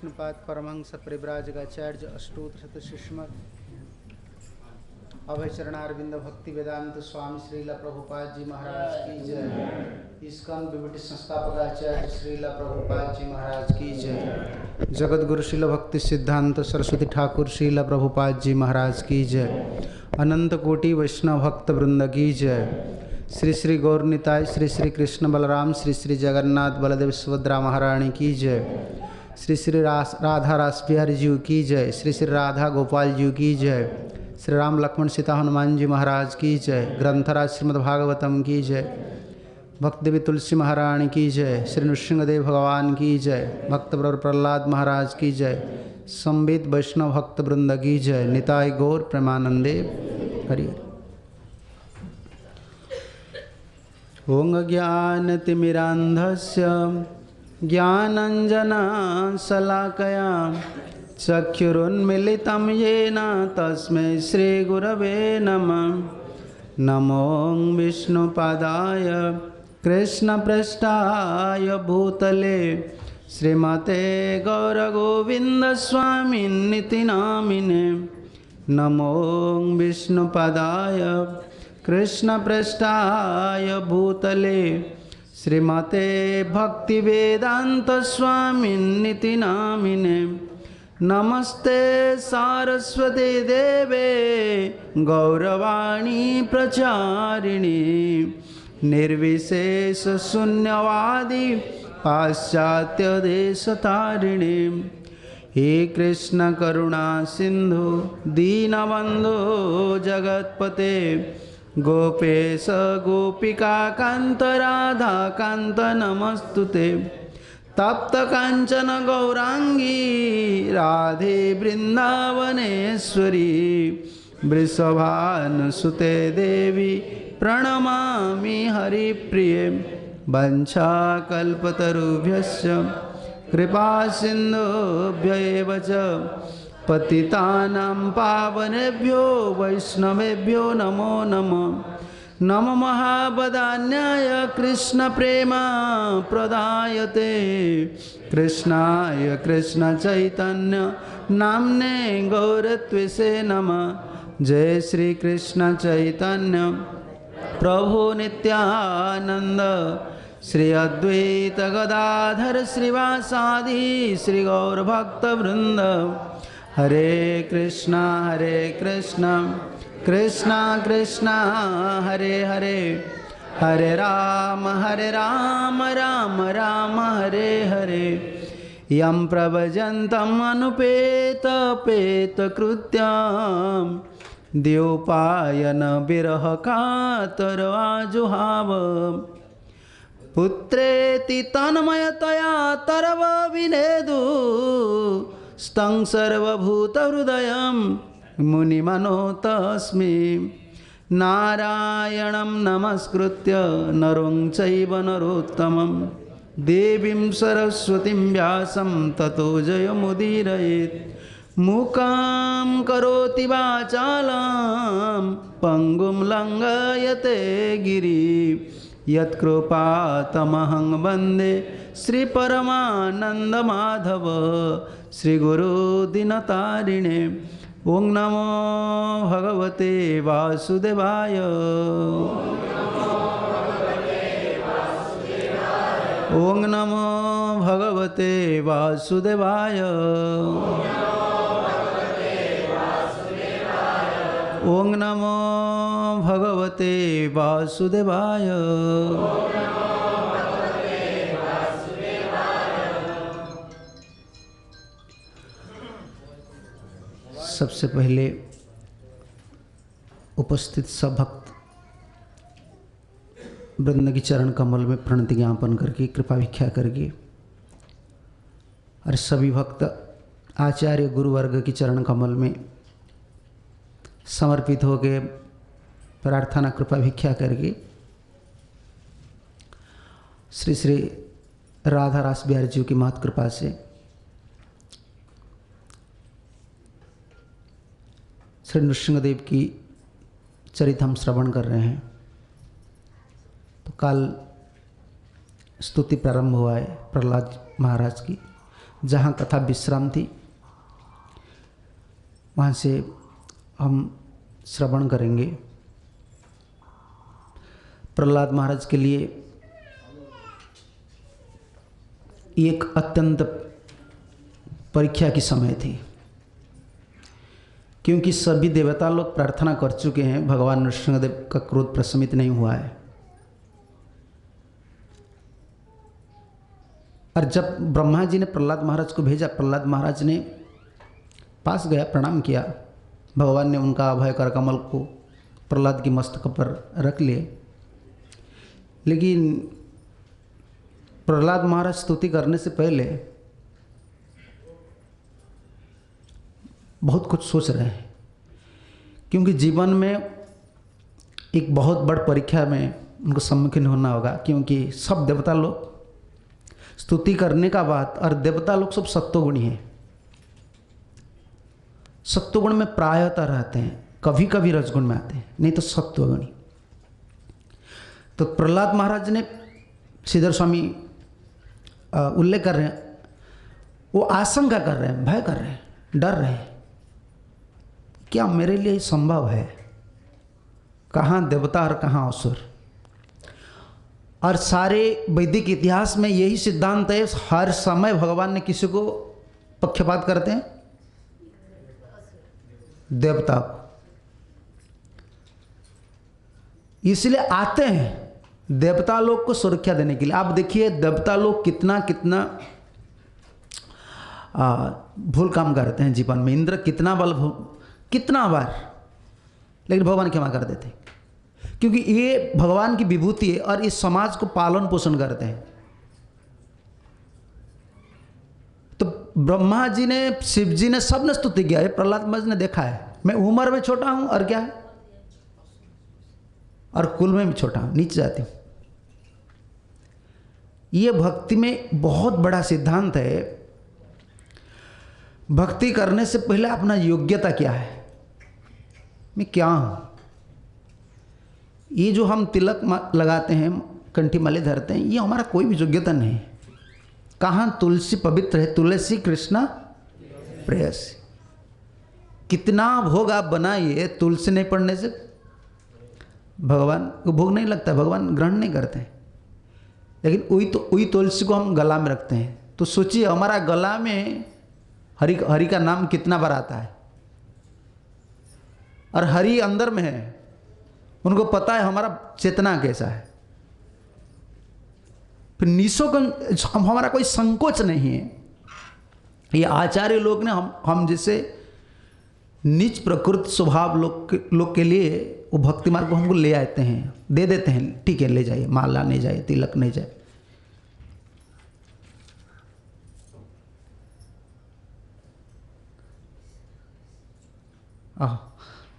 विष्णुपाद परमहंस परिव्राजकाचार्य अष्टोत्तर शतशिष्मत् अभय चरणारविंद भक्ति वेदांत स्वामी श्रीला प्रभुपाद जी महाराज की जय। इस्कॉन विभूति संस्थापकाचार्य श्रीला प्रभुपाद जी महाराज की जय। जगत गुरु श्रील भक्ति सिद्धांत सरस्वती ठाकुर श्रीला प्रभुपाद जी महाराज की जय। अनंत कोटि वैष्णव भक्त वृंद की जय। श्री श्री गौरनिताय श्री श्री कृष्ण बलराम श्री श्री जगन्नाथ बलदेव सुभद्रा महारानी की जय। श्री श्री राधा रास बिहारी जी की जय। श्री श्री राधा गोपाल जी की जय। श्री राम लक्ष्मण सीता हनुमान जी महाराज की जय। ग्रंथराज श्रीमद्भागवतम की जय। भक्तदेवी तुलसी महारानी की जय। श्री नृसिंहदेव भगवान की जय। भक्तव्रवर प्रहलाद महाराज की जय। संबित वैष्णव भक्त वृंद की जय। निताय गौर प्रेमानंदे हरि। ओं ज्ञानतिमिरान्धस्य ज्ञानञ्जनशलाकया चक्षुरुन्मीलितं येन तस्मै श्रीगुरवे नमः। नमो विष्णुपादाय कृष्णप्रेष्ठाय भूतले श्रीमते गौरगोविन्दस्वामिन्निति नामिने। नमो विष्णुपादाय कृष्णप्रेष्ठाय भूतले श्रीमते भक्तिवेदान्तस्वामिन्निति नामिने। नमस्ते सारस्वते देवे गौरवाणी प्रचारिणी निर्विशेषशून्यवादी पाश्चात्यदेशतारिणी। हे कृष्ण करुणा सिंधु दीनबंधो जगत्पते गोपेश गोपिका कांत राधा कांत नमस्तुते। तप्त कांचन गौरांगी राधे वृंदावनेश्वरी वृषभानुसुते देवी प्रणमामि हरिप्रिये। वंशाकल्पतरुभ्यश्च कृपा सिन्धुभ्य एव च पतितानां पावनेभ्यो वैष्णवेभ्यो नमो नमः। नमो महावदान्याय कृष्ण प्रेमा प्रदायते कृष्णाय कृष्ण चैतन्य नाम्ने गौरत्वसे नमः। जय श्री कृष्ण चैतन्य प्रभु नित्यानंद श्री अद्वैत गदाधर श्रीवासादि श्री गौर भक्त वृंद। हरे कृष्णा कृष्णा कृष्णा हरे हरे हरे राम राम राम हरे हरे। यं प्रव्रजन्तम् अनुपेतपेतकृत्यं द्योपायन विरह कातरवाजुहाव। पुत्रेति तन्मयतया तरव विनेदु स्तं सर्वभूतहृदयं मुनिमनोतस्मि। नारायणं नमस्कृत्य नरं चैव नरोत्तमं देवीं सरस्वतीं व्यासं ततो जयमुदीरयेत्। मूकं करोति वाचालं पङ्गुं लङ्घयते गिरिं यत्कृपातमहं वन्दे श्रीपरमानन्दमाधव श्रीगुरुदीनतारिणे। ओं नमो भगवते वासुदेवाय। ओं नमो भगवते वासुदेवाय। ओं नमो भगवते वासुदेवाय। सबसे पहले उपस्थित सब भक्त वृंद की चरण कमल में प्रणति ज्ञापन करके कृपा भिक्षा करके और सभी भक्त आचार्य गुरुवर्ग की चरण कमल में समर्पित हो गए प्रार्थना कृपा भिक्षा करके श्री श्री राधा रास बिहारी जी की महत कृपा से श्री नृसिंहदेव की चरित हम श्रवण कर रहे हैं। तो कल स्तुति प्रारंभ हुआ है प्रहलाद महाराज की। जहाँ कथा विश्राम थी वहाँ से हम श्रवण करेंगे। प्रहलाद महाराज के लिए एक अत्यंत परीक्षा की समय थी, क्योंकि सभी देवता लोग प्रार्थना कर चुके हैं, भगवान नृसिंहदेव का क्रोध प्रशमित नहीं हुआ है। और जब ब्रह्मा जी ने प्रहलाद महाराज को भेजा, प्रहलाद महाराज ने पास गया, प्रणाम किया। भगवान ने उनका अभय कर कमल को प्रहलाद की मस्तक पर रख लिए। लेकिन प्रहलाद महाराज स्तुति करने से पहले बहुत कुछ सोच रहे हैं, क्योंकि जीवन में एक बहुत बड़ परीक्षा में उनको सम्मुखीन होना होगा। क्योंकि सब देवता लोग स्तुति करने का बात, और देवता लोग सब सत्वगुणी हैं। सत्वगुण में प्रायतः रहते हैं, कभी कभी रजगुण में आते हैं, नहीं तो सत्वगुणी। तो प्रहलाद महाराज ने, श्रीधर स्वामी उल्लेख कर रहे हैं, वो आशंका कर रहे हैं, भय कर रहे हैं, डर रहे हैं, क्या मेरे लिए संभव है? कहाँ देवता और कहाँ असुर? और सारे वैदिक इतिहास में यही सिद्धांत है, हर समय भगवान ने किसी को पक्षपात करते हैं, देवता को। इसलिए आते हैं देवता लोग को सुरक्षा देने के लिए। आप देखिए देवता लोग कितना कितना भूल काम करते हैं जीवन में। इंद्र कितना कितना बार, लेकिन भगवान क्षमा कर देते हैं, क्योंकि ये भगवान की विभूति है और इस समाज को पालन पोषण करते हैं। तो ब्रह्मा जी ने, शिव जी ने, सब ने स्तुति किया है। प्रहलाद महाराज ने देखा है, मैं उम्र में छोटा हूं और क्या है, और कुल में भी छोटा हूं, नीचे जाती हूं। ये भक्ति में बहुत बड़ा सिद्धांत है। भक्ति करने से पहले अपना योग्यता क्या है, मैं क्या हूं। ये जो हम तिलक लगाते हैं, कंठी माले धरते हैं, ये हमारा कोई भी योग्यता नहीं है। कहाँ तुलसी पवित्र है, तुलसी कृष्णा प्रेयसी। कितना भोग आप बनाइए, तुलसी नहीं पढ़ने से भगवान को भोग नहीं लगता, भगवान ग्रहण नहीं करते हैं। लेकिन वही तुलसी को हम गला में रखते हैं। तो सोचिए हमारा गला में हरि का नाम कितना बार आता है, और हरि अंदर में है, उनको पता है हमारा चेतना कैसा है। फिर निशो का हमारा कोई संकोच नहीं है। ये आचार्य लोग ने हम जैसे नीच प्रकृति स्वभाव लोग के लिए वो भक्ति मार्ग को हमको ले आते हैं, दे देते हैं, ठीक है ले जाइए, माला नहीं जाए, तिलक नहीं जाए।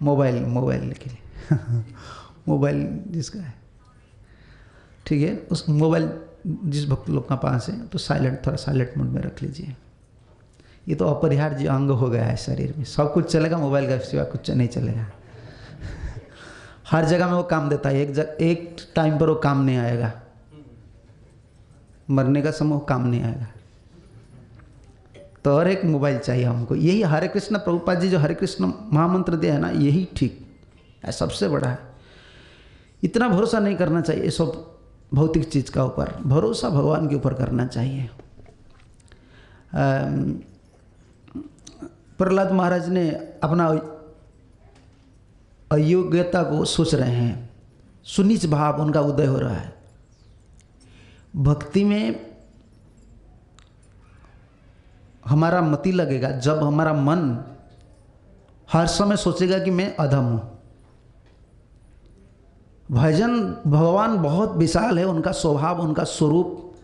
मोबाइल के लिए मोबाइल जिसका है, ठीक है, उस मोबाइल जिस भक्त लोग का पास है तो थोड़ा साइलेंट मोड में रख लीजिए। ये तो अपरिहार्य अंग हो गया है शरीर में। सब कुछ चलेगा, मोबाइल का सिवा कुछ नहीं चलेगा। हर जगह में वो काम देता है, एक टाइम पर वो काम नहीं आएगा, मरने का समय वो काम नहीं आएगा। तो और एक मोबाइल चाहिए हमको। यही हरे कृष्ण प्रभुपाद जी जो हरे कृष्ण महामंत्र दिया है ना, यही ठीक है, सबसे बड़ा है। इतना भरोसा नहीं करना चाहिए सब भौतिक चीज़ का ऊपर, भरोसा भगवान के ऊपर करना चाहिए। प्रहलाद महाराज ने अपना अयोग्यता को सोच रहे हैं, सुनीच भाव उनका उदय हो रहा है। भक्ति में हमारा मति लगेगा जब हमारा मन हर समय सोचेगा कि मैं अधम हूं। भजन भगवान बहुत विशाल है, उनका स्वभाव, उनका स्वरूप,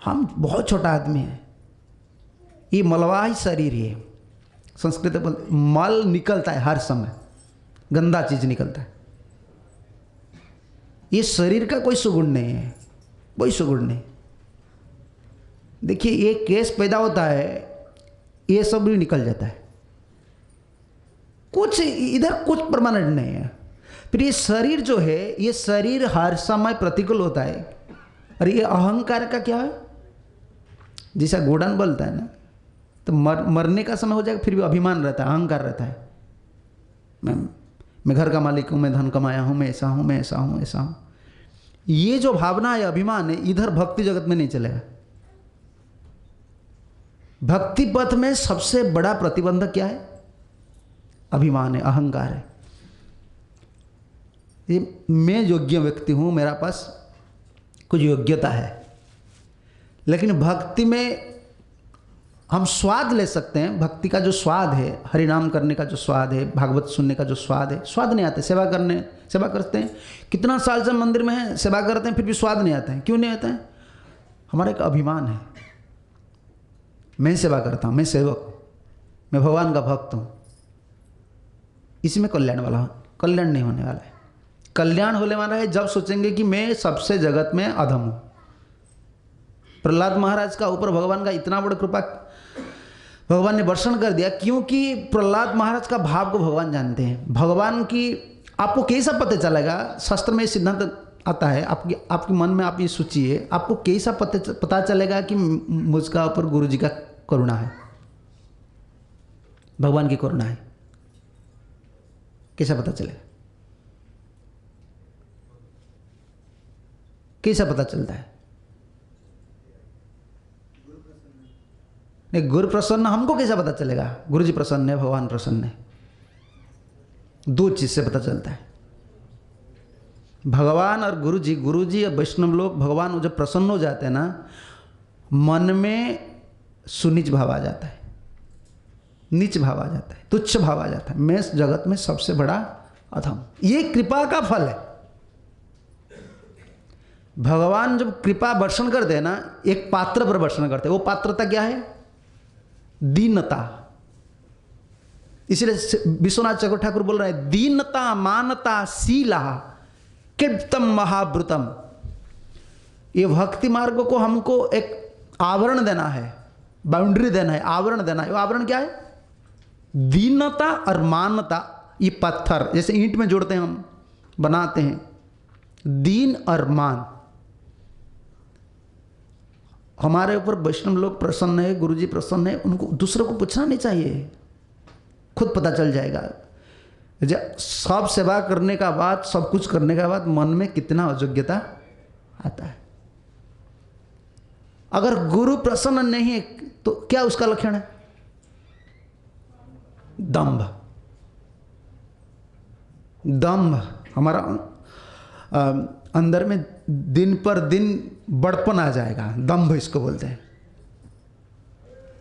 हम बहुत छोटा आदमी है। ये मलवाही शरीर है, संस्कृत में मल निकलता है, हर समय गंदा चीज निकलता है। ये शरीर का कोई सुगुण नहीं है, कोई सुगुण नहीं। देखिए ये केस पैदा होता है, ये सब भी निकल जाता है, कुछ इधर कुछ परमानेंट नहीं है। फिर ये शरीर जो है, ये शरीर हर समय प्रतिकूल होता है। और ये अहंकार का क्या है, जैसा घोड़न बोलता है ना, तो मरने का समय हो जाएगा फिर भी अभिमान रहता है, अहंकार रहता है। मैं घर का मालिक हूँ, मैं धन कमाया हूँ, मैं ऐसा हूँ, मैं ऐसा हूँ, ऐसा हूँ। ये जो भावना है, अभिमान है, इधर भक्ति जगत में नहीं चलेगा। भक्ति पथ में सबसे बड़ा प्रतिबंधक क्या है? अभिमान है, अहंकार है। ये मैं योग्य व्यक्ति हूँ, मेरा पास कुछ योग्यता है। लेकिन भक्ति में हम स्वाद ले सकते हैं। भक्ति का जो स्वाद है, हरिनाम करने का जो स्वाद है, भागवत सुनने का जो स्वाद है, स्वाद नहीं आते। सेवा करते हैं, कितना साल से मंदिर में है, सेवा करते हैं, फिर भी स्वाद नहीं आता है। क्यों नहीं आता है? हमारा एक अभिमान है, मैं सेवा करता हूँ, मैं सेवक हूँ, मैं भगवान का भक्त हूँ। इसी में कल्याण वाला, कल्याण नहीं होने वाला है। कल्याण होने वाला है जब सोचेंगे कि मैं सबसे जगत में अधम हूँ। प्रहलाद महाराज का ऊपर भगवान का इतना बड़ा कृपा भगवान ने वर्षण कर दिया, क्योंकि प्रहलाद महाराज का भाव को भगवान जानते हैं। भगवान की आपको कैसा पता चलेगा? शास्त्र में सिद्धांत आता है, आपके मन में आप ये सोचिए, आपको कैसा पता चलेगा कि मुझका ऊपर गुरु जी का करुणा है, भगवान की करुणा है? कैसा पता चलेगा? कैसा पता चलता है? नहीं, गुरु प्रसन्न हमको कैसा पता चलेगा? गुरु जी प्रसन्न है, भगवान प्रसन्न है। दो चीज से पता चलता है, भगवान और गुरु जी और वैष्णव लोग, भगवान जब प्रसन्न हो जाते हैं ना, मन में सुनीच भाव आ जाता है, नीच भाव आ जाता है, तुच्छ भाव आ जाता है। मैं इस जगत में सबसे बड़ा अधम। ये कृपा का फल है। भगवान जब कृपा वर्षण करते हैं ना, एक पात्र पर वर्षण करते हैं। वो पात्रता क्या है? दीनता। इसलिए विश्वनाथ चक्रवर्ती ठाकुर बोल रहे हैं, दीनता मानता शीला कृप्तम महाव्रतम। ये भक्ति मार्ग को हमको एक आवरण देना है, बाउंड्री देना है, आवरण देना है। वो आवरण क्या है? दीनता और मानता। ये पत्थर जैसे ईंट में जोड़ते हैं, हम बनाते हैं, दीन और मान। हमारे ऊपर वैष्णव लोग प्रसन्न है, गुरुजी प्रसन्न है, उनको दूसरों को पूछना नहीं चाहिए, खुद पता चल जाएगा। जब सब सेवा करने का बाद, सब कुछ करने के बाद मन में कितना अयोग्यता आता है। अगर गुरु प्रसन्न नहीं है तो क्या उसका लक्षण है? दंभ। दंभ हमारा अंदर में दिन पर दिन बड़पन आ जाएगा, दंभ इसको बोलते हैं।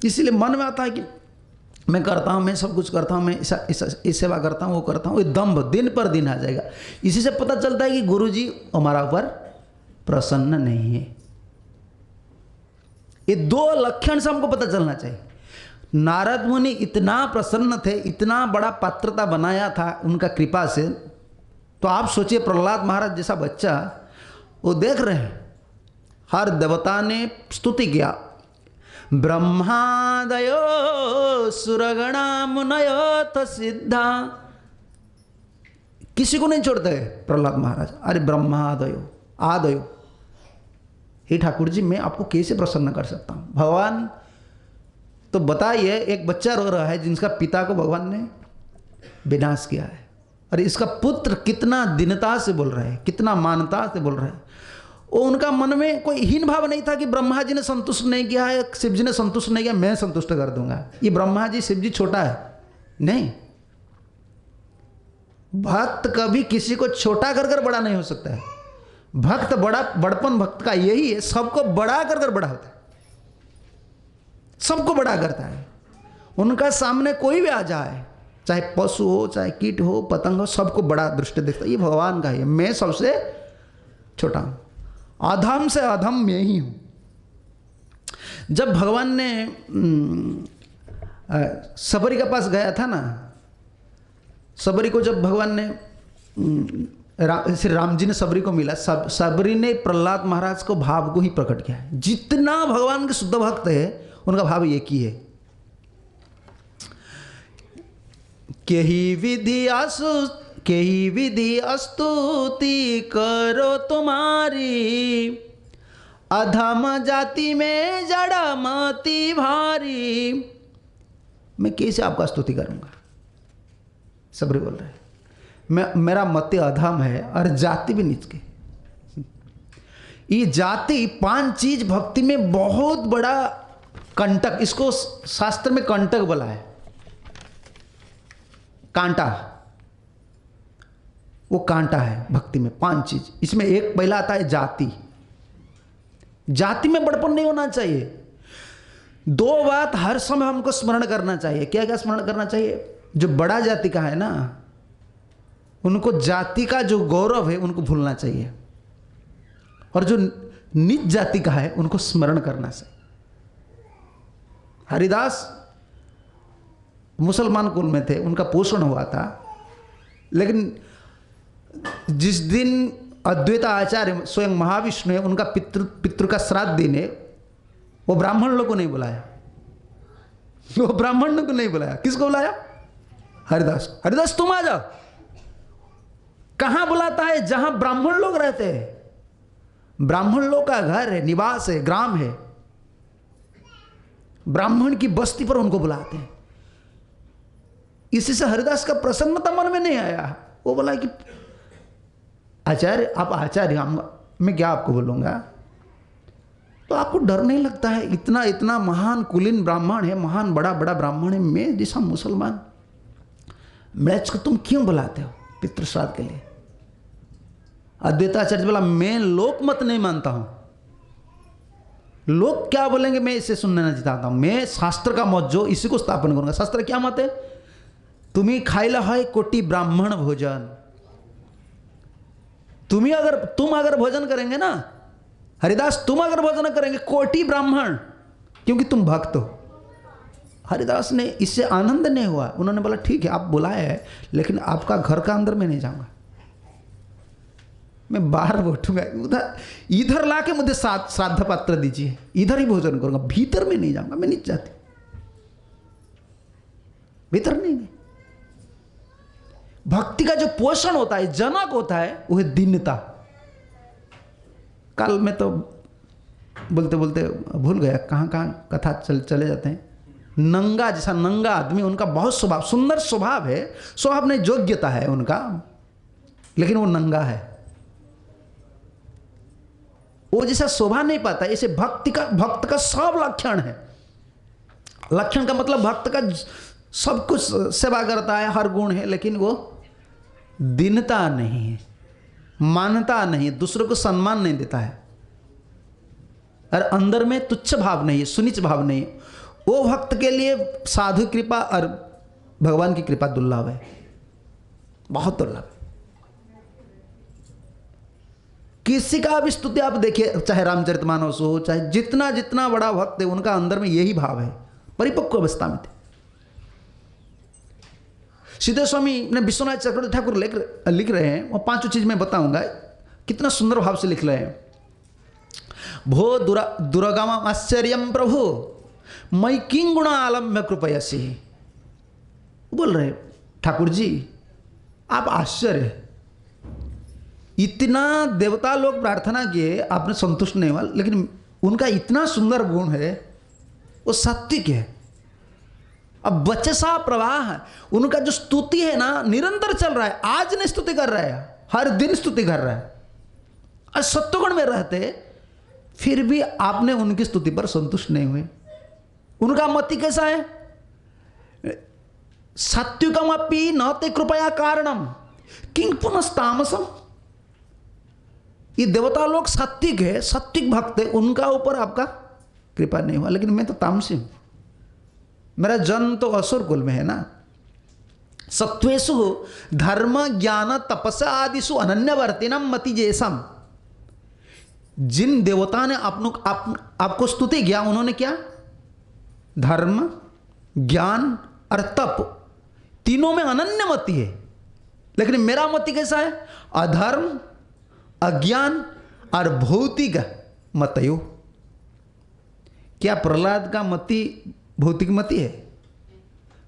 इसलिए मन में आता है कि मैं करता हूँ, मैं सब कुछ करता हूँ, मैं इस सेवा करता हूँ, वो करता हूँ। ये दंभ दिन पर दिन आ जाएगा। इसी से पता चलता है कि गुरुजी हमारा ऊपर प्रसन्न नहीं है। ये दो लक्षण से हमको पता चलना चाहिए। नारद मुनि इतना प्रसन्न थे, इतना बड़ा पात्रता बनाया था उनका कृपा से। तो आप सोचिए, प्रहलाद महाराज जैसा बच्चा, वो देख रहे हैं, हर देवता ने स्तुति किया, ब्रह्मादयो सुरगणा मुनयो त सिद्धा। किसी को नहीं छोड़ते प्रहलाद महाराज। अरे ब्रह्मादयो आदयो, हे ठाकुर जी मैं आपको कैसे प्रसन्न कर सकता हूँ? भगवान तो बताइए, एक बच्चा रो रहा है जिनका पिता को भगवान ने विनाश किया है, और इसका पुत्र कितना दीनता से बोल रहा है, कितना मानता से बोल रहा है। वो उनका मन में कोई हीन भाव नहीं था कि ब्रह्मा जी ने संतुष्ट नहीं किया है, शिव जी ने संतुष्ट नहीं किया, मैं संतुष्ट कर दूंगा। ये ब्रह्मा जी शिव जी छोटा है? नहीं। भक्त कभी किसी को छोटा कर बड़ा नहीं हो सकता है। भक्त बड़पन भक्त का यही है, सबको बड़ा कर बड़ा होता है, सबको बड़ा करता है। उनका सामने कोई भी आ जाए, चाहे पशु हो, चाहे कीट हो, पतंग हो, सबको बड़ा दृष्टि देखता है। ये भगवान का है, मैं सबसे छोटा हूं, अधम से अधम मैं ही हूं। जब भगवान ने सबरी के पास गया था ना, सबरी को जब भगवान ने श्री राम जी ने सबरी को मिला, सबरी ने प्रहलाद महाराज को भाव को ही प्रकट किया है। जितना भगवान के शुद्ध भक्त है उनका भाव एक ही है। केही विधि स्तुति करो तुम्हारी, अधम जाति में जड़ मति भारी। मैं कैसे आपका स्तुति करूंगा? सबरी बोल रहे हैं मेरा मति अधम है और जाति भी नीच के। ये जाति 5 चीज भक्ति में बहुत बड़ा कंटक, इसको शास्त्र में कंटक बोला है, कांटा। वो कांटा है भक्ति में 5 चीज। इसमें एक पहला आता है जाति। जाति में बड़पन नहीं होना चाहिए। 2 बात हर समय हमको स्मरण करना चाहिए। क्या क्या स्मरण करना चाहिए? जो बड़ा जाति का है ना, उनको जाति का जो गौरव है उनको भूलना चाहिए, और जो नीच जाति का है उनको स्मरण करना चाहिए। हरिदास मुसलमान कुल में थे, उनका पोषण हुआ था, लेकिन जिस दिन अद्वैत आचार्य स्वयं महाविष्णु है उनका पितृ का श्राद्ध देने, वो ब्राह्मण लोग को नहीं बुलाया। वो ब्राह्मण को नहीं बुलाया। किसको बुलाया? हरिदास। हरिदास तुम आ जाओ। कहां बुलाता है? जहां ब्राह्मण लोग रहते हैं। ब्राह्मण लोग का घर है, निवास है, ग्राम है, ब्राह्मण की बस्ती पर उनको बुलाते हैं। इसी से हरिदास का प्रसन्नता मन में नहीं आया। वो बोला कि आचार्य, आप आचार्य, मैं क्या आपको बोलूंगा? तो आपको डर नहीं लगता है? इतना इतना महान कुलीन ब्राह्मण है, महान बड़ा बड़ा ब्राह्मण है, मैं जैसा मुसलमान, मैच को तुम क्यों बुलाते हो पितृ श्राद्ध के लिए? अद्वैताचार्य बोला, मैं लोक मत नहीं मानता हूं। लोग क्या बोलेंगे मैं इसे सुनना नहीं चाहता हूं। मैं शास्त्र का मत जो इसी को स्थापन करूंगा। शास्त्र क्या मत है? तुम्हें खाइला है कोटि ब्राह्मण भोजन। तुम अगर भोजन करेंगे ना हरिदास, तुम अगर भोजन करेंगे कोटि ब्राह्मण, क्योंकि तुम भक्त हो। हरिदास ने इससे आनंद नहीं हुआ। उन्होंने बोला ठीक है, आप बुलाए हैं, लेकिन आपका घर का अंदर में नहीं जाऊंगा, मैं बाहर बैठूंगा। इधर लाके मुझे श्राद्ध पात्र दीजिए, इधर ही भोजन करूंगा, भीतर में नहीं जाऊंगा। मैं नहीं चाहती, भीतर नहीं गए। भक्ति का जो पोषण होता है, जनक होता है, वो है दीनता। कल में तो बोलते बोलते भूल गया कहाँ कहाँ कथा चले जाते हैं। नंगा, जैसा नंगा आदमी, उनका बहुत स्वभाव, सुंदर स्वभाव है, स्वभाव नहीं योग्यता है उनका, लेकिन वो नंगा है। वो जैसा शोभा नहीं पाता। ऐसे भक्त का सब लक्षण है। लक्षण का मतलब भक्त का सब कुछ सेवा करता है, हर गुण है, लेकिन वो दीनता नहीं है, मानता नहीं, दूसरों को सम्मान नहीं देता है, और अंदर में तुच्छ भाव नहीं है, सुनीच भाव नहीं है। वो भक्त के लिए साधु कृपा और भगवान की कृपा दुर्लभ है, बहुत दुर्लभ है। किसी का भी स्तुति आप देखिए, चाहे रामचरितमानस हो, चाहे जितना जितना बड़ा भक्त है, उनका अंदर में यही भाव है, परिपक्व अवस्था में थे। सीधे स्वामी ने विश्वनाथ चक्रवर्ती ठाकुर लिख रहे हैं, वो 5 चीज मैं बताऊंगा, कितना सुंदर भाव से लिख रहे हैं। भो दुर्गम आश्चर्यम प्रभु मई किंग गुण आलम्य कृपयसी। बोल रहे ठाकुर जी, आप आश्चर्य, इतना देवता लोग प्रार्थना किए, आपने संतुष्ट नहीं हुआ, लेकिन उनका इतना सुंदर गुण है, वो सात्विक है। अब बच्चे सा प्रवाह है, उनका जो स्तुति है ना निरंतर चल रहा है। आज नहीं स्तुति कर रहा है, हर दिन स्तुति कर रहा है। और सत्वगुण में रहते फिर भी आपने उनकी स्तुति पर संतुष्ट नहीं हुए। उनका मति कैसा है? सात्विकमपि न ते कृपया कारणम किंग पुनस्तामसम। ये देवता लोग सात्विक है, सात्विक भक्त है, उनका ऊपर आपका कृपा नहीं हुआ। लेकिन मैं तो तामसी हूं, मेरा जन्म तो असुर कुल में है ना। सत्वेषु धर्म ज्ञान तपस्या आदिषु अनन्यवर्तिनम मति जैसम। जिन देवता ने आपको स्तुति किया, उन्होंने क्या? धर्म, ज्ञान और तप, तीनों में अनन्य मति है। लेकिन मेरा मति कैसा है? अधर्म, अज्ञान और भौतिक मतयो। क्या प्रहलाद का मति भौतिक मति है?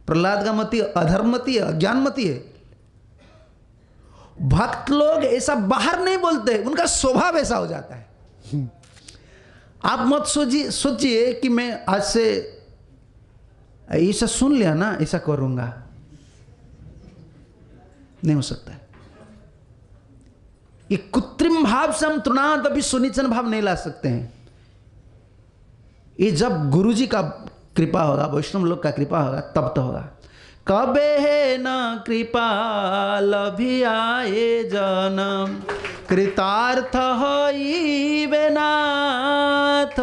प्रहलाद का मति अधर्म मति है, अज्ञान मति है। भक्त लोग ऐसा बाहर नहीं बोलते, उनका स्वभाव ऐसा हो जाता है। आप मत सोचिए कि मैं आज से ऐसा सुन लिया ना ऐसा करूंगा, नहीं हो सकता है। ये कृत्रिम भाव से हम तृणात अभी सुनिचन भाव नहीं ला सकते हैं। ये जब गुरु जी का कृपा होगा, वैष्णव लोग का कृपा होगा, तब तो होगा। कबे है न कृपा लभियाए जनम, कृतार्थ होइबे नाथ।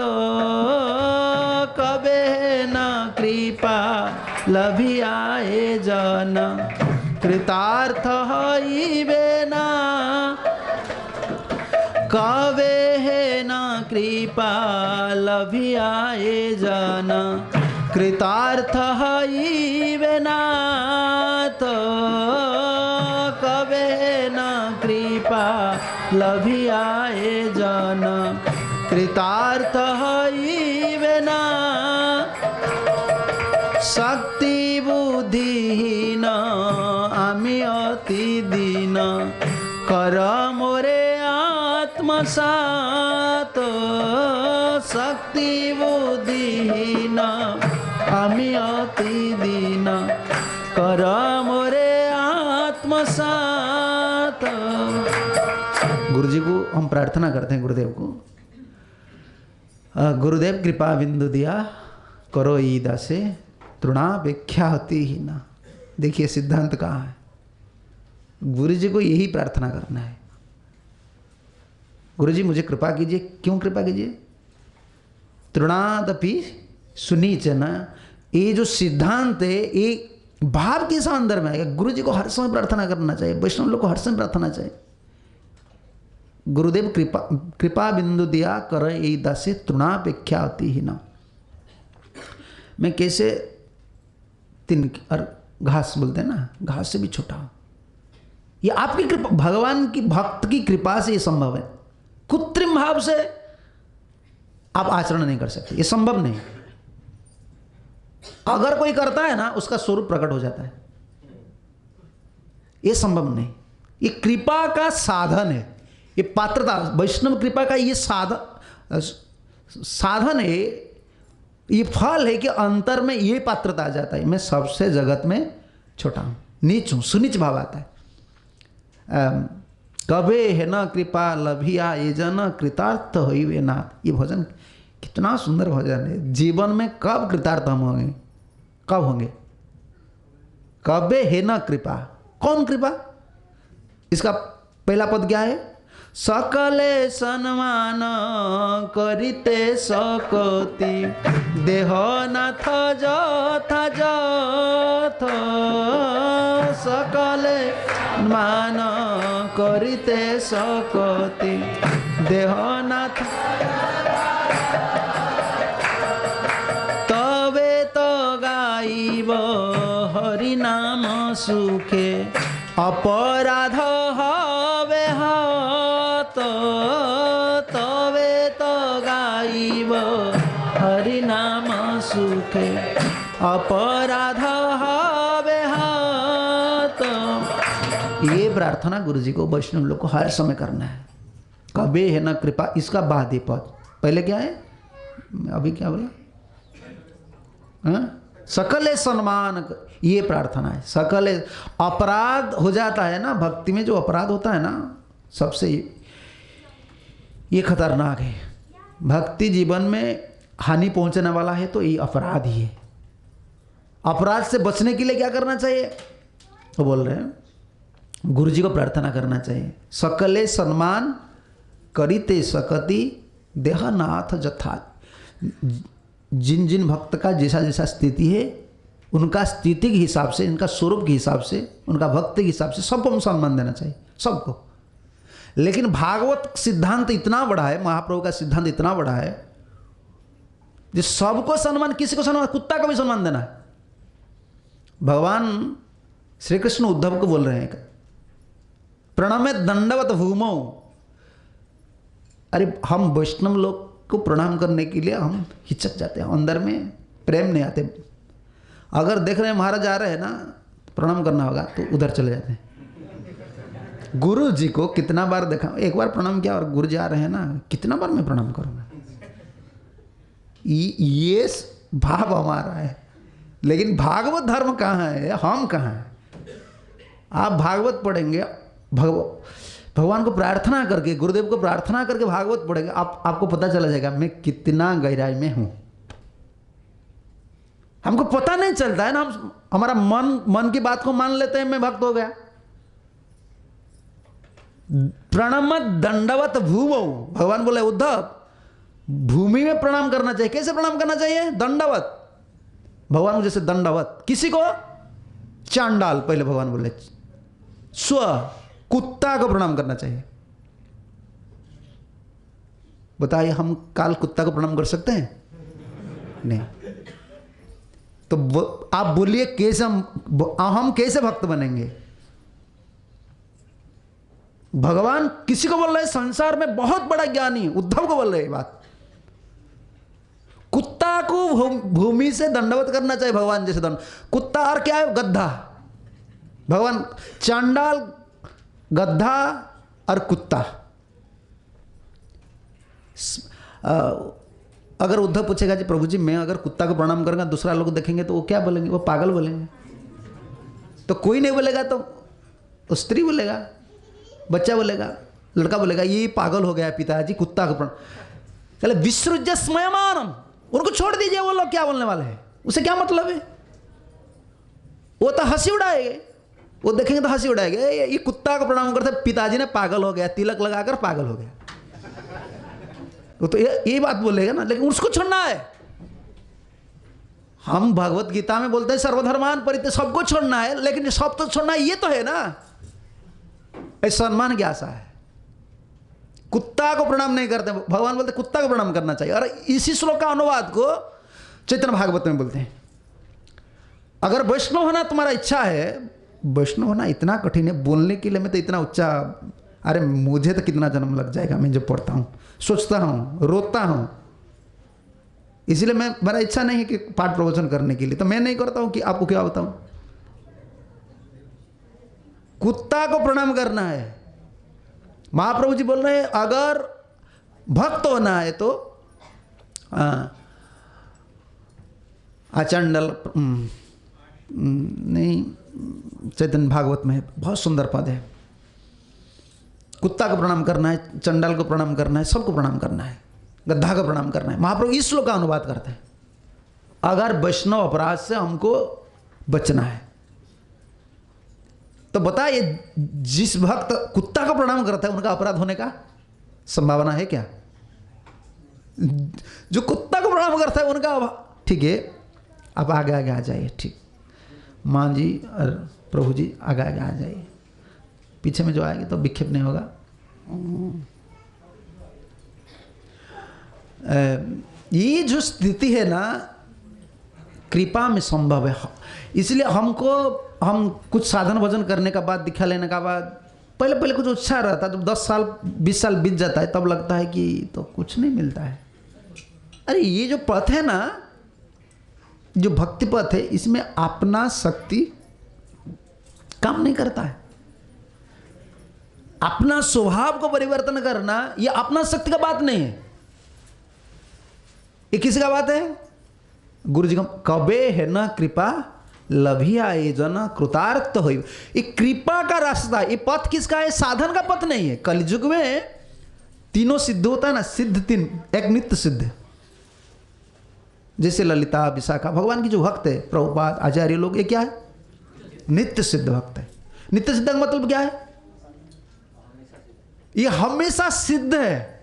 कबे है न कृपा लभियाए जनम, कृतार्थ होइबे ना। कबे है न कृपा लभियाए जन, कृतार्थ होइबे नाथ। कबे न कृपा लभियाए जन, कृतार्थ होइबे ना। शक्ति बुद्धिहीन आमी अति दीन, कर मोरे आत्मसात। शक्ति बुद्धिहीन आमी अति दीन, कर मोरे आत्मसात। गुरु जी को हम प्रार्थना करते हैं, गुरुदेव को, गुरुदेव कृपा बिंदु दिया करो ईदा से, तृणापेक्षा होती ही ना। देखिए सिद्धांत कहाँ है, गुरु जी को यही प्रार्थना करना है। गुरु जी मुझे कृपा कीजिए। क्यों कृपा कीजिए? तृणादपि सुनीचन, ये जो सिद्धांत है ये भाव के अंदर में आएगा। गुरु जी को हर समय प्रार्थना करना चाहिए, वैष्णव लोग को हर समय प्रार्थना चाहिए। गुरुदेव कृपा बिंदु दिया कर यही दासे, तृणापेक्षा होती ही ना। मैं कैसे तीन और घास बोलते हैं ना, घास से भी छोटा हूं। ये आपकी कृपा, भगवान की भक्त की कृपा से ये संभव है। कृत्रिम भाव से आप आचरण नहीं कर सकते, ये संभव नहीं। अगर कोई करता है ना, उसका स्वरूप प्रकट हो जाता है। ये संभव नहीं। ये कृपा का साधन है, ये पात्रता, वैष्णव कृपा का ये साधन है, ये फल है कि अंतर में ये पात्रता आ जाता है। मैं सबसे जगत में छोटा हूं, नीच हूं, सुनीच भाव आता है। कबे है न कृपा लभिया ये जन, कृतार्थ होइबे नाथ। ये भजन कितना सुंदर भजन है। जीवन में कब कृतार्थ हम होंगे? कब होंगे? कबे है न कृपा। कौन कृपा? इसका पहला पद क्या है? सकले सन्मान करिते सकति, देह नाथ जथा जथ। सकले मान करिते सकति, देह नाथ। तबे तो गाइब हरि नाम सुखे, अपराध हवे हत। तबे तो गाइब हरि नाम सुखे, अपराध हवे हत। ये प्रार्थना गुरु जी को, वैष्णव लोग को हर समय करना है। कबे है न कृपा, इसका बाद ही पद। पहले क्या है? अभी क्या बोला? सकले सम्मान, ये प्रार्थना है। सकले अपराध हो जाता है ना भक्ति में, जो अपराध होता है ना सबसे ये खतरनाक है। भक्ति जीवन में हानि पहुंचने वाला है तो ये अपराध ही है। अपराध से बचने के लिए क्या करना चाहिए? तो बोल रहे हैं गुरु जी को प्रार्थना करना चाहिए। सकले सम्मान करिते सकति, देह नाथ जथा। जिन जिन भक्त का जैसा जैसा स्थिति है, उनका स्थिति के हिसाब से, इनका स्वरूप के हिसाब से, उनका भक्ति के हिसाब से सबको हम सम्मान देना चाहिए, सबको। लेकिन भागवत सिद्धांत इतना बड़ा है, महाप्रभु का सिद्धांत इतना बड़ा है, जो सबको सम्मान, किसी को सम्मान, कुत्ता को भी सम्मान देना है। भगवान श्री कृष्ण उद्धव को बोल रहे हैं, प्रणमे दंडवत भूमौ। अरे हम वैष्णव लोग को प्रणाम करने के लिए हम हिचक जाते हैं, अंदर में प्रेम नहीं आते। अगर देख रहे हैं महाराज आ रहे हैं ना, प्रणाम करना होगा तो उधर चले जाते हैं। गुरु जी को कितना बार देखा, एक बार प्रणाम किया और गुरु जी आ रहे हैं ना, कितना बार मैं प्रणाम करूंगा? ये भाव हमारा है, लेकिन भागवत धर्म कहाँ है, हम कहाँ हैं? आप भागवत पढ़ेंगे, भगवान को प्रार्थना करके, गुरुदेव को प्रार्थना करके भागवत पढ़ेंगे, आपको पता चला जाएगा मैं कितना गहराई में हूं। हमको पता नहीं चलता है ना, हम हमारा मन की बात को मान लेते हैं, मैं भक्त हो गया। प्रणमत दंडवत भूमौ, भगवान बोले उद्धव भूमि में प्रणाम करना चाहिए। कैसे प्रणाम करना चाहिए? दंडवत, भगवान को जैसे दंडवत। किसी को? चांडाल, पहले भगवान बोले स्व, कुत्ता को प्रणाम करना चाहिए। बताइए हम काल कुत्ता को प्रणाम कर सकते हैं? नहीं। तो आप बोलिए कैसे हम कैसे भक्त बनेंगे? भगवान किसी को बोल रहे हैं संसार में बहुत बड़ा ज्ञानी, उद्धव को बोल रहे हैं बात। कुत्ता को भूमि से दंडवत करना चाहिए भगवान जैसे दंड। कुत्ता और क्या है? गद्दा। भगवान चांडाल, गद्दा और कुत्ता। अगर उद्धव पूछेगा जी प्रभु जी मैं अगर कुत्ता को प्रणाम करूंगा, दूसरा लोग देखेंगे तो वो क्या बोलेंगे? वो पागल बोलेंगे। तो कोई नहीं बोलेगा तो स्त्री बोलेगा, बच्चा बोलेगा, लड़का बोलेगा ये पागल हो गया पिताजी, कुत्ता को प्रणाम। चले विसृज्य स्मयमानम, उनको छोड़ दीजिए, वो लोग क्या बोलने वाले हैं, उसे क्या मतलब है? वो तो हंसी उड़ाएंगे, वो देखेंगे तो हंसी उड़ाएंगे, ये कुत्ता को प्रणाम करते पिताजी ने पागल हो गया, तिलक लगाकर पागल हो गया। वो तो ये बात बोलेगा ना, लेकिन उसको छोड़ना है। हम भगवत गीता में बोलते हैं सर्वधर्मान परित्यज्य, सबको छोड़ना है, लेकिन सब तो छोड़ना है, ये तो है ना। सम्मान की आशा है। कुत्ता को प्रणाम नहीं करते, भगवान बोलते कुत्ता को प्रणाम करना चाहिए। और इसी श्लोक का अनुवाद को चैतन्य भागवत में बोलते हैं, अगर वैष्णव होना तुम्हारा इच्छा है, वैष्णव होना इतना कठिन है, बोलने के लिए मैं तो इतना उच्चा, अरे मुझे तो कितना जन्म लग जाएगा, मैं जब पढ़ता हूँ, सोचता हूँ, रोता हूँ। इसलिए मेरा इच्छा नहीं है कि पाठ प्रवचन करने के लिए, तो मैं नहीं करता हूँ कि आपको क्या बताऊँ। कुत्ता को प्रणाम करना है। महाप्रभु जी बोल रहे हैं अगर भक्त होना है तो आचंडल नहीं, चैतन्य भागवत में बहुत सुंदर पद है। कुत्ता को प्रणाम करना है, चंडाल को प्रणाम करना है, सबको प्रणाम करना है, गद्दा को प्रणाम करना है। महाप्रभु इस श्लोक का अनुवाद करते हैं, अगर वैष्णव अपराध से हमको बचना है तो बताइए जिस भक्त कुत्ता को प्रणाम करता है उनका अपराध होने का संभावना है क्या? जो कुत्ता को प्रणाम करता है उनका, ठीक है आप आगे आगे आ जाइए, ठीक माँ जी और प्रभु जी आगे आगे आ जाइए, पीछे में जो आएंगे तो विक्षेप नहीं होगा। ये जो स्थिति है ना कृपा में संभव है। इसलिए हम कुछ साधन भजन करने का बाद, दीक्षा लेने का बाद, पहले कुछ उत्साह रहता है, जब 10 साल 20 साल बीत जाता है तब लगता है कि तो कुछ नहीं मिलता है। अरे ये जो पथ है ना, जो भक्ति पथ है, इसमें अपना शक्ति काम नहीं करता है। अपना स्वभाव को परिवर्तन करना ये अपना शक्ति का बात नहीं है, ये किसी का बात है? गुरु जी का कबे है ना कृपा लभिया ये जन कृतार्थ हो। ये कृपा का रास्ता, ये पथ किसका है? साधन का पथ नहीं है। कलयुग में तीनों सिद्ध होता है ना, सिद्ध तीन, एक नित्य सिद्ध, जैसे ललिता विशाखा भगवान की जो भक्त है, प्रभुपाद आचार्य लोग, ये क्या है? नित्य सिद्ध भक्त है। नित्य सिद्ध का मतलब क्या है? ये हमेशा सिद्ध है।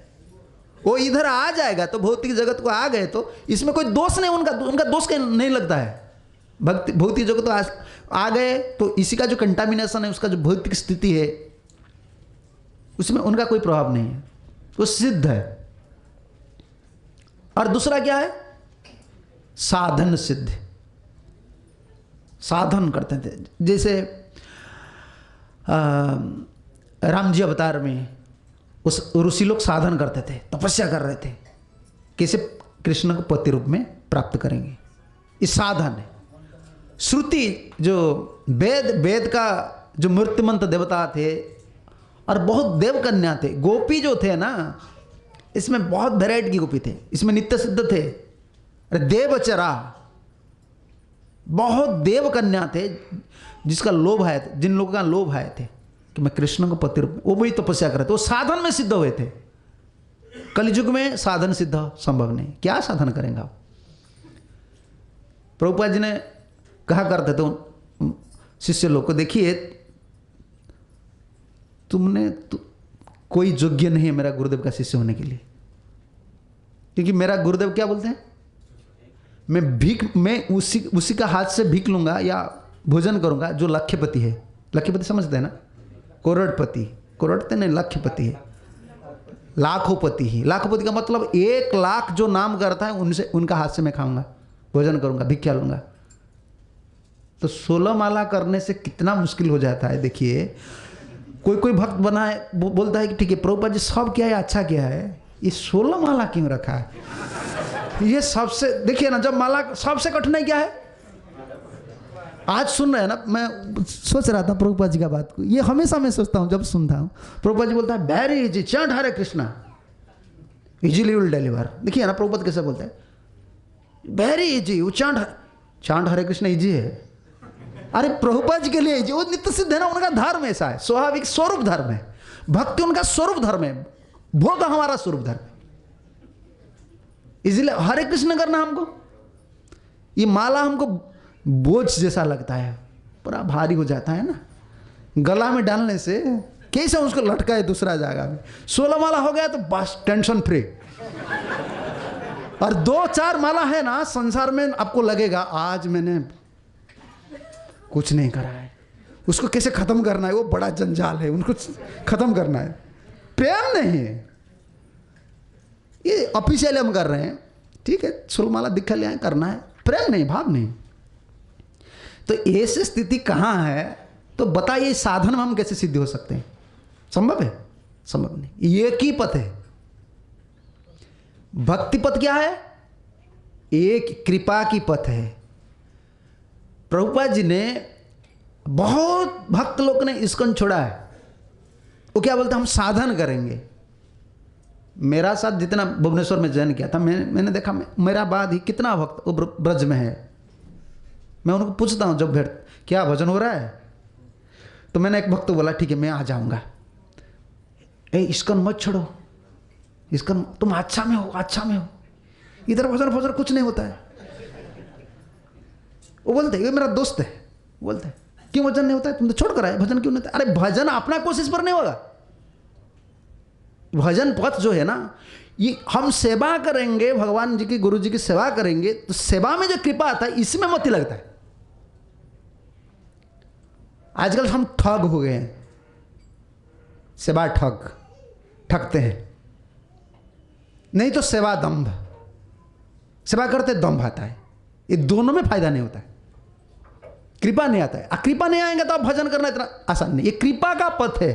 वो इधर आ जाएगा तो भौतिक जगत को आ गए तो इसमें कोई दोष नहीं, उनका दोष नहीं लगता है। भौतिक जगत तो आ गए तो इसी का जो कंटामिनेशन है, उसका जो भौतिक स्थिति है, उसमें उनका कोई प्रभाव नहीं है, वो सिद्ध है। और दूसरा क्या है? साधन सिद्ध, साधन करते थे। जैसे राम जी अवतार में उस ऋषि लोग साधन करते थे, तपस्या कर रहे थे, कैसे कृष्ण को पति रूप में प्राप्त करेंगे, ये साधन है। श्रुति जो वेद का जो मूर्तिमंत देवता थे और बहुत देव कन्या थे, गोपी जो थे ना, इसमें बहुत वैरायटी की गोपी थे, इसमें नित्य सिद्ध थे, अरे देवचरा, बहुत देव कन्या थे जिसका लोभ आया था, जिन लोगों का लोभ आए थे कि मैं कृष्ण को पति रूप, वो भी तपस्या कर रहे थे, वो साधन में सिद्ध हुए थे। कलयुग में साधन सिद्ध संभव नहीं, क्या साधन करेंगे आप। प्रभुपाद जी ने कहा करते थे शिष्य लोग को, देखिए कोई योग्य नहीं है मेरा गुरुदेव का शिष्य होने के लिए, क्योंकि मेरा गुरुदेव क्या बोलते हैं, मैं उसी का हाथ से भीख लूंगा या भोजन करूंगा जो लक्ष्यपति है। लक्ष्यपति समझते हैं ना, करोड़पति, करोड़पति नहीं, लक्ष्यपति है, लाखोपति ही। लाखोपति का मतलब 1 लाख जो नाम करता है उनसे, उनका हाथ से मैं खाऊंगा, भोजन करूंगा, भिक्षा लूंगा। तो 16 माला करने से कितना मुश्किल हो जाता है। देखिए कोई भक्त बना है, बोलता है कि ठीक है प्रभुपाद जी सब क्या है, अच्छा क्या है, ये 16 माला क्यों रखा है। ये सबसे, देखिए ना, जब माला सबसे कठिनाई क्या है, आज सुन रहे हैं ना, मैं सोच रहा था प्रभुपाद जी का बात को, ये हमेशा मैं सोचता हूँ जब सुनता हूँ। प्रभुपाद जी बोलता है very easy, chant Hare Krishna easily will deliver. देखिए ना प्रभुपाद कैसे बोलते हैं, वेरी इजी, वो चांट हरे कृष्ण इजी है। अरे प्रभुपाद जी के लिए इजी, वो नित्य सिद्ध है ना, उनका धर्म ऐसा है, स्वाभाविक स्वरूप धर्म है, भक्ति उनका स्वरूप धर्म है, भोग हमारा स्वरूप धर्म है। इसलिए हरे कृष्ण करना हमको, ये माला हमको बोझ जैसा लगता है, पूरा भारी हो जाता है ना, गला में डालने से कैसे उसको लटका है दूसरा जगह में। 16 माला हो गया तो बस टेंशन फ्री। और 2-4 माला है ना संसार में, आपको लगेगा आज मैंने कुछ नहीं करा है, उसको कैसे खत्म करना है, वो बड़ा जंजाल है, उनको खत्म करना है। प्रेम नहीं है, ये ऑफिशियल हम कर रहे हैं, ठीक है 16 माला दिखा ले आए, करना है, प्रेम नहीं, भाव नहीं। तो ऐसी स्थिति कहाँ है, तो बताइए साधन में हम कैसे सिद्ध हो सकते हैं, संभव है? संभव नहीं। एक ही पथ है, भक्ति पथ क्या है, एक कृपा की पथ है। प्रभुपाद जी ने, बहुत भक्त लोग ने इस्कॉन छोड़ा है, वो क्या बोलते हैं, हम साधन करेंगे। मेरा साथ जितना भुवनेश्वर में जॉइन किया था, मैंने देखा, मेरा बाद ही कितना भक्त वो ब्रज में है। मैं उनको पूछता हूँ जब भेंट, क्या भजन हो रहा है, तो मैंने एक भक्त को बोला ठीक है मैं आ जाऊँगा। इस्कॉन मत छोड़ो, इस्कॉन तुम अच्छा में हो, अच्छा में हो, इधर भजन कुछ नहीं होता है। वो बोलते ये मेरा दोस्त है, बोलते क्यों भजन नहीं होता है, तुम तो छोड़ कर आए, भजन क्यों नहीं होता। अरे भजन अपना कोशिश पर नहीं होगा, भजन पथ जो है ना, ये हम सेवा करेंगे, भगवान जी की, गुरु जी की सेवा करेंगे, तो सेवा में जो कृपा आता है इसमें मोती लगता है। आजकल हम ठग हो गए हैं, सेवा ठगते हैं, नहीं तो सेवा दंभ, सेवा करते दंभ आता है, ये दोनों में फायदा नहीं होता है, कृपा नहीं आता है। कृपा नहीं आएगा तो आप भजन करना इतना आसान नहीं, ये कृपा का पथ है।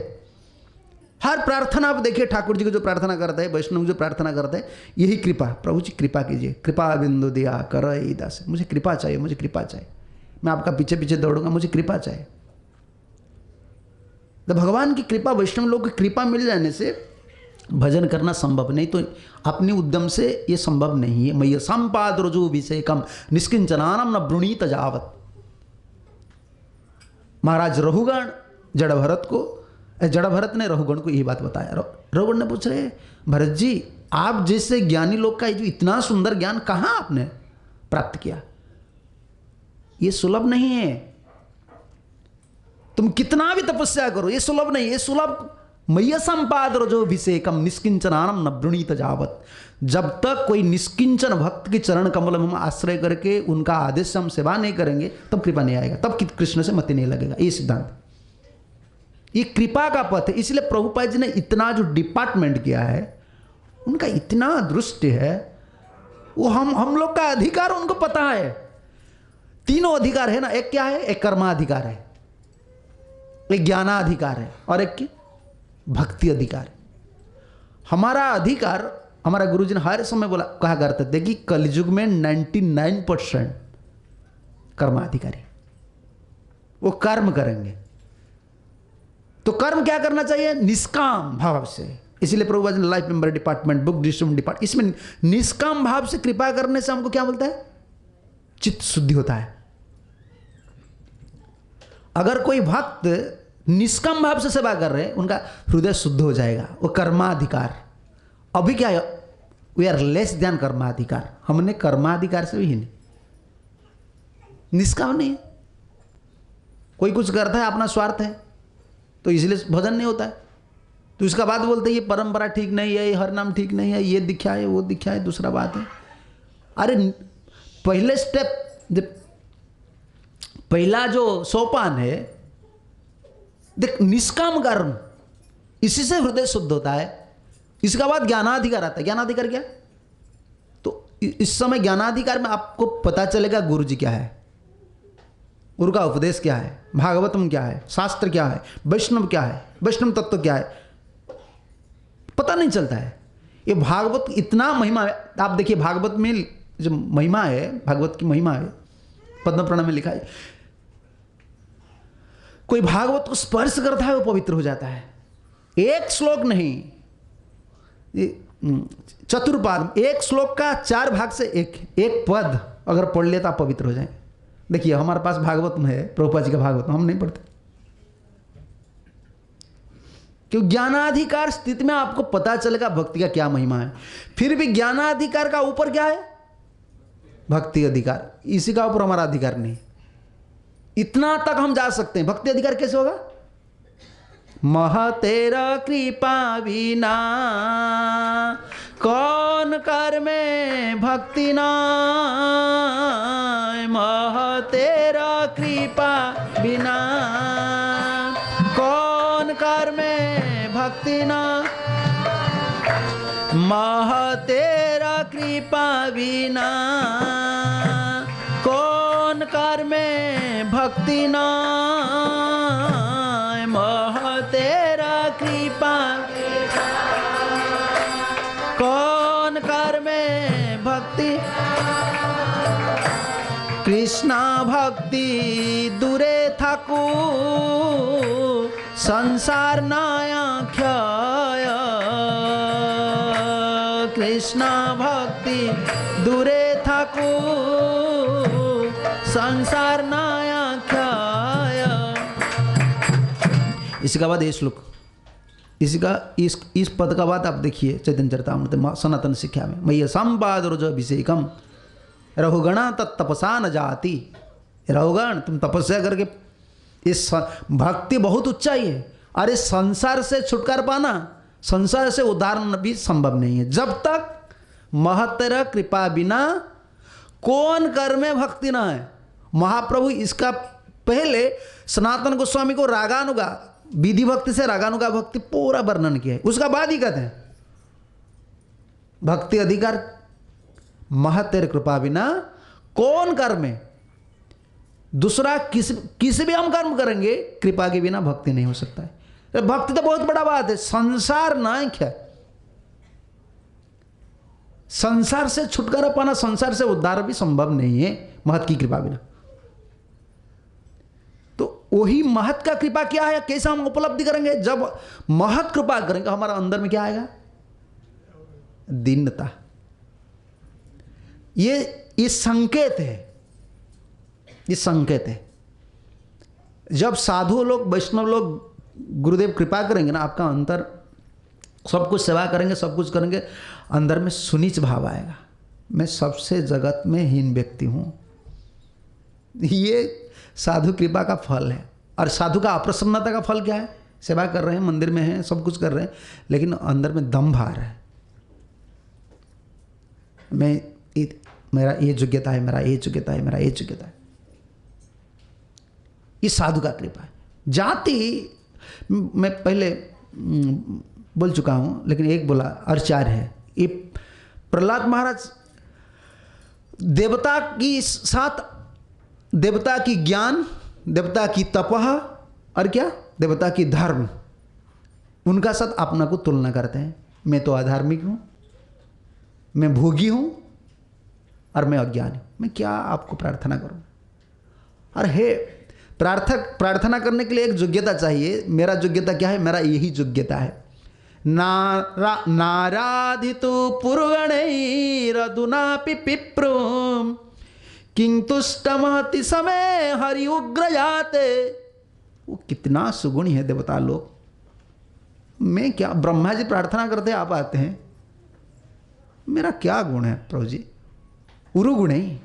हर प्रार्थना आप देखिए, ठाकुर जी को जो प्रार्थना करते हैं, वैष्णव जो प्रार्थना करते हैं, यही कृपा, प्रभु जी कृपा कीजिए, कृपा बिंदु दिया कर दास, मुझे कृपा चाहिए, मुझे कृपा चाहिए, मैं आपका पीछे पीछे दौड़ूंगा, मुझे कृपा चाहिए। तो भगवान की कृपा, वैष्णव लोग की कृपा मिल जाने से भजन करना संभव नहीं, तो अपने उद्यम से ये संभव नहीं है। मय्य संपाद रुजु विषेकम निष्किंचनानम न ब्रुणीत जावत। महाराज रघुगण जड़ भरत को, जड़ भरत ने रघुगण को यही बात बताया। रघुगण ने पूछ रहे भरत जी, आप जैसे ज्ञानी लोग का जो इतना सुंदर ज्ञान कहाँ आपने प्राप्त किया, ये सुलभ नहीं है, तुम कितना भी तपस्या करो ये सुलभ नहीं, ये सुलभ मय्य संपाद रजो अभिषेकम निष्किंचनानम न ब्रुणीत जावत। जब तक कोई निष्किंचन भक्त के चरण कमल में हम आश्रय करके उनका आदेश से हम सेवा नहीं करेंगे, तब कृपा नहीं आएगा, तब कृष्ण से मति नहीं लगेगा। ये सिद्धांत, ये कृपा का पथ है। इसलिए प्रभुपाद जी ने इतना जो डिपार्टमेंट किया है, उनका इतना दृष्टि है, वो हम लोग का अधिकार उनको पता है। तीनों अधिकार है ना, एक क्या है, एक कर्माधिकार है, एक ज्ञानाधिकार है, और एक भक्ति अधिकार है। हमारा अधिकार, हमारा गुरुजी ने हर समय बोला, कहा करते थे कि कलयुग में 99% कर्माधिकारी, वो कर्म करेंगे। तो कर्म क्या करना चाहिए, निष्काम भाव से, इसीलिए प्रभुपाद जी ने life member department, book distribution department, इसमें निष्काम भाव से कृपा करने से हमको क्या बोलता है? चित्त शुद्धि होता है। अगर कोई भक्त निष्काम भाव से सेवा कर रहे हैं, उनका हृदय शुद्ध हो जाएगा, वो कर्माधिकार। अभी क्या है, वी आर लेस देन कर्माधिकार, हमने कर्माधिकार से भी ही नहीं, निष्काम नहीं है। कोई कुछ करता है अपना स्वार्थ है, तो इसलिए भजन नहीं होता है। तो इसका बाद बोलते हैं ये परंपरा ठीक नहीं है, ये हर नाम ठीक नहीं है, ये दिखा है, वो दिखा है, दूसरा बात है। अरे पहले स्टेप, पहला जो सोपान है, देख निष्काम कर्म, इसी से हृदय शुद्ध होता है। इसका बाद ज्ञानाधिकार आता है। ज्ञानाधिकार क्या? तो इस समय ज्ञानाधिकार में आपको पता चलेगा गुरु जी क्या है, गुरु का उपदेश क्या है, भागवतम क्या है, शास्त्र क्या है, वैष्णव क्या है, वैष्णव तत्व क्या है, पता नहीं चलता है। ये भागवत इतना महिमा है। आप देखिए भागवत में जो महिमा है, भागवत की महिमा है, पद्म पुराण में लिखा है, कोई भागवत को स्पर्श करता है वो पवित्र हो जाता है। एक श्लोक नहीं, चतुर्पाद, एक श्लोक का 4 भाग से एक पद अगर पढ़ लेता आप पवित्र हो जाए। देखिए हमारे पास भागवत में है, प्रभुपाद जी का भागवत, हम नहीं पढ़ते क्यों? ज्ञानाधिकार स्थिति में आपको पता चलेगा भक्ति का क्या महिमा है। फिर भी ज्ञानाधिकार का ऊपर क्या है? भक्ति अधिकार। इसी का ऊपर हमारा अधिकार नहीं। इतना तक हम जा सकते हैं। भक्ति अधिकार कैसे होगा? मह तेरा कृपा बिना कौन कर में भक्ति ना, मह तेरा कृपा बिना कौन कर में भक्ति ना, मह तेरा कृपा बिना कौन कर में भक्ति ना, मह तेरा कृपा कौन कर में भक्ति, कृष्णा भक्ति दूरे थाकू संसार नाया ख्याय, कृष्णा भक्ति दूरे थाकू संसार नाया ख्याय। इसका बाद ये श्लोक, इसका इस पद का बात आप देखिए चैतन्य चरितामृत सनातन शिक्षा में, मय्य संपाद रुज अभिषेकम रघुगणा तत्तपसा न जाति। रघुगण तुम तपस्या करके, इस भक्ति बहुत ऊंचाई है। अरे संसार से छुटकारा पाना, संसार से उद्धारण भी संभव नहीं है जब तक महत्तर कृपा बिना कौन कर में भक्ति ना है। महाप्रभु इसका पहले सनातन गोस्वामी को रागानुगा विधि भक्ति से रागानुगा भक्ति पूरा वर्णन किया है। उसका बाद ही कहते हैं भक्ति अधिकार महत्तर कृपा बिना कौन कर में। दूसरा किसी भी हम कर्म करेंगे कृपा के बिना भक्ति नहीं हो सकता है। भक्ति तो बहुत बड़ा बात है, संसार ना क्या, संसार से छुटकारा पाना, संसार से उद्धार भी संभव नहीं है महत की कृपा बिना। तो वही महत का कृपा क्या है, कैसे हम उपलब्धि करेंगे? जब महत कृपा करेंगे हमारा अंदर में क्या आएगा? दीनता। ये संकेत है, ये संकेत है। जब साधु लोग वैष्णव लोग गुरुदेव कृपा करेंगे ना, आपका अंतर सब कुछ सेवा करेंगे, सब कुछ करेंगे, अंदर में सुनीच भाव आएगा, मैं सबसे जगत में हीन व्यक्ति हूं। ये साधु कृपा का फल है। और साधु का अप्रसन्नता का फल क्या है? सेवा कर रहे हैं, मंदिर में हैं, सब कुछ कर रहे हैं, लेकिन अंदर में दंभ आ रहा है, मेरा ये योग्यता है, मेरा ये योग्यता है, मेरा ये योग्यता है। ये साधु का कृपा है। जाति मैं पहले बोल चुका हूं, लेकिन एक बोला आचार्य है। ये प्रहलाद महाराज देवता की साथ, देवता की ज्ञान, देवता की तपह और क्या, देवता की धर्म, उनका साथ अपना को तुलना करते हैं। मैं तो अधार्मिक हूं, मैं भोगी हूं और मैं अज्ञानी, मैं क्या आपको प्रार्थना करूं? और हे प्रार्थना करने के लिए एक योग्यता चाहिए। मेरा योग्यता क्या है? मेरा यही योग्यता है। नाराधितो पुरगणैरधुनापि पिप्रुम किंतुष्टमति समय हरि उग्र जाते। वो कितना सुगुणी है देवता लोग। मैं क्या, ब्रह्मा जी प्रार्थना करते आप आते हैं, मेरा क्या गुण है प्रभु जी? उरु गुण ही,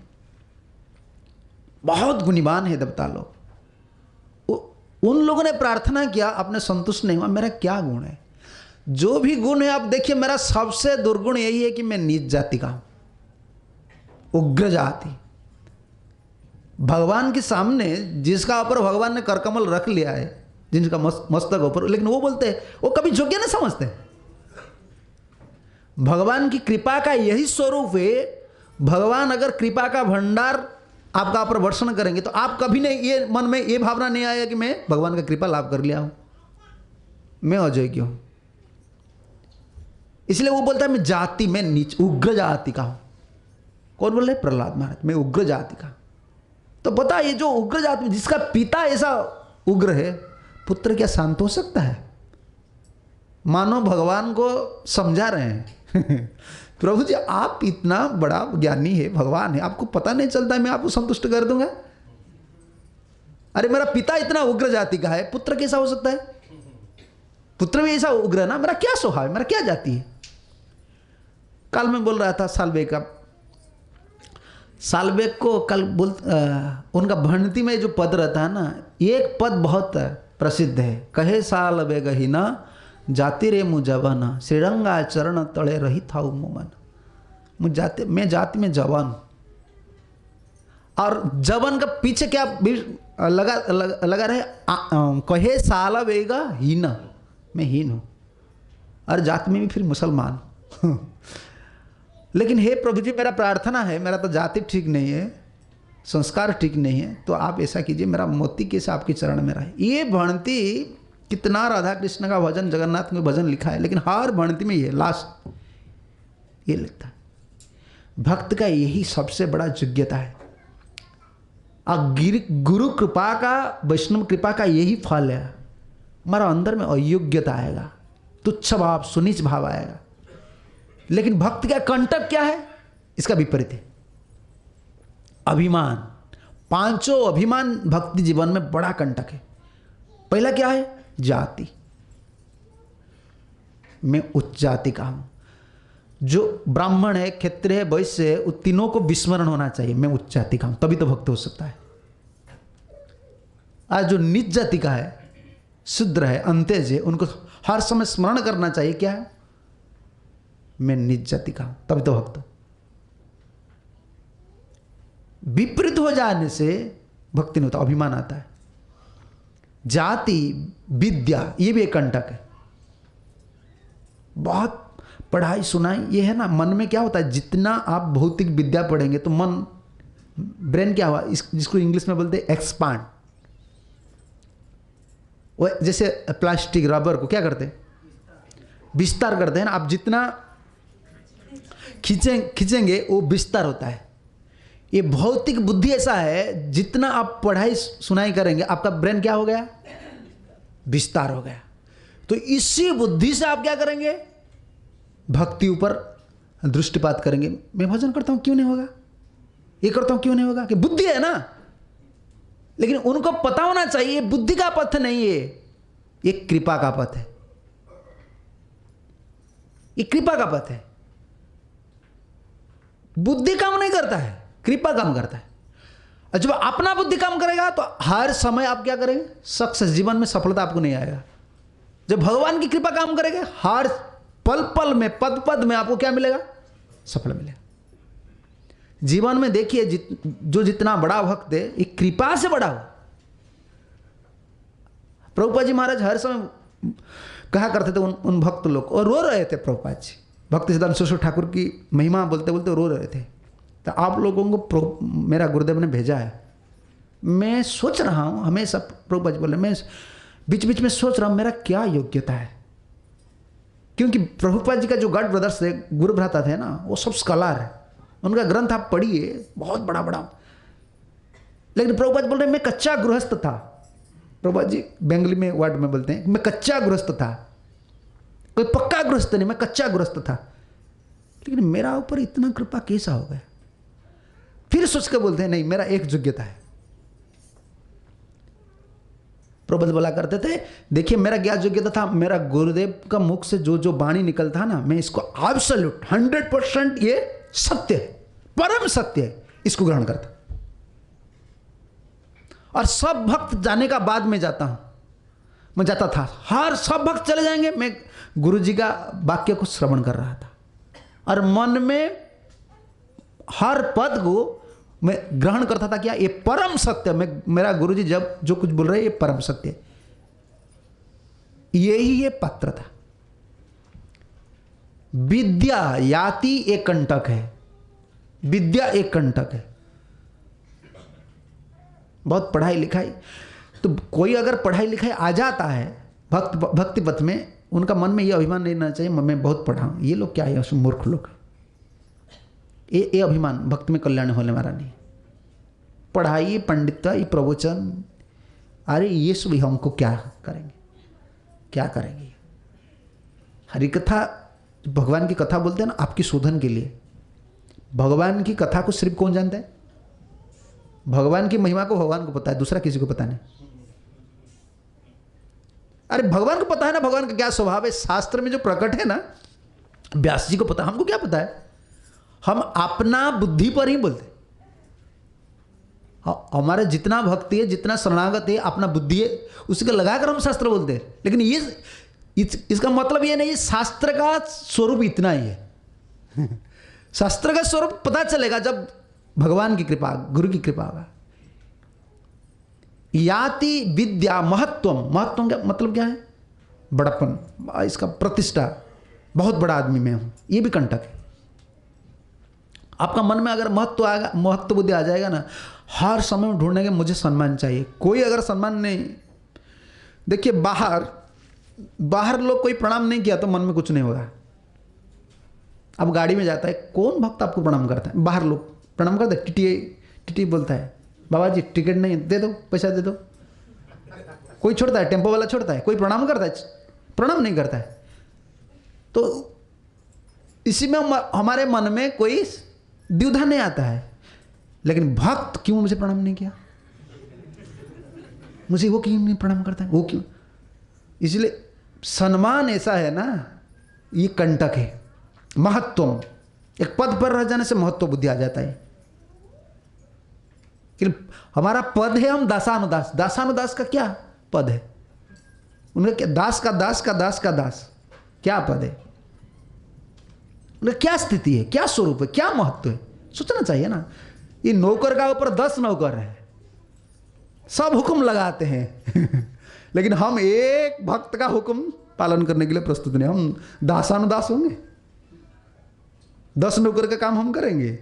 बहुत गुणवान है देवता लोग। उन लोगों ने प्रार्थना किया, आपने संतुष्ट नहीं हुआ, मेरा क्या गुण है? जो भी गुण है आप देखिए, मेरा सबसे दुर्गुण यही है कि मैं नीच जाति का हूं, उग्र जाति। भगवान के सामने जिसका ऊपर भगवान ने करकमल रख लिया है, जिनका मस्तक ऊपर, लेकिन वो बोलते हैं, वो कभी योग्य नहीं समझते। भगवान की कृपा का यही स्वरूप है। भगवान अगर कृपा का भंडार आपका ऊपर वर्षण करेंगे तो आप कभी नहीं, ये मन में ये भावना नहीं आएगा कि मैं भगवान का कृपा लाभ कर लिया हूं, मैं अयोग्य हूं। इसलिए वो बोलता है मैं जाति, मैं नीच उग्र जाति का हूं। कौन बोल रहे? प्रहलाद महाराज, मैं उग्र जाति का। तो पता ये जो उग्र जाति, जिसका पिता ऐसा उग्र है, पुत्र क्या शांत हो सकता है? मानो भगवान को समझा रहे हैं प्रभु जी आप इतना बड़ा ज्ञानी है, भगवान है, आपको पता नहीं चलता मैं आपको संतुष्ट कर दूंगा? अरे मेरा पिता इतना उग्र जाति का है, पुत्र कैसा हो सकता है? पुत्र भी ऐसा उग्र है ना, मेरा क्या स्वभाव है, मेरा क्या जाति है? कल मैं बोल रहा था सालबेग को कल उनका भणती में जो पद रहता है ना, एक पद बहुत प्रसिद्ध है, कहे सालबेग ही ना जाति रे मु जवान श्रीरंगा चरण तले रही था मोमन। मैं जाति में जवान। और जवान का पीछे क्या लगा रहे? कहे सालबेग हीन, मैं हीन हूँ, और जाति में भी फिर मुसलमान लेकिन हे प्रभु जी मेरा प्रार्थना है, मेरा तो जाति ठीक नहीं है, संस्कार ठीक नहीं है, तो आप ऐसा कीजिए मेरा मोती कैसे आपके चरण में रहे। ये भणती कितना राधा कृष्ण का भजन, जगन्नाथ में भजन लिखा है, लेकिन हर भणती में ये लास्ट ये लिखता है। भक्त का यही सबसे बड़ा योग्यता है। गुरु कृपा का, वैष्णव कृपा का यही फल है। हमारा अंदर में अयोग्यता आएगा, तुच्छ भाव, सुनीच भाव आएगा। लेकिन भक्त का कंटक क्या है? इसका विपरीत है, अभिमान। पांचों अभिमान भक्ति जीवन में बड़ा कंटक है। पहला क्या है? जाति, मैं उच्च जाति का हूं। जो ब्राह्मण है, क्षत्रिय है, वैश्य है, उन तीनों को विस्मरण होना चाहिए, मैं उच्च जाति का हूं, तभी तो भक्त हो सकता है। आज जो नीच जाति का है, शूद्र है, अंत्यज है, उनको हर समय स्मरण करना चाहिए क्या है? मैं नीच जाति का हूं, तभी तो भक्त। विपरीत हो जाने से भक्ति नहीं होता, अभिमान आता है। जाति, विद्या, ये भी एक कंटक है। बहुत पढ़ाई सुनाई ये है ना, मन में क्या होता है, जितना आप भौतिक विद्या पढ़ेंगे तो मन, ब्रेन क्या हुआ, जिसको इंग्लिश में बोलते हैं एक्सपांड। वो जैसे प्लास्टिक, रबर को क्या करते हैं? विस्तार करते हैं ना। आप जितना खींचेंगे वो विस्तार होता है। ये भौतिक बुद्धि ऐसा है, जितना आप पढ़ाई सुनाई करेंगे आपका ब्रेन क्या हो गया? विस्तार हो गया। तो इसी बुद्धि से आप क्या करेंगे? भक्ति ऊपर दृष्टिपात करेंगे। मैं भजन करता हूं क्यों नहीं होगा, ये करता हूं क्यों नहीं होगा, कि बुद्धि है ना। लेकिन उनको पता होना चाहिए बुद्धि का पथ नहीं है, ये कृपा का पथ है, ये कृपा का पथ है। बुद्धि काम नहीं करता है, कृपा काम करता है। और जब अपना बुद्धि काम करेगा तो हर समय आप क्या करेंगे? सक्सेस, जीवन में सफलता आपको नहीं आएगा। जब भगवान की कृपा काम करेंगे, हर पल पल में, पद पद में आपको क्या मिलेगा? सफल मिलेगा। जीवन में देखिए, जो जितना बड़ा भक्त है, ये कृपा से बड़ा हो। प्रभुपाद जी महाराज हर समय कहा करते थे उन भक्त लोग, और रो रहे थे प्रभुपाद जी, भक्त सिद्धांत सरस्वती ठाकुर की महिमा बोलते बोलते रो रहे थे। तो आप लोगों को मेरा गुरुदेव ने भेजा है। मैं सोच रहा हूँ हमेशा, प्रभुपाद जी बोले, मैं बीच बीच में सोच रहा हूँ मेरा क्या योग्यता है। क्योंकि प्रभुपाद जी का जो गॉड ब्रदर्स थे, गुरु भ्राता थे ना, वो सब स्कॉलर है। उनका ग्रंथ आप पढ़िए, बहुत बड़ा बड़ा। लेकिन प्रभुपाद बोल रहे मैं कच्चा गृहस्थ था। प्रभुपाद जी बंगाली में वर्ड में बोलते हैं, मैं कच्चा गृहस्थ था। कोई पक्का गृहस्थ नहीं, मैं कच्चा गृहस्थ था, लेकिन मेरा ऊपर इतना कृपा कैसा हो गया। फिर सोच के बोलते हैं नहीं, मेरा एक योग्यता है। प्रबोध बोला करते थे, देखिए मेरा क्या योग्यता था, मेरा गुरुदेव का मुख से जो जो वाणी निकलता ना, मैं इसको एब्सोल्यूट 100% ये सत्य है, परम सत्य है, इसको ग्रहण करता। और सब भक्त जाने का बाद में जाता हूं, मैं जाता था, हर सब भक्त चले जाएंगे, मैं गुरु जी का वाक्य को श्रवण कर रहा था और मन में हर पद को मैं ग्रहण करता था, क्या ये परम सत्य, मैं मेरा गुरु जी जब जो कुछ बोल रहे हैं ये परम सत्य है। यही ये पात्र था। विद्या याति एक कंटक है, विद्या एक कंटक है। बहुत पढ़ाई लिखाई, तो कोई अगर पढ़ाई लिखाई आ जाता है भक्ति पथ में, उनका मन में यह अभिमान नहीं रहना चाहिए मैं बहुत पढ़ा हूं, ये लोग क्या है, मूर्ख लोग। ये अभिमान भक्ति में कल्याण होने वाला नहीं। पढ़ाई, पंडितता, ये प्रवचन, अरे ये सब हमको क्या करेंगे, क्या करेंगे। हरि कथा, भगवान की कथा बोलते हैं ना, आपकी शोधन के लिए। भगवान की कथा को सिर्फ कौन जानता है? भगवान की महिमा को भगवान को पता है, दूसरा किसी को पता नहीं। अरे भगवान को पता है ना, भगवान का क्या स्वभाव है, शास्त्र में जो प्रकट है ना, व्यास जी को पता, हमको क्या पता है? हम अपना बुद्धि पर ही बोलते। हमारा जितना भक्ति है, जितना शरणागत है, अपना बुद्धि है, उसको लगाकर हम शास्त्र बोलते हैं। लेकिन ये इसका मतलब ये नहीं है शास्त्र का स्वरूप इतना ही है। शास्त्र का स्वरूप पता चलेगा जब भगवान की कृपा, गुरु की कृपा होगा। याति विद्या महत्वम, महत्वम का मतलब क्या है? बड़प्पन, इसका प्रतिष्ठा, बहुत बड़ा आदमी मैं हूं, ये भी कंटक है। आपका मन में अगर महत्व आएगा, महत्व बुद्धि आ जाएगा ना, हर समय में ढूंढने के मुझे सम्मान चाहिए। कोई अगर सम्मान नहीं, देखिए बाहर लोग कोई प्रणाम नहीं किया तो मन में कुछ नहीं होगा। अब गाड़ी में जाता है, कौन भक्त आपको प्रणाम करता है? बाहर लोग प्रणाम करते, टीटी बोलता है, बाबा जी टिकट नहीं, दे दो, पैसा दे दो। कोई छोड़ता है, टेम्पो वाला छोड़ता है, कोई प्रणाम करता है? प्रणाम नहीं करता है। तो इसी में हमारे मन में कोई द्विधा नहीं आता है। लेकिन भक्त क्यों मुझे प्रणाम नहीं किया, मुझे वो क्यों नहीं प्रणाम करता है, वो क्यों? इसलिए सम्मान ऐसा है ना, ये कंटक है। महत्व, एक पद पर रह जाने से महत्व बुद्धि आ जाता है। कि हमारा पद है, हम दासानुदास, दासानुदास का क्या पद है? उनका क्या, दास का दास का दास का दास, क्या पद है? उनका क्या स्थिति है, क्या स्वरूप है, क्या महत्व है? सोचना चाहिए ना। ये नौकर का ऊपर 10 नौकर है, सब हुक्म लगाते हैं लेकिन हम एक भक्त का हुक्म पालन करने के लिए प्रस्तुत नहीं। हम दासानुदास होंगे, 10 नौकर का काम हम करेंगे।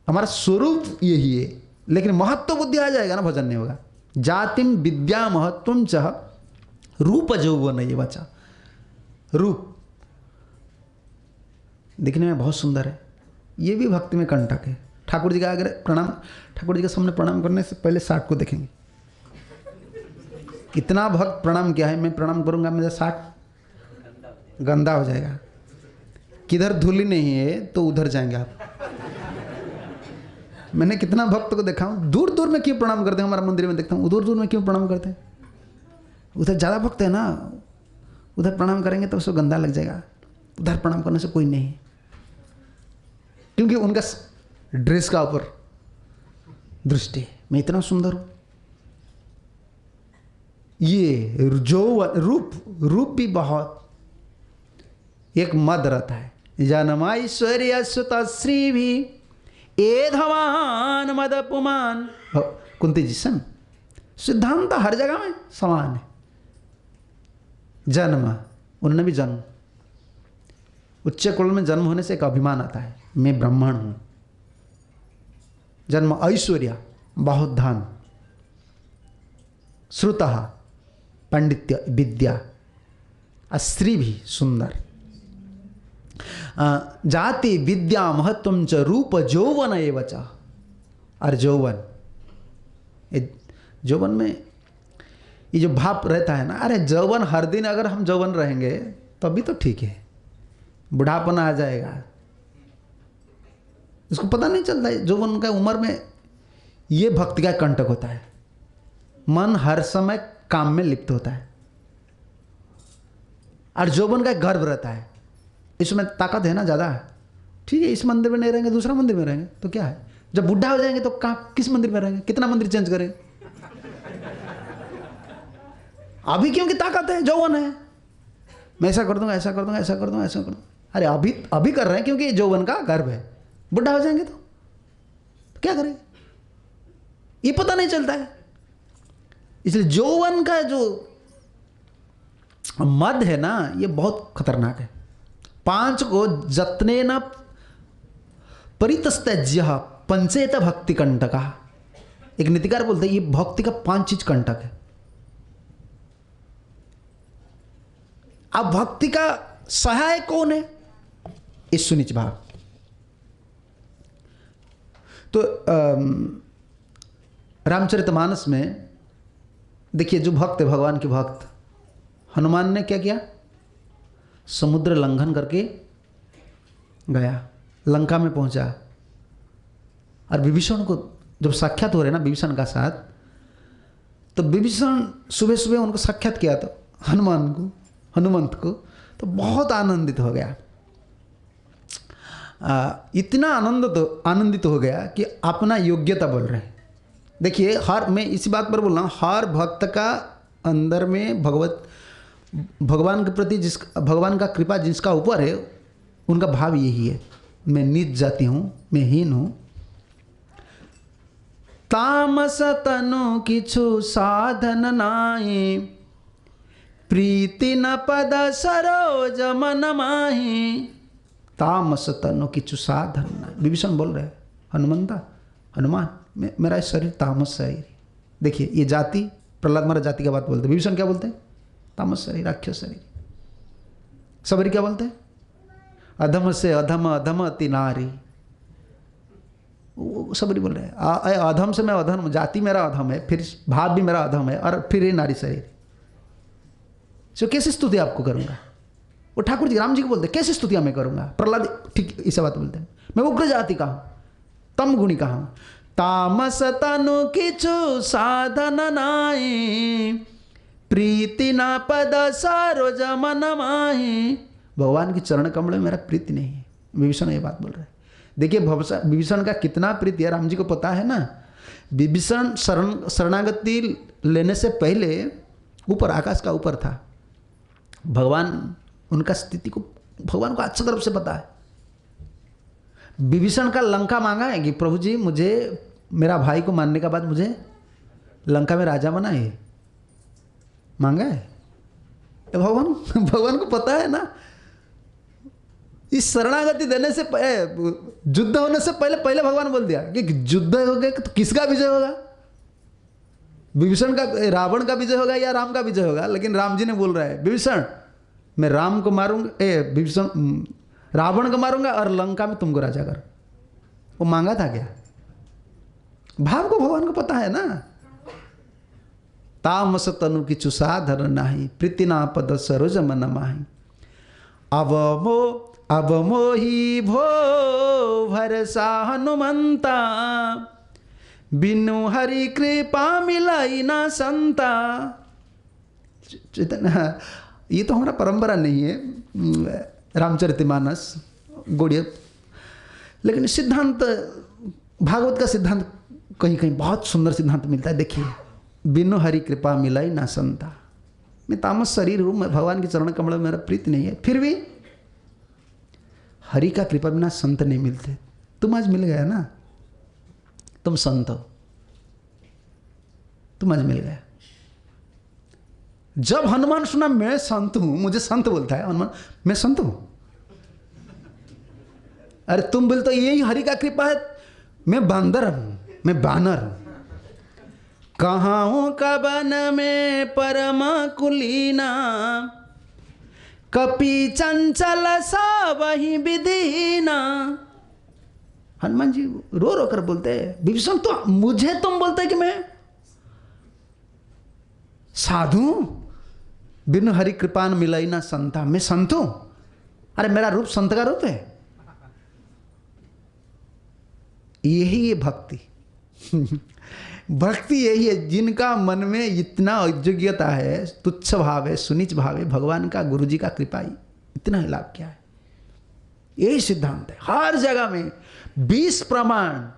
हमारा स्वरूप यही है, लेकिन महत्व बुद्धि आ जाएगा ना, भजन नहीं होगा। जातिम विद्या महत्वम च रूप यौवन ये बचा। रूप दिखने में बहुत सुंदर है, ये भी भक्ति में कंटक है। ठाकुर जी का अगर प्रणाम, ठाकुर जी के सामने प्रणाम करने से पहले साठ को देखेंगे, कितना भक्त प्रणाम किया है। मैं प्रणाम करूंगा, मेरा साठ गंदा हो जाएगा। किधर धूली नहीं है तो उधर जाएंगे आप। मैंने कितना भक्त को देखा हूं, दूर दूर में क्यों प्रणाम करते हैं। हमारा मंदिर में देखता हूं, दूर दूर में क्यों प्रणाम करते हैं? उधर ज़्यादा भक्त है ना, उधर प्रणाम करेंगे तो उसको गंदा लग जाएगा। उधर प्रणाम करने से कोई नहीं, क्योंकि उनका ड्रेस का ऊपर दृष्टि, मैं इतना सुंदर हूं। ये जो रूप भी बहुत एक मद रहता है। जनमाईश्वर्य सुत श्री भी एधवान मद पुमान। कुंती जी सन सिद्धांत हर जगह में समान है। जन्म, उन्होंने भी जन्म, उच्च कुल में जन्म होने से एक अभिमान आता है, मैं ब्राह्मण हूं। जन्म, ऐश्वर्य, बहुत धन, श्रुतः पांडित्य विद्या, स्त्री भी सुंदर। जाति विद्या महत्वम च रूप यौवन एव च। और यौवन, यौवन में ये जो भाव रहता है ना, अरे यौवन हर दिन अगर हम यौवन रहेंगे तो अभी तो ठीक है, बुढ़ापना आ जाएगा, इसको पता नहीं चलता है। जौवन का उम्र में ये भक्ति का कंटक होता है, मन हर समय काम में लिप्त होता है, और जौवन का गर्व रहता है, इसमें ताकत है ना ज़्यादा, ठीक है इस मंदिर में नहीं रहेंगे दूसरा मंदिर में रहेंगे तो क्या है, जब बुढ़ा हो जाएंगे तो कहाँ किस मंदिर में रहेंगे, कितना मंदिर चेंज करेंगे। अभी क्योंकि ताकत है, जौवन है, मैं ऐसा कर दूंगा ऐसा कर दूंगा ऐसा कर दूंगा ऐसा कर दूंगा, अरे अभी अभी कर रहे हैं क्योंकि जौवन का गर्व है, बुढ़ा हो जाएंगे तो क्या करें, ये पता नहीं चलता है। इसलिए जौवन का जो मद है ना ये बहुत खतरनाक है। 5 को जतने न परितस्त्यज्य पंचेत भक्ति कंटका, एक नीतिकार बोलते हैं ये भक्ति का 5 चीज कंटक है। अब भक्ति का सहायक कौन है, इस सुनिच भाव। तो रामचरितमानस में देखिए जो भक्त है भगवान के भक्त, हनुमान ने क्या किया, समुद्र लंघन करके गया, लंका में पहुंचा, और विभीषण को जब साक्षात हो रहे ना विभीषण का साथ, तो विभीषण सुबह सुबह उनको साक्षात किया तो हनुमंत को तो बहुत आनंदित हो गया, इतना आनंदित हो गया कि अपना योग्यता बोल रहे हैं। देखिए मैं इसी बात पर बोल रहा हूँ, हर भक्त का अंदर में भगवान के प्रति भगवान का कृपा जिसका ऊपर है उनका भाव यही है, मैं नीच जाति हूँ, मैं हीन हूँ। तामस तनु किछु साधन नाहि, प्रीति न पद सरोज मन माहि। तामस तनु किछु साधन नाहि, विभीषण बोल रहे हनुमान मेरा शरीर तामस शरीर। देखिए ये जाति, प्रहलाद महाराज जाति का बात बोलते हैं, विभीषण क्या बोलते हैं, तामस शरीर, राक्षस शरीर। सबरी क्या बोलते हैं, अधम से अधम, अधम अति नारी। सबरी बोल रहे हैं अधम से मैं अधम, जाति मेरा अधम है, फिर भाव भी मेरा अधम है, और फिर ये नारी शरीर। तो कैसे स्तुति आपको करूंगा, वो ठाकुर जी राम जी को बोलते हैं कैसे स्तुतियां मैं करूंगा। प्रहलाद ठीक इसे बात बोलते हैं, मैं उग्र जाति का हूं, तम गुणी का हूं। तामस तनु किछु साधन नाहि, प्रीति ना पद सरोज मन माहि। भगवान की चरण कमल में मेरा प्रीति नहीं है, विभीषण ये बात बोल रहे हैं। देखिए विभीषण का कितना प्रीति है राम जी को पता है ना। विभीषण शरणागति लेने से पहले ऊपर आकाश का ऊपर था, भगवान उनका स्थिति को भगवान को अच्छी तरफ से पता है। विभीषण का लंका मांगा है कि प्रभु जी मुझे मेरा भाई को मारने के बाद मुझे लंका में राजा बनाए, मांगा है। भगवान को पता है ना, इस शरणागति देने से युद्ध होने से पहले भगवान बोल दिया कि युद्ध हो गया तो किसका विजय होगा, विभीषण का, रावण का विजय होगा या राम का विजय होगा। लेकिन राम जी ने बोल रहा है विभीषण मैं राम को मारूंगा, विभीषण रावण को मारूंगा और लंका में तुमको राजा कर। वो मांगा था क्या, भाव को भगवान को पता है ना। तामस तनु किछु साधन नाहि, प्रीति ना पद सरोज मन माहि। अब मोहि भो भरसा हनुमंता, बिनु हरि कृपा मिलाई ना संता। ये तो हमारा परंपरा नहीं है रामचरितमानस गौड़िया, लेकिन सिद्धांत भागवत का सिद्धांत कहीं कहीं बहुत सुंदर सिद्धांत मिलता है। देखिए बिनु हरि कृपा मिलाई ना संता, मैं तामस शरीर हूँ, मैं भगवान के चरण कमल में मेरा प्रीति नहीं है, फिर भी हरि का कृपा बिना संत नहीं मिलते। तुम आज मिल गया ना, तुम संत हो, तुम आज मिल गया। जब हनुमान सुना मैं संत हूं, मुझे संत बोलता है हनुमान, मैं संत हूं। अरे तुम बोल तो यही हरि का कृपा है, मैं बांदर हूं, मैं बानर हूं। कहाँ हूं कबन में परम कुलीना, कपि चंचल सा वही विधीना। हनुमान जी रो रो कर बोलते हैं विभीषण तो मुझे तुम बोलते कि मैं साधु, बिनु हरि कृपान मिलाई ना संता। मैं संत हूं? अरे मेरा रूप संत का रूप है। यही है भक्ति। भक्ति यही है, जिनका मन में इतना अयोग्यता है, तुच्छ भाव है, सुनीच भाव है, भगवान का, गुरु जी का कृपा ही इतना ही लाभ क्या है। यही सिद्धांत है हर जगह में। 20 प्रमाण,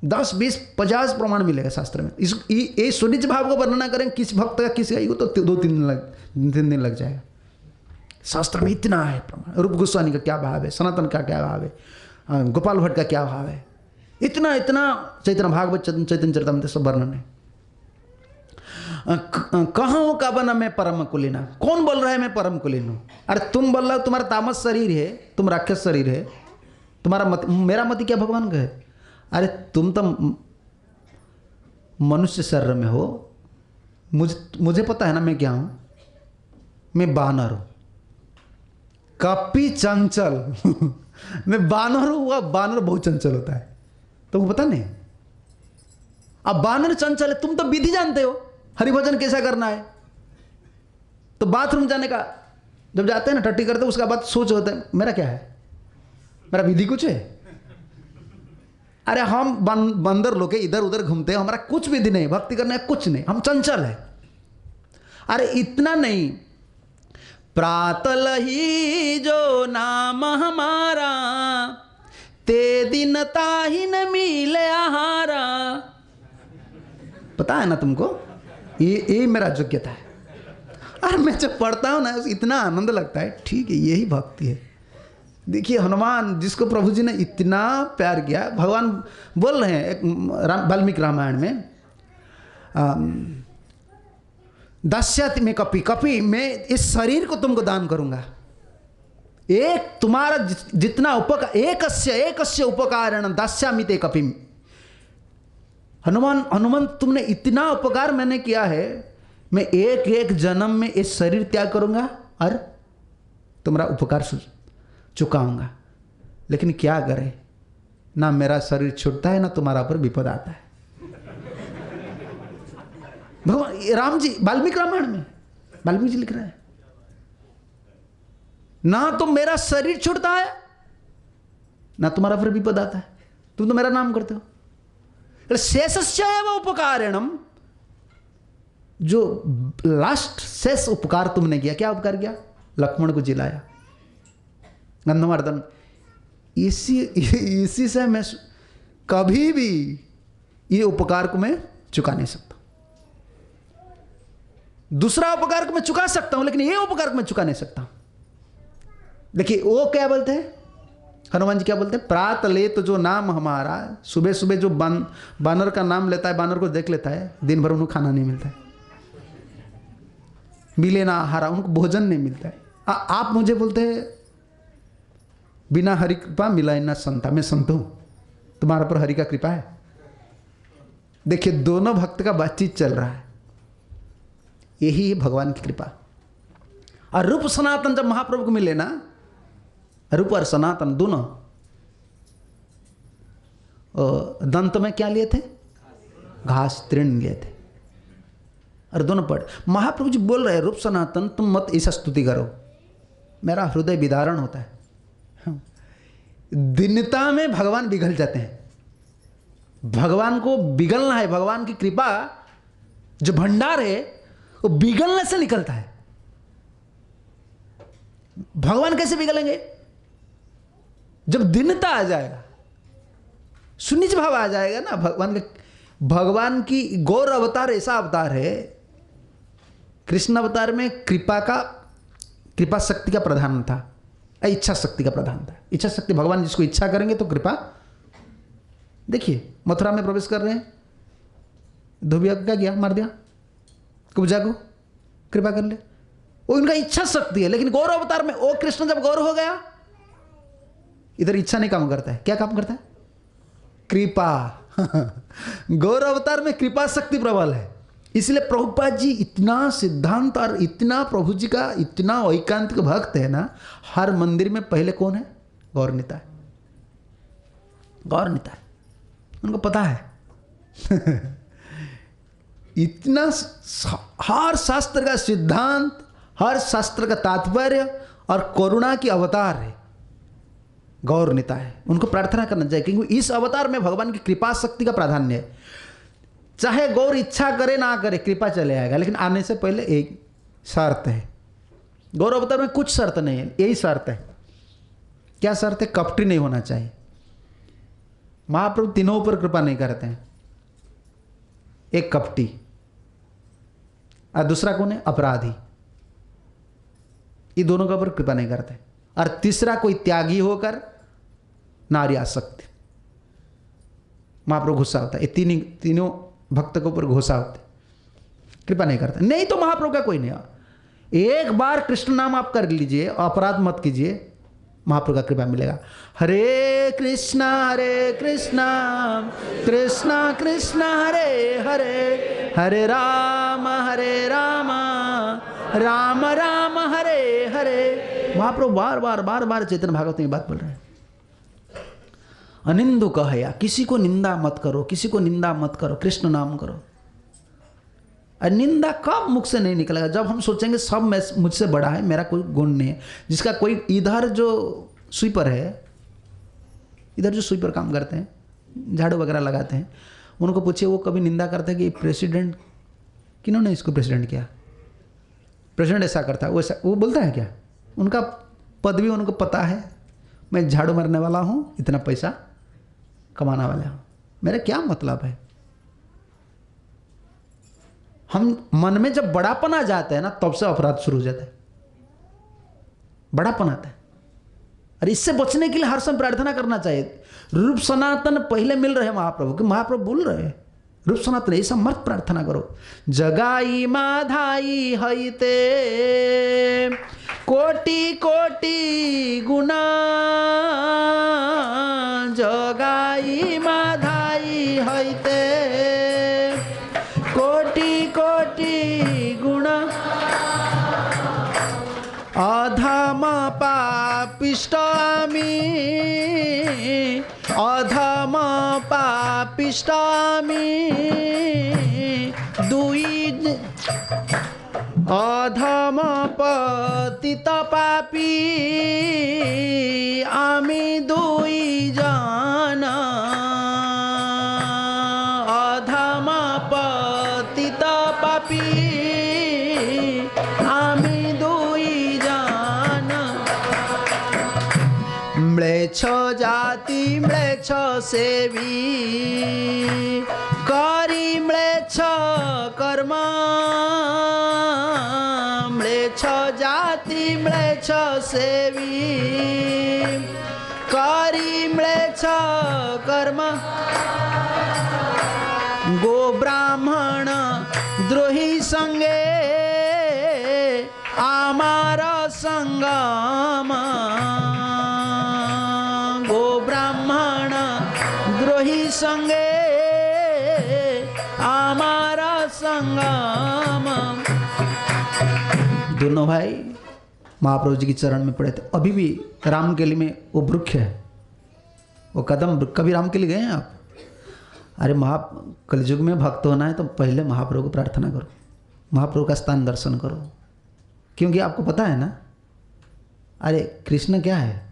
10, 20, 50 प्रमाण मिलेगा शास्त्र में। ये सुनिच भाव को वर्णना करें किस भक्त का किसी का, तो 2-3 दिन लग जाएगा। शास्त्र में इतना है प्रमाण। रूप गोस्वामी का क्या भाव है, सनातन का क्या भाव है, गोपाल भट्ट का क्या भाव है, इतना चैतन्य भागवत, चैतन्य चरितामृत सब वर्णन है। कहाँ का बना मैं परम कुलीना। कौन बोल रहा है मैं परम कुलीन हूं? अरे तुम बोल रहे हो तुम्हारा तामस शरीर है, तुम राक्षस शरीर है, तुम्हारा मत, मेरा मति क्या भगवान का है? अरे तुम तो मनुष्य शरीर में हो। मुझे पता है ना मैं क्या हूं। मैं बानर हूं, कपि चंचल। मैं बानर हूं। वह बानर बहुत चंचल होता है, तुमको पता नहीं। अब बानर चंचल है, तुम तो विधि जानते हो हरिभजन कैसा करना है। तो बाथरूम जाने का जब जाते हैं ना, टट्टी करते हैं, उसका बाद सोच होता है मेरा क्या है, मेरा विधि कुछ है। अरे हम बंदर लोग इधर उधर घूमते हैं, हमारा कुछ विधि नहीं, भक्ति करने का कुछ नहीं, हम चंचल है। अरे इतना नहीं, प्रातल ही जो नाम हमारा, ते दिन ताही न मिले आहारा। पता है ना तुमको, ये मेरा योग्यता है। अरे मैं जब पढ़ता हूँ ना, इतना आनंद लगता है। ठीक है, यही भक्ति है। देखिए हनुमान, जिसको प्रभु जी ने इतना प्यार किया, भगवान बोल रहे हैं एक वाल्मीकि रामायण में, दास्याति में कपि, मैं इस शरीर को तुमको दान करूंगा। एक तुम्हारा जितना उपकार, एकस्य उपकारण दास्यामिते कपि। हनुमान तुमने इतना उपकार मैंने किया है, मैं एक जन्म में इस शरीर त्याग करूंगा और तुम्हारा उपकार चुकाऊंगा। लेकिन क्या करे, ना मेरा शरीर छूटता है, ना तुम्हारा पर विपद आता है। भगवान राम जी वाल्मीकि रामायण में वाल्मीकि जी लिख रहे हैं, ना तो मेरा शरीर छूटता है, ना तुम्हारा पर विपद आता है। तुम तो मेरा नाम करते हो। शेषस्य एव उपकारणम, जो लास्ट शेष उपकार तुमने किया। क्या उपकार किया? लक्ष्मण को जिलाया, गंधमार्दन। इसी से मैं कभी भी ये उपकार को मैं चुका नहीं सकता। दूसरा उपकार को मैं चुका सकता हूं, लेकिन ये उपकार को मैं चुका नहीं सकता। देखिए वो क्या बोलते हैं, हनुमान जी क्या बोलते हैं? प्रात ले तो जो नाम हमारा, सुबह सुबह जो बानर का नाम लेता है, बानर को देख लेता है, दिन भर उनको खाना नहीं मिलता है, मिले ना आहारा, उनको भोजन नहीं मिलता है। आप मुझे बोलते हैं बिना हरि कृपा मिलाए ना संता। मैं संत हूं, तुम्हारा पर हरि का कृपा है। देखिए दोनों भक्त का बातचीत चल रहा है, यही है भगवान की कृपा। और रूप सनातन जब महाप्रभु को मिले ना, रूप और सनातन दोनों, दंत में क्या लिए थे? घास, तृण लिए थे। और दोनों पढ़, महाप्रभु जी बोल रहे हैं रूप सनातन तुम मत ऐसा स्तुति करो, मेरा हृदय विदारण होता है। दीनता में भगवान पिघल जाते हैं। भगवान को पिघलना है, भगवान की कृपा जो भंडार है वो पिघलने से निकलता है। भगवान कैसे पिघलेंगे? जब दीनता आ जाएगा, सुनिच भाव आ जाएगा ना। भगवान की गौर अवतार ऐसा अवतार है, कृष्ण अवतार में कृपा शक्ति का प्रधान था, इच्छा शक्ति का प्रधान था। इच्छा शक्ति, भगवान जिसको इच्छा करेंगे तो कृपा। देखिए मथुरा में प्रवेश कर रहे हैं, धोबिया को क्या किया? मार दिया। कुब्जा को कृपा कर ले, वो उनका इच्छा शक्ति है। लेकिन गौर अवतार में वो कृष्ण जब गौर हो गया, इधर इच्छा नहीं काम करता है, क्या काम करता है? कृपा। गौर अवतार में कृपा शक्ति प्रबल है। इसलिए प्रभुपाद जी इतना सिद्धांत और इतना प्रभु जी का इतना ऐकांतिक भक्त है ना। हर मंदिर में पहले कौन है? गौर निताई। गौर निताई, उनको पता है। इतना हर शास्त्र का सिद्धांत, हर शास्त्र का तात्पर्य और करुणा की अवतार है गौर निताय। उनको प्रार्थना करना चाहिए, क्योंकि इस अवतार में भगवान की कृपा शक्ति का प्राधान्य है। चाहे गौर इच्छा करे ना करे, कृपा चले आएगा, लेकिन आने से पहले एक शर्त है। गौर अवतार में कुछ शर्त नहीं है, यही शर्त है। क्या शर्त है? कपटी नहीं होना चाहिए। महाप्रभु तीनों पर कृपा नहीं करते हैं, एक कपटी और दूसरा कौन है? अपराधी। ये दोनों के ऊपर कृपा नहीं करते। और तीसरा कोई त्यागी होकर नारी आसक्ति, महाप्रभु गुस्सा होता है। ये तीनों भक्त के ऊपर गुस्सा होते, कृपा नहीं करते। नहीं तो महाप्रभु का कोई नहीं। एक बार कृष्ण नाम आप कर लीजिए, अपराध मत कीजिए, महाप्रभु का कृपा मिलेगा। हरे कृष्णा कृष्णा कृष्णा हरे हरे, हरे राम राम राम हरे हरे। महाप्रभु बार बार चैतन्य भागवत में बात बोल रहे हैं। अनिंदु कहया, किसी को निंदा मत करो, किसी को निंदा मत करो, कृष्ण नाम करो। और निंदा कब मुख से नहीं निकलेगा? जब हम सोचेंगे सब मैं मुझसे बड़ा है, मेरा कोई गुण नहीं है। जिसका कोई इधर जो स्वीपर है, इधर जो स्वीपर काम करते हैं, झाड़ू वगैरह लगाते हैं, उनको पूछिए, वो कभी निंदा करते हैं कि प्रेसिडेंट, किन्होंने इसको प्रेसिडेंट किया, प्रेसिडेंट ऐसा करता है, वो बोलता है क्या? उनका पद भी उनको पता है, मैं झाड़ू मारने वाला हूँ, इतना पैसा कमाने वाला हूँ, मेरा क्या मतलब है? हम मन में जब बड़ापन आ जाता है ना, तब से अपराध शुरू हो जाता है। बड़ापन आता है, और इससे बचने के लिए हर समय प्रार्थना करना चाहिए। रूप सनातन पहले मिल रहे हैं महाप्रभु के, महाप्रभु बोल रहे हैं रूप सनातन, ऐसा मत प्रार्थना करो। जगाई माधाई हईते कोटि कोटि गुना, जगाई माधाई हईते कोटि कोटि गुना, अधम पापिष्टामि अधम पापिष्टामि दुई, अधम पतित पापी आमी दुई जन, अधम पतित पापी आमी दुई जन। म्लेच्छ जाति म्लेच्छ सेवी करी म्लेच्छ कर्म, म्लेच्छ जाति म्लेच्छ सेवी करी म्लेच्छ कर्म, गो ब्राह्मण द्रोही संगे आमार संगम, गो ब्राह्मण द्रोही संगे आमार संगम। दोनों भाई महाप्रभु जी के चरण में पड़े थे। अभी भी रामकेली में वो वृक्ष है, वो कदम, कभी रामकेली गए हैं आप? अरे कलयुग में भक्त होना है तो पहले महाप्रभु को प्रार्थना करो, महाप्रभु का स्थान दर्शन करो, क्योंकि आपको पता है ना, अरे कृष्ण क्या है?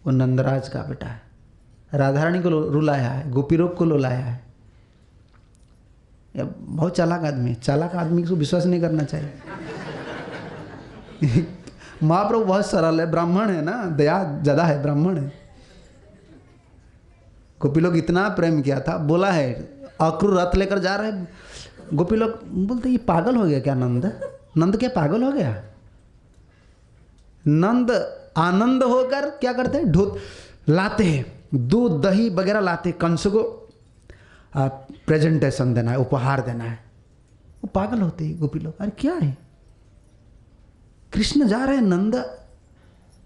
वो नंदराज का बेटा है, राधारानी को रुलाया है, गोपी रोग को रुलाया है। बहुत चालाक आदमी है, चालाक आदमी को विश्वास नहीं करना चाहिए। महाप्रभु बहुत सरल है, ब्राह्मण है ना, दया ज़्यादा है, ब्राह्मण है। गोपी लोग इतना प्रेम किया था, बोला है अक्रूर रथ लेकर जा रहे, गोपी लोग बोलते ये पागल हो गया क्या नंद? नंद क्या पागल हो गया? नंद आनंद होकर क्या करते हैं? ढूंढ लाते हैं, दूध दही वगैरह लाते, कंस को प्रेजेंटेशन देना है, उपहार देना है। वो पागल होते हैं गोपी लोग, अरे क्या है? कृष्ण जा रहे हैं, नंद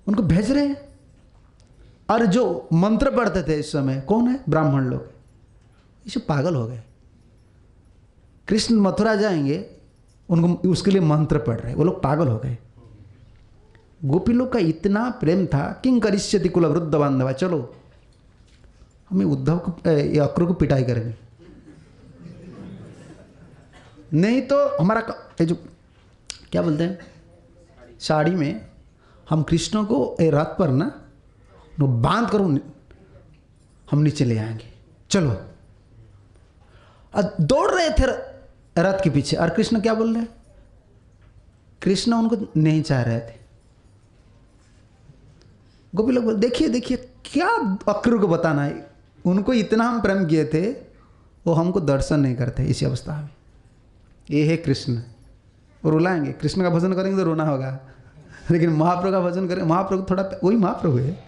उनको भेज रहे हैं। और जो मंत्र पढ़ते थे इस समय कौन है? ब्राह्मण लोग। ये सब पागल हो गए। कृष्ण मथुरा जाएंगे, उनको उसके लिए मंत्र पढ़ रहे, वो लोग पागल हो गए। गोपी लोग का इतना प्रेम था, किंग करिष्यति कुल वृद्ध बांधवा, चलो हमें उद्धव को, अक्रूर को पिटाई करेंगे। नहीं तो हमारा ये जो क्या बोलते हैं साड़ी में, हम कृष्ण को ए रथ पर ना वो बांध करो, हम नीचे ले आएंगे, चलो। और दौड़ रहे थे रथ के पीछे, और कृष्ण क्या बोल रहे हैं? कृष्ण उनको नहीं चाह रहे थे। गोपी लोग बोल, देखिए देखिए क्या अक्रूर को बताना है, उनको इतना हम प्रेम किए थे, वो हमको दर्शन नहीं करते इसी अवस्था में। ये है कृष्ण, वो रुलाएंगे। कृष्ण का भजन करेंगे तो रोना होगा, लेकिन महाप्रभु का भजन करेंगे, महाप्रभु थोड़ा वही महाप्रभु है।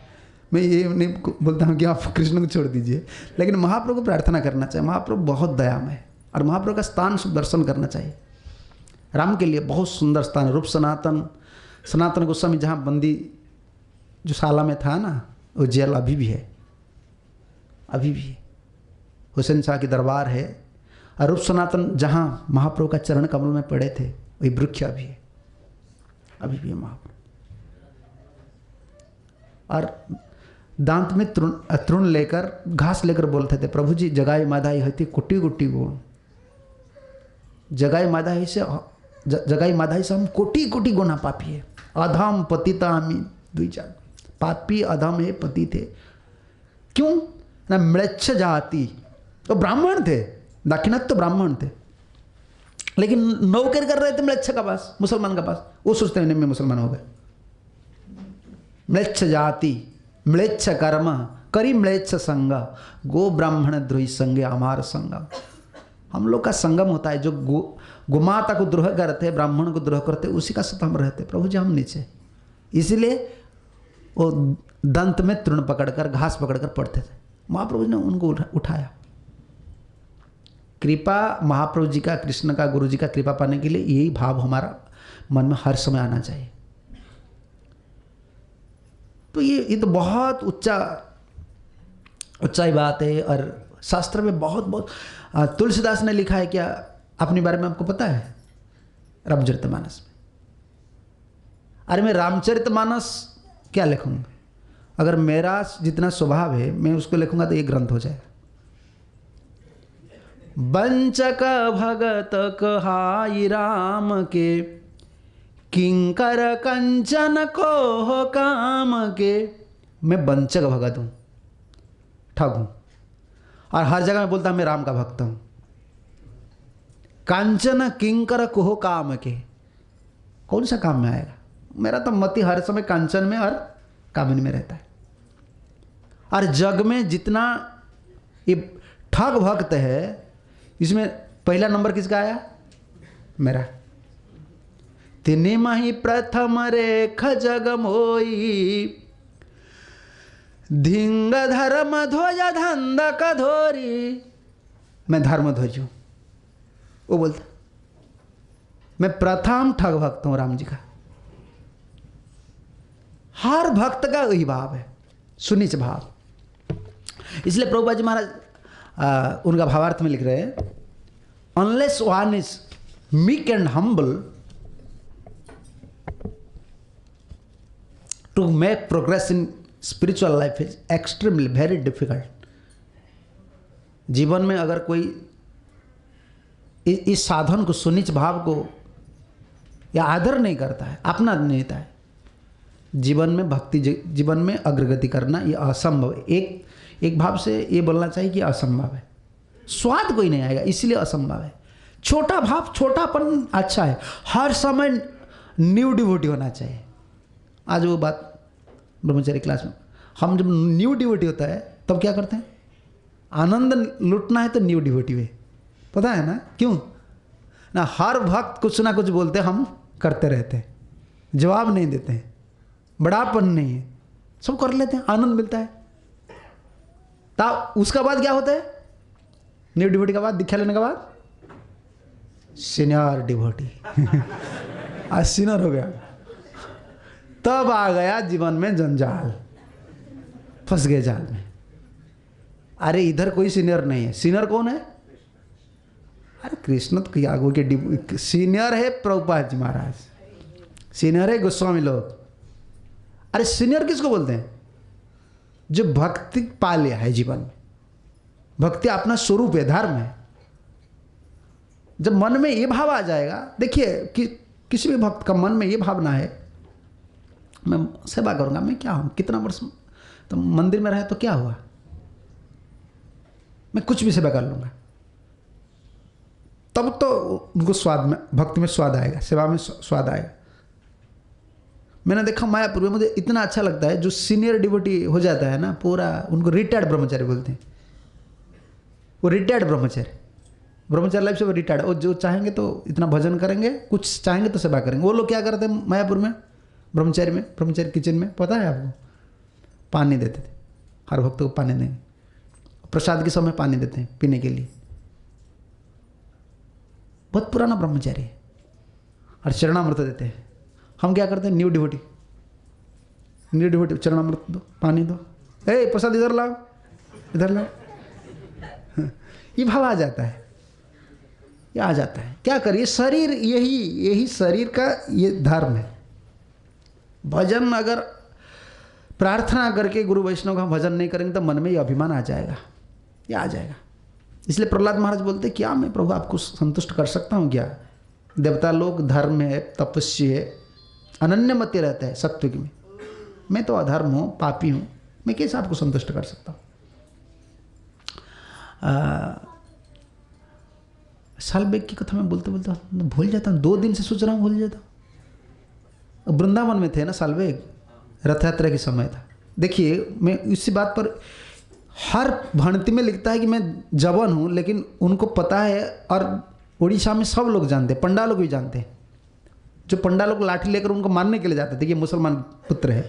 मैं ये नहीं बोलता हूँ कि आप कृष्ण को छोड़ दीजिए, लेकिन महाप्रभु को प्रार्थना करना चाहिए। महाप्रभु बहुत दयामय है, और महाप्रभु का स्थान दर्शन करना चाहिए। राम के लिए बहुत सुंदर स्थान है। रूप सनातन गोस्वामी जहाँ बंदी जो शाला में था ना, वो जेल अभी भी है, अभी भी है। हुसैन शाह की दरबार है, और रूप सनातन जहाँ महाप्रभु का चरण कमल में पड़े थे, वही वृक्ष अभी है, अभी भी है महाप्रभु। और दांत में तृण लेकर, घास लेकर बोलते थे, प्रभु जी जगाई माधाई हती कुटी कुटी गुण, जगाई माधाई से हम कोटि कोटि गुना पापी है। अधम पतिता हमी द्विजा, पापी अधम है पति थे। क्यों ना? म्लेच्छ जाति, तो ब्राह्मण थे, दाक्षिणात्य तो ब्राह्मण थे, लेकिन नौकर कर रहे थे म्लेच्छ का पास, मुसलमान का पास। वो सोचते हैं मैं मुसलमान हो गए। म्लेच्छ जाति, म्लेच्छ कर्म, करी म्लेच्छ संग, गो ब्राह्मण द्रोही संगे हमार संगम। हम लोग का संगम होता है, जो गोमाता को द्रोह करते, ब्राह्मण को द्रोह करते, उसी का साथ हम रहते। प्रभु जी हम नीचे, इसलिए वो दंत में तृण पकड़कर, घास पकड़कर पढ़ते थे। महाप्रभु जी ने उनको उठाया। कृपा महाप्रभु जी का, कृष्ण का, गुरु जी का कृपा पाने के लिए यही भाव हमारा मन में हर समय आना चाहिए। तो ये तो बहुत ऊंचाई बात है, और शास्त्र में बहुत तुलसीदास ने लिखा है क्या अपने बारे में, आपको पता है? रामचरितमानस में। अरे मैं रामचरितमानस क्या लिखूंगा? अगर मेरा जितना स्वभाव है मैं उसको लिखूंगा तो ये ग्रंथ हो जाएगा। बंचक भगत कहाई राम के, किंकर कंचन को हो काम के। मैं बंचक भगत हूँ, ठग हूँ, और हर जगह में बोलता मैं राम का भक्त हूँ। कांचन किंकर को हो काम के, कौन सा काम में आएगा? मेरा तो मति हर समय कांचन में और कामिनी में रहता है। और जग में जितना ये ठग भक्त है, इसमें पहला नंबर किसका आया? मेरा। तिनि मही प्रथम रेख जग मोई, धिंग धर्म ध्वज धंध कधोरी। मैं धर्म ध्वज हूं, वो बोलता मैं प्रथम ठग भक्त हूं राम जी का। हर भक्त का वही भाव है, सुनिच भाव। इसलिए प्रभुपाद जी महाराज उनका भावार्थ में लिख रहे हैं, unless one is meek and humble to make progress in spiritual life is extremely very difficult. जीवन में अगर कोई इस साधन को, सुनिच भाव को या आदर नहीं करता है, अपना नहीं लेता है, जीवन में भक्ति, जीवन में अग्रगति करना ये असंभव है। एक भाव से ये बोलना चाहिए कि असंभव है, स्वाद कोई नहीं आएगा, इसलिए असंभव है। छोटा भाव, छोटापन अच्छा है, हर समय न्यू डिवोटी होना चाहिए। आज वो बात ब्रह्मचारी क्लास में, हम जब न्यू डिवोटी होता है तब क्या करते हैं? आनंद लुटना है तो न्यू डिवोटी हुए, पता है ना क्यों? ना हर भक्त कुछ ना कुछ बोलते, हम करते रहते हैं, जवाब नहीं देते हैं, बड़ापन नहीं है, सब कर लेते हैं, आनंद मिलता है। तब उसका बाद क्या होता है? न्यू डिवोटी का बाद, दीक्षा लेने के बाद सीनियर डिवोटी आज सीनियर हो गया, तब आ गया जीवन में जंजाल, फंस गए जाल में। अरे इधर कोई सीनियर नहीं है, सीनियर कौन है? अरे कृष्ण तो आगो के सीनियर है प्रभुपाद जी महाराज, सीनियर है गोस्वामी लोग। अरे सीनियर किसको बोलते हैं? जो भक्ति पा लिया है जीवन में, भक्ति अपना स्वरूप है, धर्म है। जब मन में ये भाव आ जाएगा, देखिए कि किसी भी भक्त का मन में ये भावना है मैं सेवा करूंगा, मैं क्या हूँ, कितना वर्ष तो मंदिर में रहे तो क्या हुआ, मैं कुछ भी सेवा कर लूँगा, तब तो उनको स्वाद में, भक्ति में स्वाद आएगा, सेवा में स्वाद आएगा। मैंने देखा मायापुर में, मुझे इतना अच्छा लगता है जो सीनियर डिवोटी हो जाता है ना, पूरा उनको रिटायर्ड ब्रह्मचारी बोलते हैं, वो रिटायर्ड ब्रह्मचारी लाइफ से वो रिटायर्ड, और जो चाहेंगे तो इतना भजन करेंगे, कुछ चाहेंगे तो सेवा करेंगे। वो लोग क्या करते हैं मायापुर में, ब्रह्मचारी किचन में, पता है आपको, पानी देते थे, हर भक्त को पानी देंगे, प्रसाद के समय पानी देते हैं पीने के लिए। बहुत पुराना ब्रह्मचारी है, और चरणामृत देते हैं। हम क्या करते हैं, न्यू डिवोटी चरणामृत दो, पानी दो, ए प्रसाद इधर लाओ, इधर लाओ। ये भाव आ जाता है, ये आ जाता है। क्या करिए, शरीर यही शरीर का ये धर्म है। भजन अगर प्रार्थना करके गुरु वैष्णव का भजन नहीं करेंगे तो मन में ये अभिमान आ जाएगा, ये आ जाएगा। इसलिए प्रहलाद महाराज बोलते क्या मैं प्रभु आपको संतुष्ट कर सकता हूँ क्या? देवता लोग धर्म है, तपस्वी है, अनन्यमति रहता है सत्युग में, मैं तो अधर्म हूँ, पापी हूँ, मैं कैसे आपको संतुष्ट कर सकता हूँ? सालबेग की कथा में बोलते बोलते भूल जाता हूँ, 2 दिन से सोच रहा हूँ, भूल जाता हूँ। वृंदावन में थे ना सालबेग, रथ यात्रा के समय था। देखिए मैं इसी बात पर हर भणती में लिखता है कि मैं जवान हूँ, लेकिन उनको पता है, और उड़ीसा में सब लोग जानते हैं, पंडा लोग भी जानते हैं। जो पंडा लोग लाठी लेकर उनको मारने के लिए जाते थे, ये मुसलमान पुत्र है।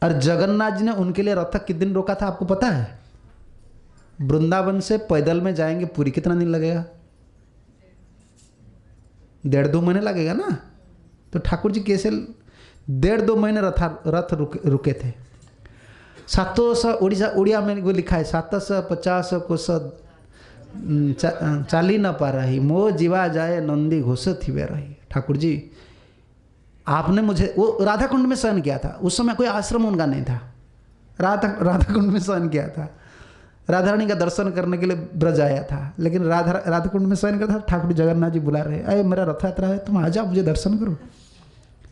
और जगन्नाथ जी ने उनके लिए रथ किस दिन रोका था आपको पता है? वृंदावन से पैदल में जाएंगे पूरी, कितना दिन लगेगा? 1.5-2 महीने लगेगा ना। तो ठाकुर जी कैसे 1.5-2 महीने रथ रुके थे। 700 उड़िया में वो लिखा है, 750 कोस चाली न पा रही, मो जीवा जाए नंदी घोष थी वे रही। ठाकुर जी आपने मुझे, वो राधा कुंड में शयन किया था, उस समय कोई आश्रम उनका नहीं था, राधा कुंड में शयन किया था। राधा रानी का दर्शन करने के लिए ब्रज आया था, लेकिन राधा कुंड में शयन करता था। ठाकुर जगन्नाथ जी बुला रहे, अरे मेरा रथ यात्रा है, तुम आ जाओ, मुझे दर्शन करो।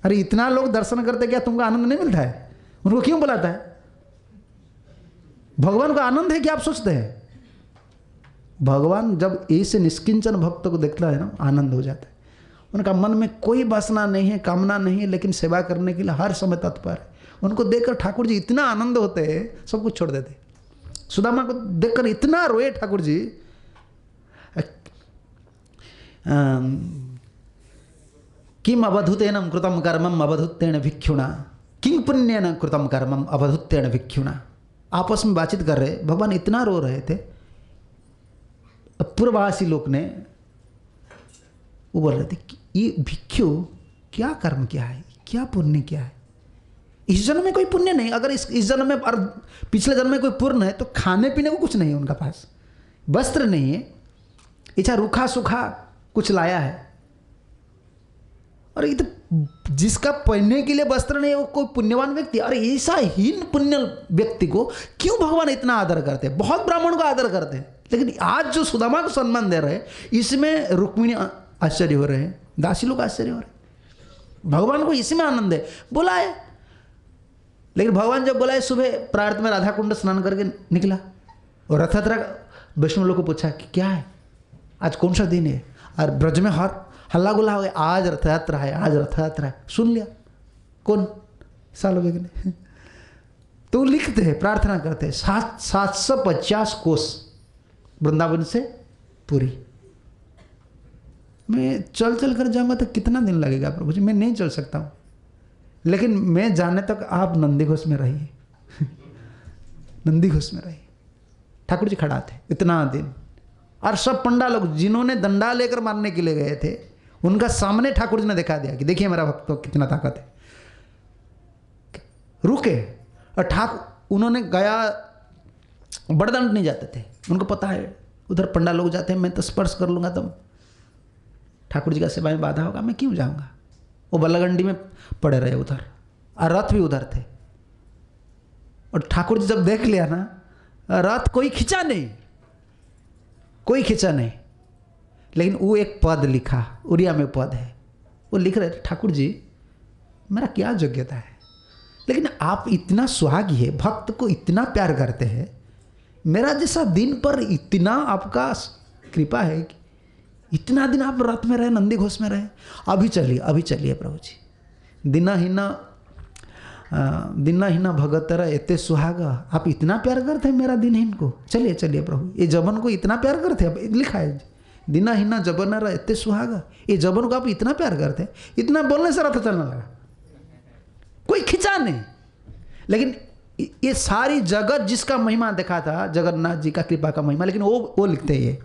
अरे इतना लोग दर्शन करते क्या तुमको आनंद नहीं मिलता है? उनको क्यों बुलाता है? भगवान को आनंद है कि आप सोचते हैं? भगवान जब ऐसे निष्किंचन भक्त को देखता है ना, आनंद हो जाता है। उनका मन में कोई वासना नहीं है, कामना नहीं है, लेकिन सेवा करने के लिए हर समय तत्पर है। उनको देखकर ठाकुर जी इतना आनंद होते हैं, सब कुछ छोड़ देते। सुदामा को देखकर इतना रोए ठाकुर जी, किम अवधूतेन कृतम कर्मम अवधूतेन भिक्षुणा, किंग पुण्येन कृतम कर्मम अवधूतेन भिक्षुणा। आपस में बातचीत कर रहे, भगवान इतना रो रहे थे। पूर्ववासी लोग ने वो बोल रहे थे कि ये भिक्षु क्या कर्म किया है, क्या पुण्य किया है? इस जन्म में कोई पुण्य नहीं, अगर इस जन्म में और पिछले जन्म में कोई पुण्य है तो खाने पीने को कुछ नहीं है उनका पास, वस्त्र नहीं है, इच्छा रूखा सूखा कुछ लाया है। और ये तो जिसका पहनने के लिए वस्त्र नहीं है वो कोई पुण्यवान व्यक्ति। और ऐसा हीन पुण्य व्यक्ति को क्यों भगवान इतना आदर करते हैं? बहुत ब्राह्मण को आदर करते हैं, लेकिन आज जो सुदामा को सम्मान दे रहे हैं इसमें रुक्मिणी आश्चर्य हो रहे हैं, दासी लोग आश्चर्य हो रहे हैं। भगवान को इसमें आनंद है, बुलाए। लेकिन भगवान जब बुलाए, सुबह प्रार्थ में राधा कुंड स्नान करके निकला, और रथ यात्रा वैष्णव लोग को पूछा कि क्या है, आज कौन सा दिन है? और ब्रज में हल्ला गुल्ला हो गया, आज रथ यात्रा है, आज रथ यात्रा है। सुन लिया कौन? सालों ने। तो लिखते हैं, प्रार्थना करते हैं, 750 कोस वृंदावन से पुरी। मैं चल कर जाऊंगा तो कितना दिन लगेगा प्रभु जी? मैं नहीं चल सकता हूँ, लेकिन मैं जाने तक आप नंदी घोष में रहिए। नंदी घोष में रहिए। ठाकुर जी खड़ा थे इतना दिन, और सब पंडा लोग जिन्होंने डंडा लेकर मारने के लिए गए थे, उनका सामने ठाकुर जी ने दिखा दिया कि देखिए मेरा भक्त को कितना ताकत है। रुके, और उन्होंने गया, बड़दंड नहीं जाते थे, उनको पता है उधर पंडा लोग जाते हैं, मैं तो स्पर्श कर लूँगा तो ठाकुर जी का सेवा में बाधा होगा, मैं क्यों जाऊँगा। वो बल्लगंडी में पड़े रहे उधर, और रथ भी उधर थे। और ठाकुर जी जब देख लिया ना, रथ कोई खिंचा नहीं, कोई खिंचा नहीं। लेकिन वो एक पद लिखा, उड़िया में पद है, वो लिख रहे थे, ठाकुर जी मेरा क्या योग्यता है, लेकिन आप इतना सुहागी है, भक्त को इतना प्यार करते हैं, मेरा जैसा दिन पर इतना आपका कृपा है कि इतना दिन आप रथ में रहे, नंदी घोष में रहे, अभी चलिए प्रभु जी, दिना भगतर एते सुहागा, आप इतना प्यार करते हैं मेरा दिनहीन को, चलिए प्रभु, ये जबन को इतना प्यार करते हैं, लिखा है दिना जबन एते सुहागा, ये जबन को आप इतना प्यार करते हैं, इतना बोलने से रथ चलने लगा, कोई खिंचा नहीं। लेकिन ये सारी जगत जिसका महिमा देखा था, जगन्नाथ जी का कृपा का महिमा, लेकिन वो लिखते हैं ये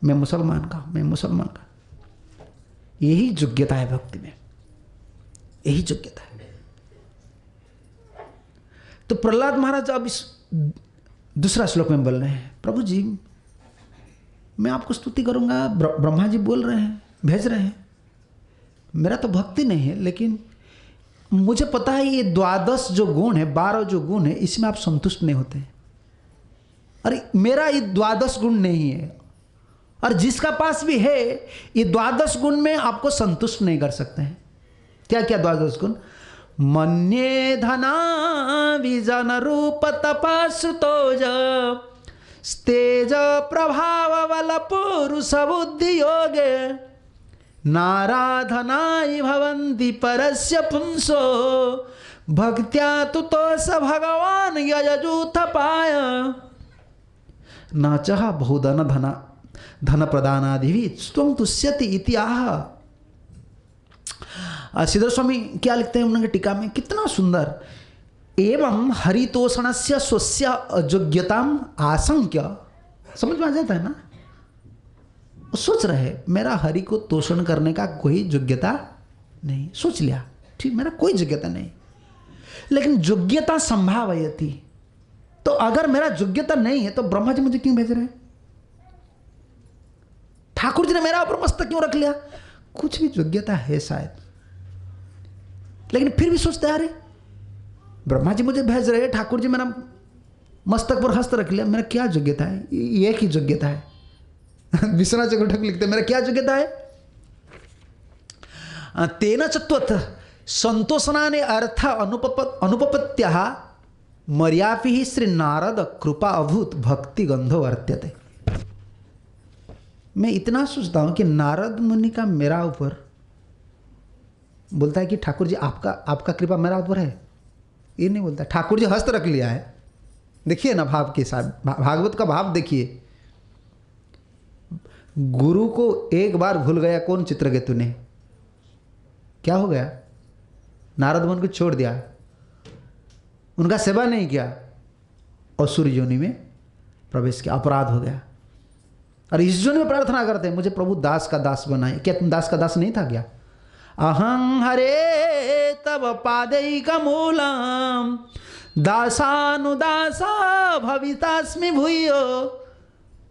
मैं मुसलमान का। यही योग्यता है भक्ति में, यही योग्यता है। तो प्रहलाद महाराज अब इस दूसरा श्लोक में बोल रहे हैं, प्रभु जी मैं आपको स्तुति करूंगा, ब्रह्मा जी बोल रहे हैं, भेज रहे हैं, मेरा तो भक्ति नहीं है, लेकिन मुझे पता है ये 12 जो गुण है, 12 जो गुण है, इसमें आप संतुष्ट नहीं होते। अरे मेरा ये 12 गुण नहीं है, और जिसका पास भी है ये 12 गुण में आपको संतुष्ट नहीं कर सकते हैं। क्या क्या 12 गुण? मन्ये धना विजन रूप तपासुतोज स्तेज प्रभाव बल पुरुष बुद्धि योगे नाराधनाय भवन्ति परस्य पुंसो भक्त्या तुतोष भगवान यजूथ पाय नाचः बहुधन धन प्रदानादि स्वं तुष्यति इति आह। श्रीधर स्वामी क्या लिखते हैं उनके टीका में, कितना सुंदर, एवं हरितोषणस्य स्वस्य अयोग्यताम आशंक्य, समझ में आ जाता है ना, सोच रहे मेरा हरि को तोषण करने का कोई योग्यता नहीं, सोच लिया ठीक मेरा कोई योग्यता नहीं, लेकिन योग्यता संभावयति, तो अगर मेरा योग्यता नहीं है तो ब्रह्मा जी मुझे क्यों भेज रहे हैं? ठाकुर जी ने मेरा ऊपर मस्तक क्यों रख लिया? कुछ भी योग्यता है शायद, लेकिन फिर भी सोचते अरे ब्रह्मा जी मुझे भेज रहे हैं, ठाकुर जी मेरा मस्तक पर हस्त रख लिया, मेरा क्या योग्यता है? ये एक ही योग्यता है। विश्वनाथ चक्रवर्ती लिखते हैं मेरा क्या योग्यता है? तेन चत्वत् संतोषनानि अर्थ अनुपपत्त्या मर्यापि श्री नारद कृपा अभूत भक्ति गंधो वर्त्यते। मैं इतना सोचता हूं कि नारद मुनि का मेरा ऊपर बोलता है कि ठाकुर जी आपका कृपा मेरा ऊपर है, ये नहीं बोलता, ठाकुर जी हस्त रख लिया है। देखिए ना भाव के साथ, भागवत का भाव देखिए, गुरु को एक बार भूल गया कौन चित्रकेतु ने, क्या हो गया? नारद मुनि को छोड़ दिया, उनका सेवा नहीं किया, असुर योनि में प्रवेश किया, अपराध हो गया। और इस योनि में प्रार्थना करते हैं मुझे प्रभु दास का दास बनाए। क्या तुम दास का दास नहीं था क्या? अहं हरे तब पादैक मूलम दासानुदासा भवितास्मि भूयो,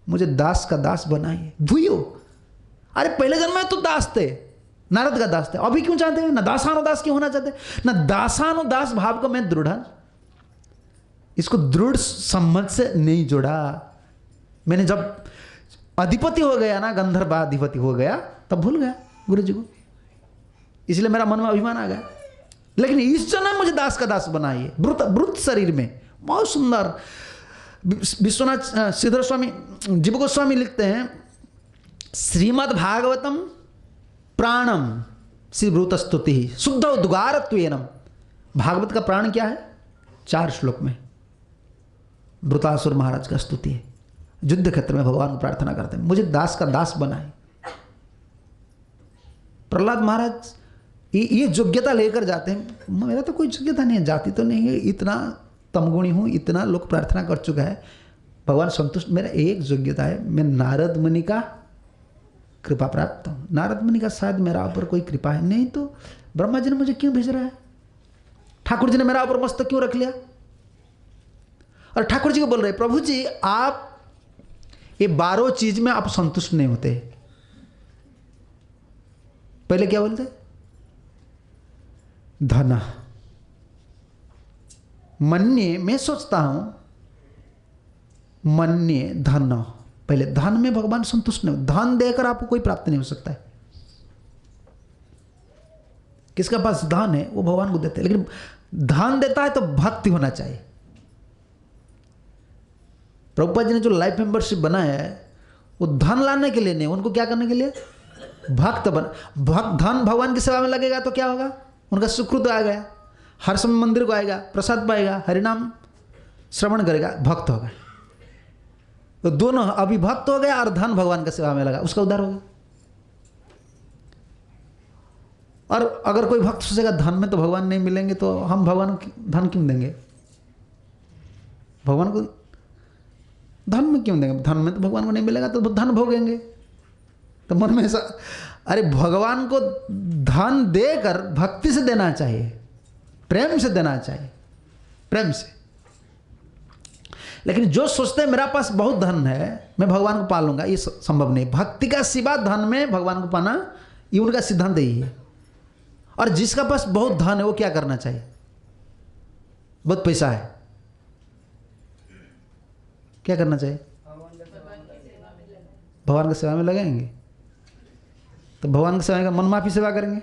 मुझे दास का दास बनाइए भूयो। अरे पहले जन्म में तो दास थे, नारद का दास थे, अभी क्यों चाहते हैं? ना दासानुदास क्यों होना चाहते, ना दासानुदास भाव को मैं दृढ़, इसको दृढ़ सम्मत से नहीं जोड़ा। मैंने जब अधिपति हो गया ना, गंधर्व अधिपति हो गया, तब भूल गया गुरु जी को, इसलिए मेरा मन में अभिमान आ गया। लेकिन इस जन्म मुझे दास का दास बनाइए, ब्रुत शरीर में। बहुत सुंदर विश्वनाथ श्रीधर स्वामी जीव गोस्वामी लिखते हैं, श्रीमद् भागवतम प्राणम श्री ब्रूत स्तुति शुद्ध उद्गारत्वेनम। भागवत का प्राण क्या है? 4 श्लोक में ब्रुतासुर महाराज का स्तुति है। युद्ध क्षेत्र में भगवान को प्रार्थना करते हैं मुझे दास का दास बनाए। प्रहलाद महाराज ये योग्यता लेकर जाते हैं, मेरा तो कोई योग्यता नहीं है, जाति तो नहीं है, इतना तमगुणी हूँ, इतना लोग प्रार्थना कर चुका है, भगवान संतुष्ट, मेरा एक योग्यता है, मैं नारद मुनि का कृपा प्राप्त हूँ। नारद मुनि का शायद मेरा ऊपर कोई कृपा है, नहीं तो ब्रह्मा जी ने मुझे क्यों भेज रहा है? ठाकुर जी ने मेरा ऊपर मस्तक क्यों रख लिया? और ठाकुर जी को बोल रहे प्रभु जी आप ये 12 चीज में आप संतुष्ट नहीं होते। पहले क्या बोलते? धन, मन्ये, मैं सोचता हूं, मन्ये धन, पहले धन में भगवान संतुष्ट नहीं, धन देकर आपको कोई प्राप्ति नहीं हो सकता है। किसका पास धन है वो भगवान को देते हैं, लेकिन धन देता है तो भक्ति होना चाहिए। प्रभुपाद जी ने जो लाइफ मेंबरशिप बनाया है वो धन लाने के लिए नहीं, उनको क्या करने के लिए, भक्त धन भगवान की सेवा में लगेगा तो क्या होगा, उनका सुकृत आ गया, हर समय मंदिर को आएगा, प्रसाद पाएगा, हरिनाम श्रवण करेगा, भक्त होगा। तो दोनों अभी भक्त हो गया और धन भगवान की सेवा में लगा, उसका उद्धार होगा। और अगर कोई भक्त सोचेगा धन में तो भगवान नहीं मिलेंगे तो हम भगवान को धन क्यों देंगे, भगवान को धन में क्यों देंगे, धन में तो भगवान को नहीं मिलेगा तो धन भोगेंगे। तो मन में ऐसा, अरे भगवान को धन देकर भक्ति से देना चाहिए, प्रेम से देना चाहिए, प्रेम से। लेकिन जो सोचते हैं मेरा पास बहुत धन है मैं भगवान को पालूंगा, ये संभव नहीं। भक्ति का सिवा धन में भगवान को पाना ये उनका सिद्धांत ही है। और जिसका पास बहुत धन है वो क्या करना चाहिए, बहुत पैसा है, क्या करना चाहिए, भगवान की सेवा में लगाएंगे। तो भगवान की सेवा का मनमाफी सेवा करेंगे,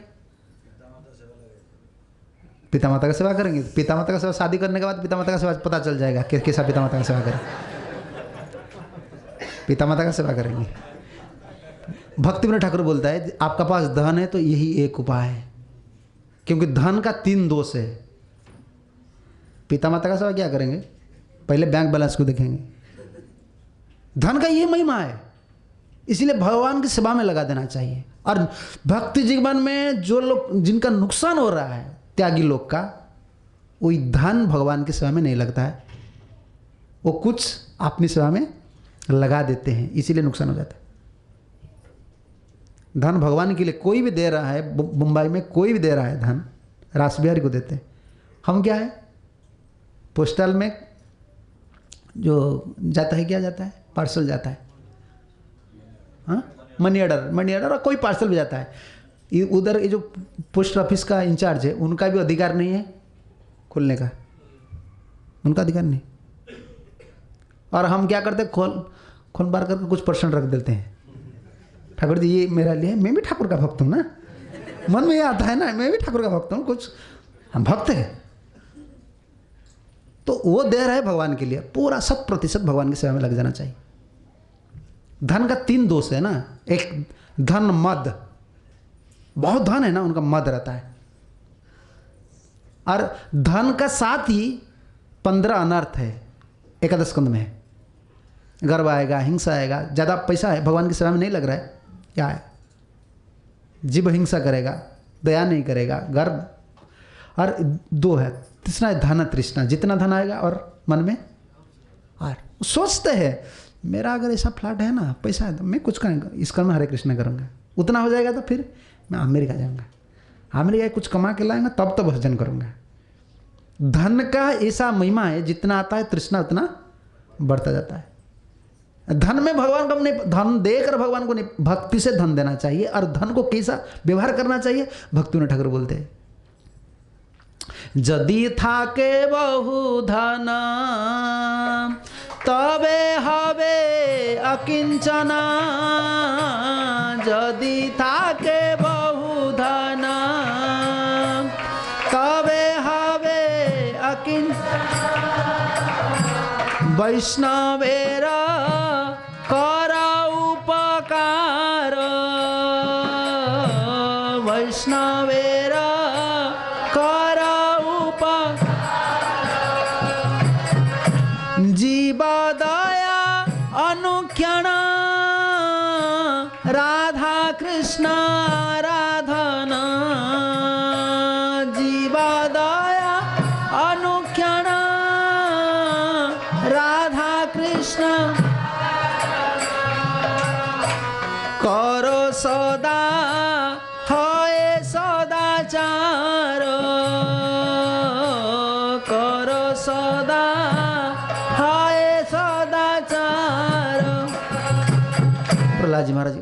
पिता माता का सेवा करेंगे। पिता माता का सेवा शादी करने के बाद पिता माता का सेवा पता चल जाएगा कि कैसा पिता माता का सेवा करें, पिता माता का सेवा करेंगे। भक्ति विनोद ठाकुर बोलता है आपका पास धन है तो यही एक उपाय है, क्योंकि धन का 3 दोष है। पिता माता का सेवा क्या करेंगे, पहले बैंक बैलेंस को देखेंगे, धन का ये महिमा है, इसीलिए भगवान की सेवा में लगा देना चाहिए। और भक्ति जीवन में जो लोग जिनका नुकसान हो रहा है त्यागी लोग का, वही धन भगवान की सेवा में नहीं लगता है, वो कुछ अपनी सेवा में लगा देते हैं, इसीलिए नुकसान हो जाता है। धन भगवान के लिए कोई भी दे रहा है, मुंबई में कोई भी दे रहा है धन, रास बिहारी को देते हैं। हम क्या है, पोस्टल में जो जाता है, क्या जाता है, पार्सल जाता है, हाँ मनी ऑर्डर और कोई पार्सल भी जाता है। उधर ये जो पोस्ट ऑफिस का इंचार्ज है उनका भी अधिकार नहीं है खोलने का, उनका अधिकार नहीं। और हम क्या करते हैं, खोल बार करके कुछ % रख देते हैं, ठाकुर जी ये मेरा लिए, मैं भी ठाकुर का भक्त हूँ ना, मन में ये आता है ना, मैं भी ठाकुर का भक्त हूँ, कुछ हम भक्त हैं। तो वो दे रहा है भगवान के लिए, पूरा 100% भगवान की सेवा में लग जाना चाहिए। धन का 3 दोष है ना, एक धन मद, बहुत धन है ना उनका मद रहता है, और धन का साथ ही 15 अनर्थ है, एकादश स्कंद में है। गर्व आएगा, हिंसा आएगा, ज़्यादा पैसा है भगवान की सेवा में नहीं लग रहा है, क्या है, जीव हिंसा करेगा, दया नहीं करेगा, गर्व, और 2 है, तीसरा है धन तृष्णा, जितना धन आएगा और मन में, और सोचते हैं मेरा अगर ऐसा फ्लैट है ना, पैसा है तो मैं कुछ करेंगे, इसका मैं हरे कृष्ण करूँगा, उतना हो जाएगा तो फिर मैं अमेरिका जाऊँगा, अमेरिका कुछ कमा के लाएंगा तब तो भजन करूँगा। धन का ऐसा महिमा है, जितना आता है तृष्णा उतना बढ़ता जाता है। धन में भगवान को नहीं, धन देकर भगवान को नहीं, भक्ति से धन देना चाहिए। और धन को कैसा व्यवहार करना चाहिए, भक्ति विनोद ठाकुर बोलते हैं, यदि थाके बहु धन तबे हबे अकिंचना, यदि थाके बहु धन तबे हबे अकिंचना, वैष्णवेर कर उपकार, वैष्णवेर कर उपकार, जीव दया अनुक्षण राधा कृष्ण आराधना, जीव दया अनुक्षण राधा कृष्ण करो सदा हए सदाचार, करो सदा हए सदाचार। प्रहलाद जी महाराज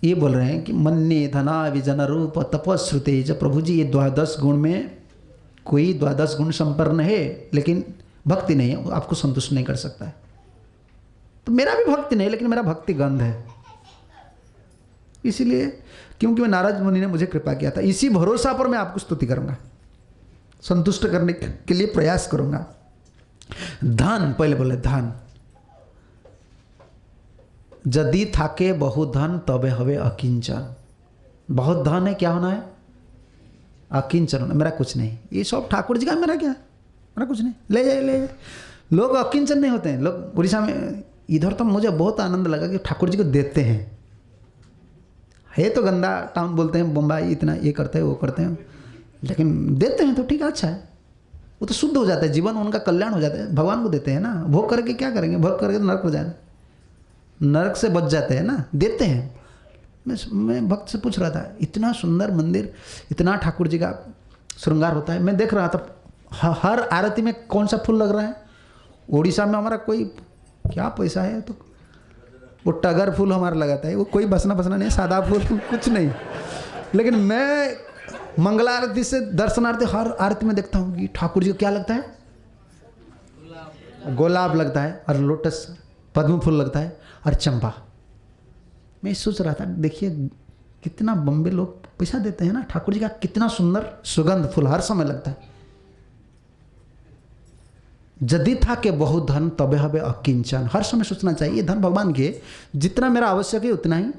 ये बोल रहे हैं कि मन्ने धना विजन रूप तपश्रुते, जब प्रभु जी ये 12 गुण में कोई 12 गुण संपन्न है लेकिन भक्ति नहीं है, आपको संतुष्ट नहीं कर सकता है। तो मेरा भी भक्ति नहीं, लेकिन मेरा भक्ति गंध है। इसीलिए क्योंकि मैं नारद मुनि ने मुझे कृपा किया था, इसी भरोसा पर मैं आपको स्तुति करूंगा, संतुष्ट करने के लिए प्रयास करूंगा। धन, पहले बोले धन, यदि थाके बहु धन तबे हवे अकिंचन। बहुत धन है, क्या होना है? अकिंचन होना। मेरा कुछ नहीं, ये सब ठाकुर जी का, मेरा क्या, मेरा कुछ नहीं, ले जाए ले जाए। लोग अकिंचन नहीं होते हैं। लोग उड़ीसा में, इधर तो मुझे बहुत आनंद लगा कि ठाकुर जी को देते हैं। है तो गंदा टाउन बोलते हैं बम्बई, इतना ये करते हैं वो करते हैं, लेकिन देते हैं तो ठीक है, अच्छा है। वो तो शुद्ध हो जाता है, जीवन उनका कल्याण हो जाता है। भगवान को देते हैं ना, भोग करके क्या करेंगे? भोग करके नरक हो जाए, नरक से बच जाते हैं ना, देते हैं। मैं भक्त से पूछ रहा था, इतना सुंदर मंदिर, इतना ठाकुर जी का श्रृंगार होता है। मैं देख रहा था हर आरती में कौन सा फूल लग रहा है। उड़ीसा में हमारा कोई क्या पैसा है, तो वो टगर फूल हमारा लगाता है, वो कोई बसना नहीं, सादा फूल कुछ नहीं। लेकिन मैं मंगला आरती से दर्शनार्थी हर आरती में देखता हूँ कि ठाकुर जी को क्या लगता है? गुलाब लगता है, और लोटस पद्म फूल लगता है, और चंपा। मैं सोच रहा था, देखिए कितना बम्बे लोग पैसा देते हैं ना, ठाकुर जी का कितना सुंदर सुगंध फूल हर समय लगता है। यदि था के बहुत धन तबे हवे अकिंचन। हर समय सोचना चाहिए धन भगवान के, जितना मेरा आवश्यक है उतना ही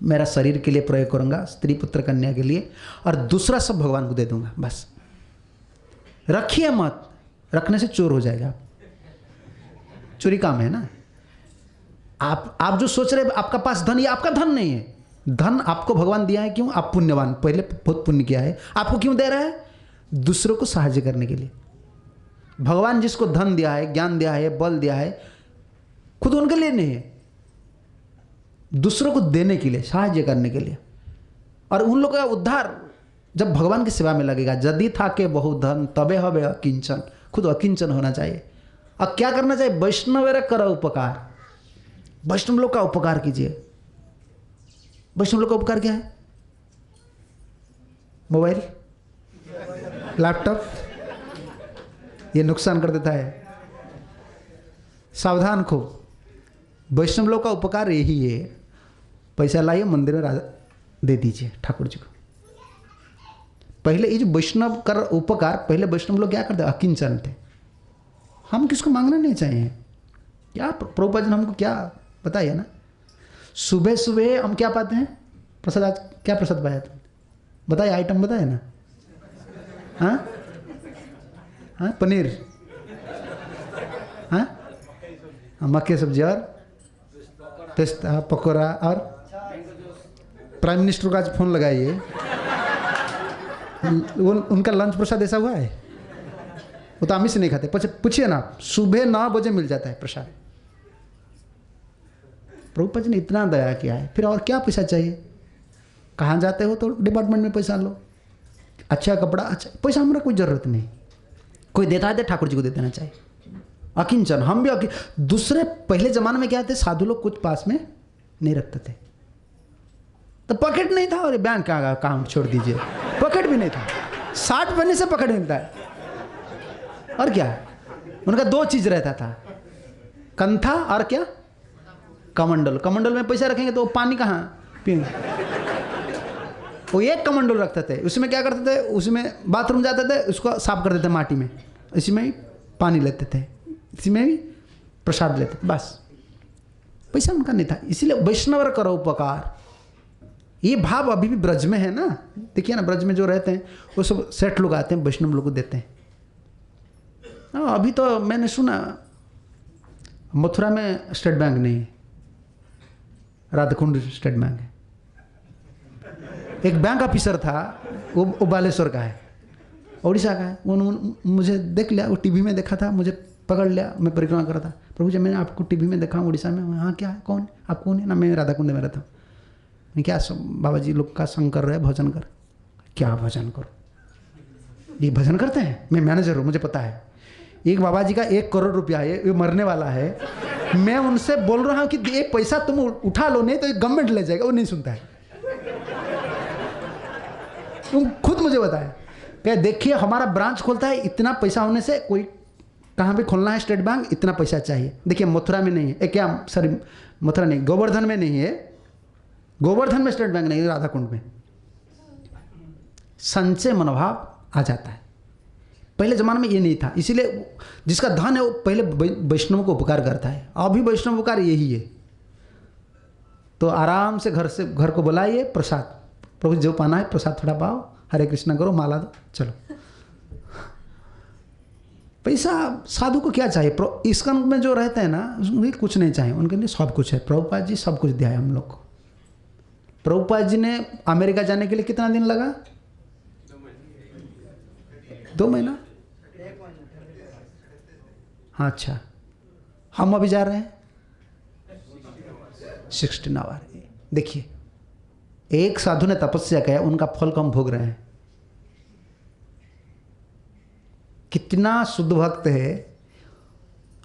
मेरा शरीर के लिए प्रयोग करूंगा, स्त्री पुत्र कन्या के लिए, और दूसरा सब भगवान को दे दूंगा। बस रखिए मत, रखने से चोर हो जाएगा, चोरी काम है ना। आप जो सोच रहे आपका पास धन, ये आपका धन नहीं है। धन आपको भगवान दिया है, क्यों? आप पुण्यवान, पहले बहुत पुण्य किया है। आपको क्यों दे रहा है? दूसरों को सहायता करने के लिए। भगवान जिसको धन दिया है, ज्ञान दिया है, बल दिया है, खुद उनके लिए नहीं है, दूसरों को देने के लिए, सहायता करने के लिए। और उन लोगों का उद्धार जब भगवान की सेवा में लगेगा। यदि था के बहु धन तबे हवे अकिंचन। खुद अकिंचन होना चाहिए। अब क्या करना चाहिए? वैष्णवेर कर उपकार। वैष्णव लोग का उपकार कीजिए। वैष्णव लोग का उपकार क्या है? मोबाइल, लैपटॉप, ये नुकसान कर देता है। सावधान खूब। वैष्णव लोग का उपकार यही है, पैसा लाइए मंदिर में दे दीजिए ठाकुर जी को। पहले ये जो वैष्णव कर उपकार, पहले वैष्णव लोग क्या करते? अकिंचन थे। हम किसको मांगना नहीं चाहिए। क्या प्रभुपाद जी ने हमको क्या बताइए ना, सुबह सुबह हम क्या पाते हैं? प्रसाद। आज क्या प्रसाद पाया तुम? बताइए, आइटम बताए ना। हाँ हाँ, पनीर, हाँ मक्के सब्जी, और पेस्ता, पकौड़ा, और प्राइम मिनिस्टर को आज फोन लगाइए, उनका लंच प्रसाद ऐसा हुआ है? वो तो आमिष नहीं खाते। पूछिए ना, सुबह 9 बजे मिल जाता है प्रसाद। प्रभुपाद जी ने इतना दया किया है, फिर और क्या पैसा चाहिए? कहाँ जाते हो तो डिपार्टमेंट में पैसा लो, अच्छा कपड़ा, अच्छा पैसा, हमारा कोई ज़रूरत नहीं। कोई देता है तो ठाकुर जी को दे देना चाहिए। अकिंचन। हम भी दूसरे पहले ज़माने में क्या थे? साधु लोग कुछ पास में नहीं रखते थे, तो पॉकेट नहीं था, और बैंक का अकाउंट छोड़ दीजिए, पॉकेट भी नहीं था। 60 पैसे से पॉकेट मिलता है। और क्या? उनका 2 चीज़ रहता था, कंथा और क्या? कमंडल। कमंडल में पैसा रखेंगे तो पानी कहाँ पिएंगे? वो एक कमंडल रखते थे, उसमें क्या करते थे? उसमें बाथरूम जाते थे, उसको साफ कर देते माटी में, इसी में ही पानी लेते थे, इसी में ही प्रसाद लेते थे। बस पैसा उनका नहीं था। इसीलिए वैष्णव करो उपकार, ये भाव अभी भी ब्रज में है ना। देखिए ना, ब्रज में जो रहते हैं वो सब सेठ लोग आते हैं, वैष्णव लोग को देते हैं। अभी तो मैंने सुना मथुरा में स्टेट बैंक नहीं है, राधाकुंड स्टेट बैंक है। एक बैंक ऑफिसर था, वो बालेश्वर का है, उड़ीसा का है। वो मुझे देख लिया, वो टीवी में देखा था, मुझे पकड़ लिया। मैं परिक्रमा कर रहा था, प्रभु जी मैंने आपको टीवी में देखा उड़ीसा में। हाँ क्या है, कौन आप कौन है? ना मैं राधाकुंड में रहता हूँ। मैं क्या बाबा जी लोग का संग कर रहे हैं, भजन कर। क्या भजन करो? ये भजन करते हैं? मैं मैनेजर हूँ, मुझे पता है। एक बाबा जी का 1 करोड़ रुपया है, ये मरने वाला है। मैं उनसे बोल रहा हूँ कि ये पैसा तुम उठा लो, नहीं तो ये गवर्नमेंट ले जाएगा। वो नहीं सुनता है। तुम खुद मुझे बताए, क्या देखिए हमारा ब्रांच खोलता है, इतना पैसा होने से कोई कहाँ भी खोलना है स्टेट बैंक, इतना पैसा चाहिए। देखिए मथुरा में नहीं है, क्या सॉरी मथुरा नहीं, गोवर्धन में नहीं है, गोवर्धन में स्टेट बैंक नहीं है, राधा कुंड में। संचय मनोभाव आ जाता है। पहले जमाने में ये नहीं था, इसीलिए जिसका धन है वो पहले वैष्णव को उपकार करता है। अभी वैष्णव उपकार यही है। तो आराम से घर को बुलाइए, प्रसाद, प्रभु जो पाना है प्रसाद थोड़ा पाओ, हरे कृष्णा करो, माला दो, चलो। पैसा साधु को क्या चाहिए? इस्कॉन में जो रहते हैं ना, उनके कुछ नहीं चाहिए, उनके लिए सब कुछ है। प्रभुपाद जी सब कुछ दिया है हम लोग को। प्रभुपाद जी ने अमेरिका जाने के लिए कितना दिन लगा? 2 महीना। हाँ अच्छा, हम अभी जा रहे हैं 16 आवर। देखिए एक साधु ने तपस्या किया, उनका फल को हम भोग रहे हैं। कितना शुद्ध भक्त है।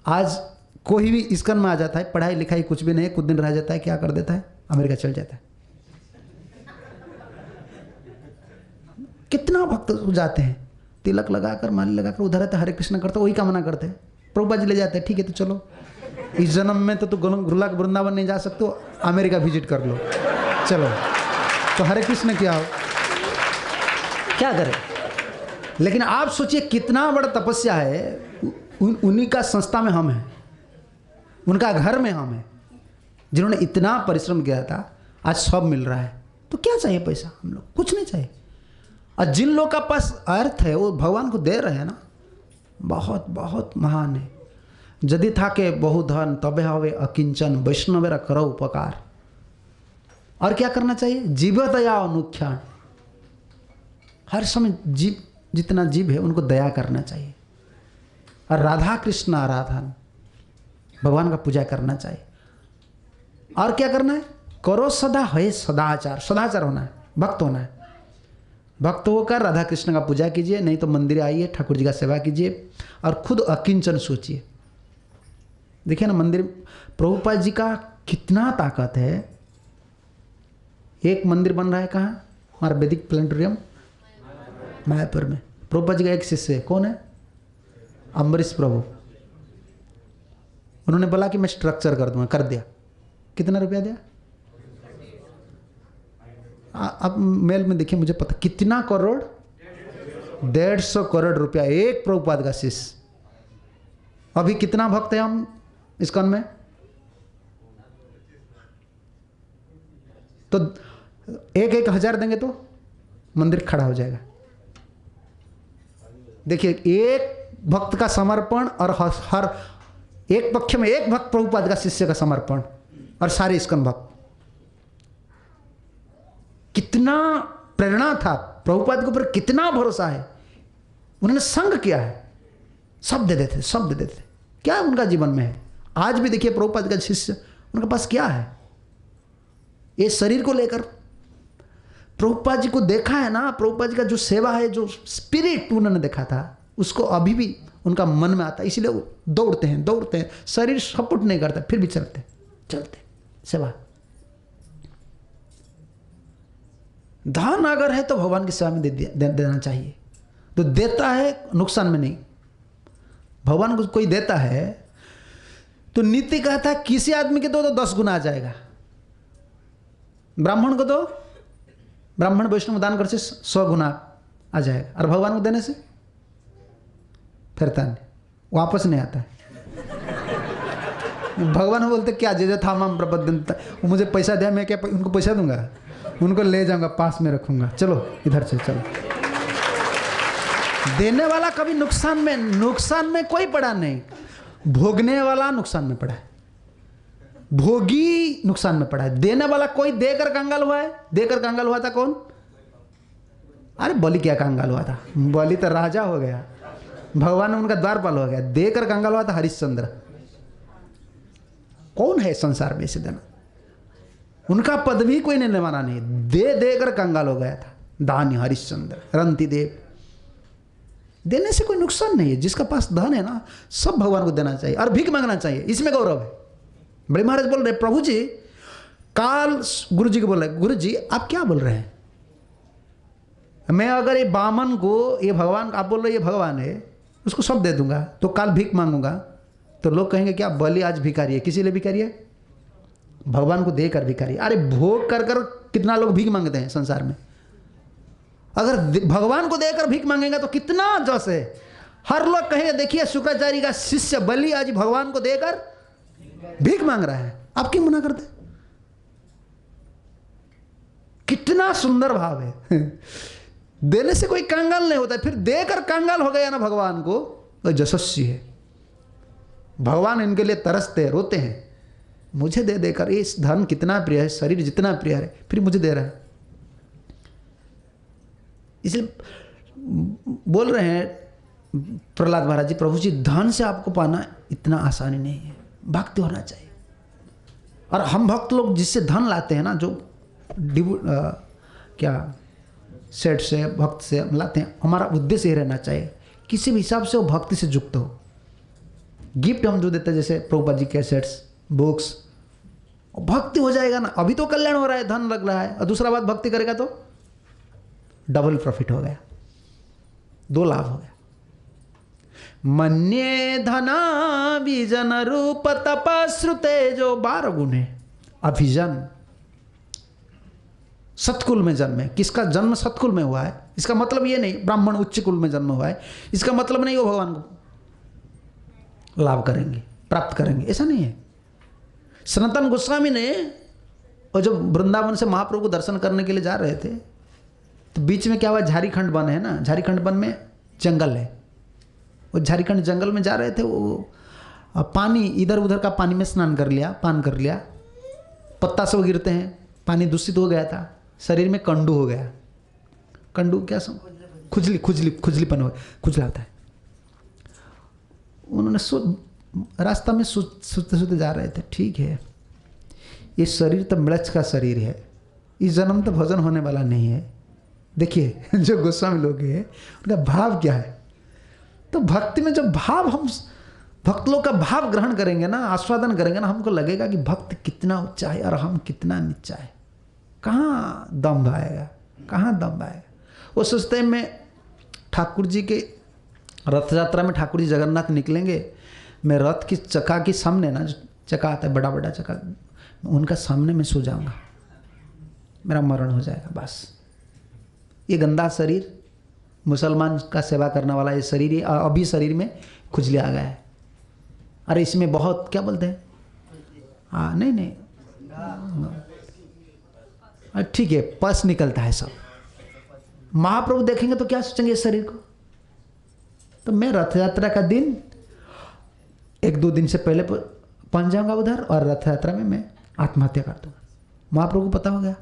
आज कोई भी इस्कॉन में आ जाता है, पढ़ाई लिखाई कुछ भी नहीं, कुछ दिन रह जाता है, क्या कर देता है? अमेरिका चल जाता है। कितना भक्त जाते हैं, तिलक लगाकर, माली लगाकर, उधर रहते हरे कृष्ण करते, वही कामना करते हैं। प्रभुपाद जी ले जाते हैं, ठीक है तो चलो, इस जन्म में तो गुरुला वृंदावन नहीं जा सकते, अमेरिका विजिट कर लो, चलो। तो हरे कृष्ण क्या हो, क्या करें? लेकिन आप सोचिए कितना बड़ा तपस्या है। उन्हीं का संस्था में हम हैं, उनका घर में हम हैं, जिन्होंने इतना परिश्रम किया था, आज सब मिल रहा है। तो क्या चाहिए पैसा? हम लोग कुछ नहीं चाहिए। और जिन लोगों का पास अर्थ है वो भगवान को दे रहे हैं ना, बहुत बहुत महान है। यदि था के बहुधन तबे हवे अकिंचन, वैष्णवेरा करो उपकार। और क्या करना चाहिए? जीव दया अनुख्यान। हर समय जीव, जितना जीव है उनको दया करना चाहिए। और राधा कृष्ण आराधन, भगवान का पूजा करना चाहिए। और क्या करना है? करो सदा है सदाचार। सदाचार होना है, भक्त होना है। भक्त होकर राधा कृष्ण का पूजा कीजिए, नहीं तो मंदिर आइए, ठाकुर जी का सेवा कीजिए और खुद अकिंचन सोचिए। देखिए ना मंदिर, प्रभुपाद जी का कितना ताकत है। एक मंदिर बन रहा है कहाँ? हमारा वैदिक प्लानिटोरियम मायापुर में। प्रभुपाद जी का एक शिष्य है, कौन है? अम्बरीश प्रभु। उन्होंने बोला कि मैं स्ट्रक्चर कर दूंगा, कर दिया। कितना रुपया दिया? अब मेल में देखिए, मुझे पता कितना करोड़, 150 करोड़ रुपया एक प्रभुपाद का शिष्य। अभी कितना भक्त है हम इस्कॉन में? तो 1,000 देंगे तो मंदिर खड़ा हो जाएगा। देखिए एक भक्त का समर्पण और हर एक पक्ष में एक भक्त प्रभुपाद का शिष्य का समर्पण और सारे इस्कॉन भक्त। कितना प्रेरणा था, प्रभुपाद के ऊपर कितना भरोसा है। उन्होंने संग किया है, सब दे देते, सब दे देते। क्या उनका जीवन में है? आज भी देखिए प्रभुपाद का शिष्य, उनके पास क्या है? ये शरीर को लेकर प्रभुपाद जी को देखा है ना, प्रभुपाद जी का जो सेवा है, जो स्पिरिट उन्होंने देखा था, उसको अभी भी उनका मन में आता है। इसलिए वो दौड़ते हैं, दौड़ते हैं, शरीर सपोर्ट नहीं करता, फिर भी चलते चलते सेवा। धन अगर है तो भगवान की सेवा में देना चाहिए। तो देता है नुकसान में नहीं। भगवान को कोई देता है तो नीति कहता है किसी आदमी के दो तो 10 गुना आ जाएगा। ब्राह्मण को दो, ब्राह्मण वैष्णव दान कर से 100 गुना आ जाएगा। और भगवान को देने से फिरता नहीं, वापस नहीं आता है। भगवान बोलते क्या जे था हम प्रबंधन, वो मुझे पैसा दिया, मैं क्या उनको पैसा दूंगा? उनको ले जाऊंगा, पास में रखूंगा, चलो इधर से चलो। देने वाला कभी नुकसान में कोई पड़ा नहीं, भोगने वाला नुकसान में पड़ा है, भोगी नुकसान में पड़ा है। देने वाला कोई देकर कंगाल हुआ है? देकर कंगाल हुआ था कौन? अरे बलि क्या कंगाल हुआ था? बलि तो राजा हो गया, भगवान ने उनका द्वारपाल हो गया। देकर कंगाल हुआ था हरिश्चंद्र। कौन है संसार में इसे देना? उनका पद भी कोई नहीं लेवाना नहीं, दे देकर कंगाल हो गया था। दानी हरिश्चंद्र, रंती देव। देने से कोई नुकसान नहीं है। जिसका पास धन है ना, सब भगवान को देना चाहिए और भीख मांगना चाहिए, इसमें गौरव है। बड़े महाराज बोल रहे, प्रभु जी काल गुरु जी को बोल रहे, गुरु जी आप क्या बोल रहे हैं? मैं अगर ये बामन को, ये भगवान, आप बोल रहे ये भगवान है, उसको सब दे दूंगा, तो काल भीख मांगूंगा तो लोग कहेंगे क्या बलि आज भिखारी है, किसी लिए भिखारी है? भगवान को देकर भिखारी। अरे भोग कर कर कितना लोग भीख मांगते हैं संसार में, अगर भगवान को देकर भीख मांगेगा तो कितना जस है। हर लोग कहेंगे देखिए शुक्राचार्य का शिष्य बलि आज भगवान को देकर भीख मांग रहा है, आप क्यों मना करते? कितना सुंदर भाव है। देने से कोई कंगाल नहीं होता, फिर देकर कंगाल हो गया ना भगवान को, तो यशस्वी है। भगवान इनके लिए तरसते रोते हैं, मुझे दे देकर, इस धन कितना प्रिय है, शरीर जितना प्रिय है, फिर मुझे दे रहा है। इसलिए बोल रहे हैं प्रहलाद महाराज जी, प्रभु जी धन से आपको पाना इतना आसानी नहीं है, भक्ति होना चाहिए। और हम भक्त लोग जिससे धन लाते हैं ना, जो क्या सेठ से भक्त से लाते हैं, हमारा उद्देश्य ये रहना चाहिए किसी भी हिसाब से वो भक्ति से युक्त हो। गिफ्ट हम जो देते हैं जैसे प्रभुपाद जी कैसेट्स, बुक्स, भक्ति हो जाएगा ना, अभी तो कल्याण हो रहा है, धन लग रहा है, और दूसरा बात भक्ति करेगा तो डबल प्रॉफिट हो गया, 2 लाभ हो गया। मन्ये धना विजन रूप तपश्रुते, जो 12 गुण है। अभिजन, सतकुल में जन्मे, किसका जन्म सतकुल में हुआ है, इसका मतलब ये नहीं ब्राह्मण उच्च कुल में जन्म हुआ है, इसका मतलब नहीं वो भगवान को लाभ करेंगे, प्राप्त करेंगे, ऐसा नहीं है। सनातन गोस्वामी ने, और जब वृंदावन से महाप्रभु को दर्शन करने के लिए जा रहे थे, तो बीच में क्या हुआ, झारीखंड वन है ना, झारीखंड वन में जंगल है, वो झारीखंड जंगल में जा रहे थे, वो पानी इधर उधर का पानी में स्नान कर लिया, पान कर लिया, पत्ता सब गिरते हैं, पानी दूषित हो गया था, शरीर में कंडू हो गया। कंडू क्या खुजलीपन हो, खुजला होता है। उन्होंने रास्ता में सोते सोते जा रहे थे, ठीक है ये शरीर तो मृक्ष का शरीर है, इस जन्म तो भजन होने वाला नहीं है। देखिए जो गोस्वामी लोग हैं उनका भाव क्या है, तो भक्ति में जो भाव, हम भक्त लोग का भाव ग्रहण करेंगे ना, आस्वादन करेंगे ना, हमको लगेगा कि भक्त कितना ऊंचा है और हम कितना नीचा है। कहाँ दम आएगा, कहाँ दम आएगा। वो सोचते हैं मैं ठाकुर जी के रथ यात्रा में ठाकुर जी जगन्नाथ निकलेंगे, मैं रथ की चक्का के सामने ना, जो चक्का आता है बड़ा बड़ा चक्का, उनका सामने में सो जाऊंगा, मेरा मरण हो जाएगा बस। ये गंदा शरीर, मुसलमान का सेवा करने वाला ये शरीर, अभी शरीर में खुजली आ गया है। अरे इसमें बहुत क्या बोलते हैं, हाँ नहीं ठीक है, पस निकलता है सब। महाप्रभु देखेंगे तो क्या सोचेंगे इस शरीर को। तो मैं रथ यात्रा का दिन 1-2 दिन से पहले पहुंच जाऊंगा उधर, और रथ यात्रा में मैं आत्महत्या कर दूंगा। महाप्रभु को पता हो गया,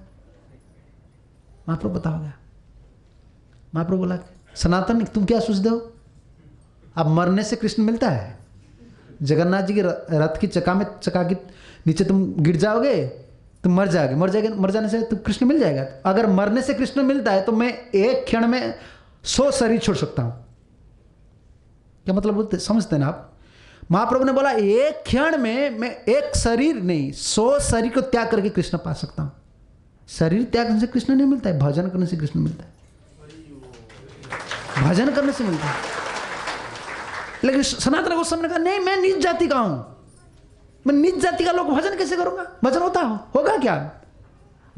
महाप्रभु पता हो गया। महाप्रभु बोला सनातन तुम क्या सोचते हो, अब मरने से कृष्ण मिलता है? जगन्नाथ जी के रथ की चक्का की नीचे तुम गिर जाओगे, तुम मर जाने से तुम कृष्ण मिल जाएगा। अगर मरने से कृष्ण मिलता है तो मैं एक क्षण में 100 शरीर छोड़ सकता हूं। क्या मतलब बोलते, समझते ना आप? महाप्रभु ने बोला एक क्षण में मैं एक शरीर नहीं 100 शरीर को त्याग करके कृष्ण पा सकता हूं। शरीर त्यागने से कृष्ण नहीं मिलता है, भजन करने से कृष्ण मिलता है, भजन करने से मिलता है। लेकिन सनातन गोस्वामी ने कहा नहीं, मैं नीच जाति का हूं, मैं नीच जाति का लोग भजन कैसे करूंगा, भजन होगा क्या?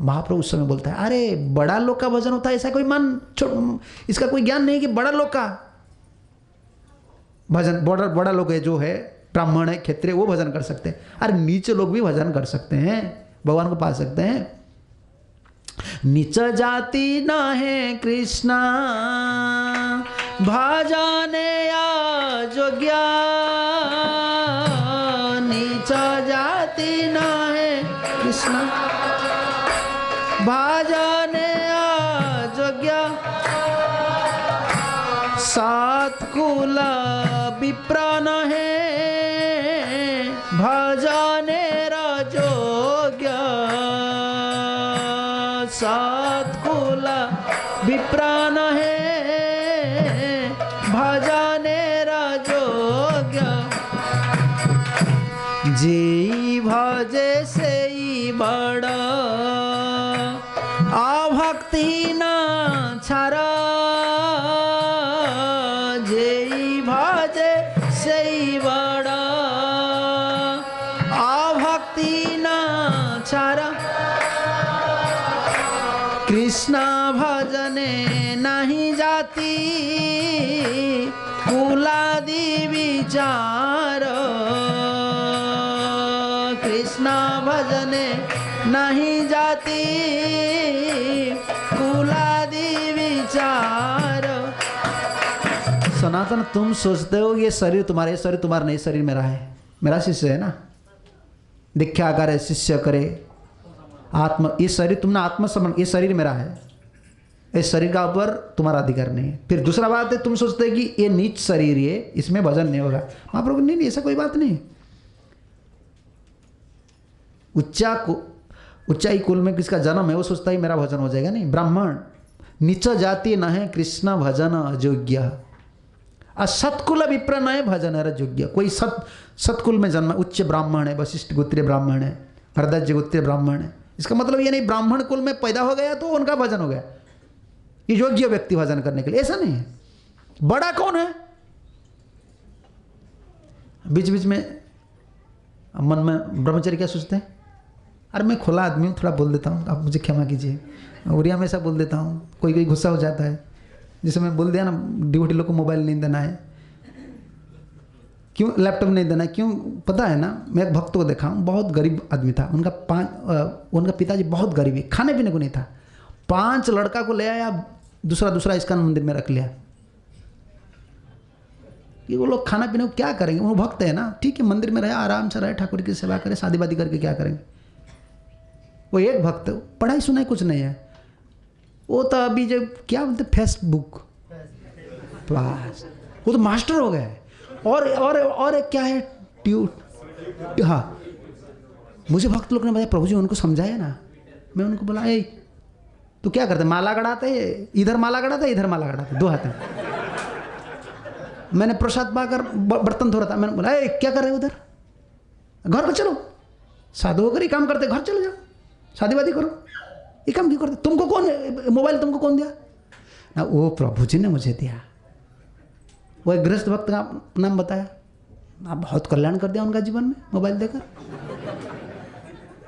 महाप्रभु उस समय बोलता है अरे बड़ा लोग का भजन होता है, ऐसा कोई इसका कोई ज्ञान नहीं कि बड़ा लोग का भजन, बड़ा लोग है जो है ब्राह्मण है क्षत्रिय वो भजन कर सकते हैं। अरे नीचे लोग भी भजन कर सकते हैं, भगवान को पा सकते हैं। नीच जाति न है कृष्णा भजने योग्य, नीच जाति न है कृष्ण भजने योग्य, सातकुल विप्र न है भजने योग्य, सातकुल विप्र न है भजने योग्य, जी भजे से ही बड़ा अभक्ति न छारा, जे भज कृष्ण भजने नहीं जाती कुलादि विचार, कृष्ण भजने नहीं जाती कुलादि विचार। सनातन, तुम सोचते हो ये शरीर तुम्हारा, ये शरीर तुम्हारा नहीं, शरीर मेरा है, मेरा शिष्य है ना। दीक्षा करे, शिष्य करे, आत्म, ये शरीर तुमने आत्मसमर्पण, ये शरीर मेरा है, इस शरीर का ऊपर तुम्हारा अधिकार नहीं है। फिर दूसरा बात है, तुम सोचते हैं कि ये नीच शरीर, ये इसमें भजन नहीं होगा। महाप्रभु नहीं, नहीं, ऐसा कोई बात नहीं। उच्चाई कुल में किसका जन्म है, वो सोचता है मेरा भजन हो जाएगा। नहीं, ब्राह्मण नीच जाति न है कृष्ण भजन अयोग्य, असत्कुल विप्र न है भजन अयोग्य। कोई सत्कुल में जन्म, उच्च ब्राह्मण है, वशिष्ठ गोत्रीय ब्राह्मण है, भरद्वाज गोत्रीय ब्राह्मण है, इसका मतलब ये नहीं ब्राह्मण कुल में पैदा हो गया तो उनका भजन हो गया, ये योग्य व्यक्ति भजन करने के लिए, ऐसा नहीं है। बड़ा कौन है? बीच बीच में मन में ब्रह्मचारी क्या सोचते हैं, अरे मैं खुला आदमी हूँ, थोड़ा बोल देता हूँ, आप मुझे क्षमा कीजिए, और मैं ऐसा बोल देता हूँ, कोई कोई गुस्सा हो जाता है। जैसे मैं बोल दिया ना, ड्यूटी लोग को मोबाइल नहीं देना है, क्यों लैपटॉप नहीं देना है, क्यों पता है ना, मैं एक भक्त को देखा हूँ, बहुत गरीब आदमी था, उनका पिताजी बहुत गरीब है, खाने पीने को नहीं था, 5 लड़का को ले आया, दूसरा इस्कॉन मंदिर में रख लिया। कि वो लोग खाना पीने को क्या करेंगे, वो भक्त है ना, ठीक है, मंदिर में रहे, आराम से रहे, ठाकुर की सेवा करें, शादी वादी करके क्या करेंगे। वो एक भक्त, पढ़ाई सुनाई कुछ नहीं है, वो तो अभी जो क्या बोलते फेसबुक, बस वो तो मास्टर हो गए। और क्या है हाँ, मुझे भक्त लोग ने बताया, प्रभु जी उनको समझाया ना, मैं उनको बोला, ए तो क्या करते, माला गड़ाते, इधर माला गड़ाते, इधर माला गड़ाते, 2 हाथ में। मैंने प्रसाद पाकर बर्तन धो रहा था, मैंने बोला, ए क्या कर रहे हो उधर, घर को चलो, साधु होकर ही काम करते, घर चले जाओ, शादी वादी करो, ये काम क्यों करते, तुमको कौन, मोबाइल तुमको कौन दिया ना, वो प्रभु जी ने मुझे दिया। वो एक गृहस्थ भक्त का नाम बताया, आप बहुत कल्याण कर दिया उनका जीवन में, मोबाइल देकर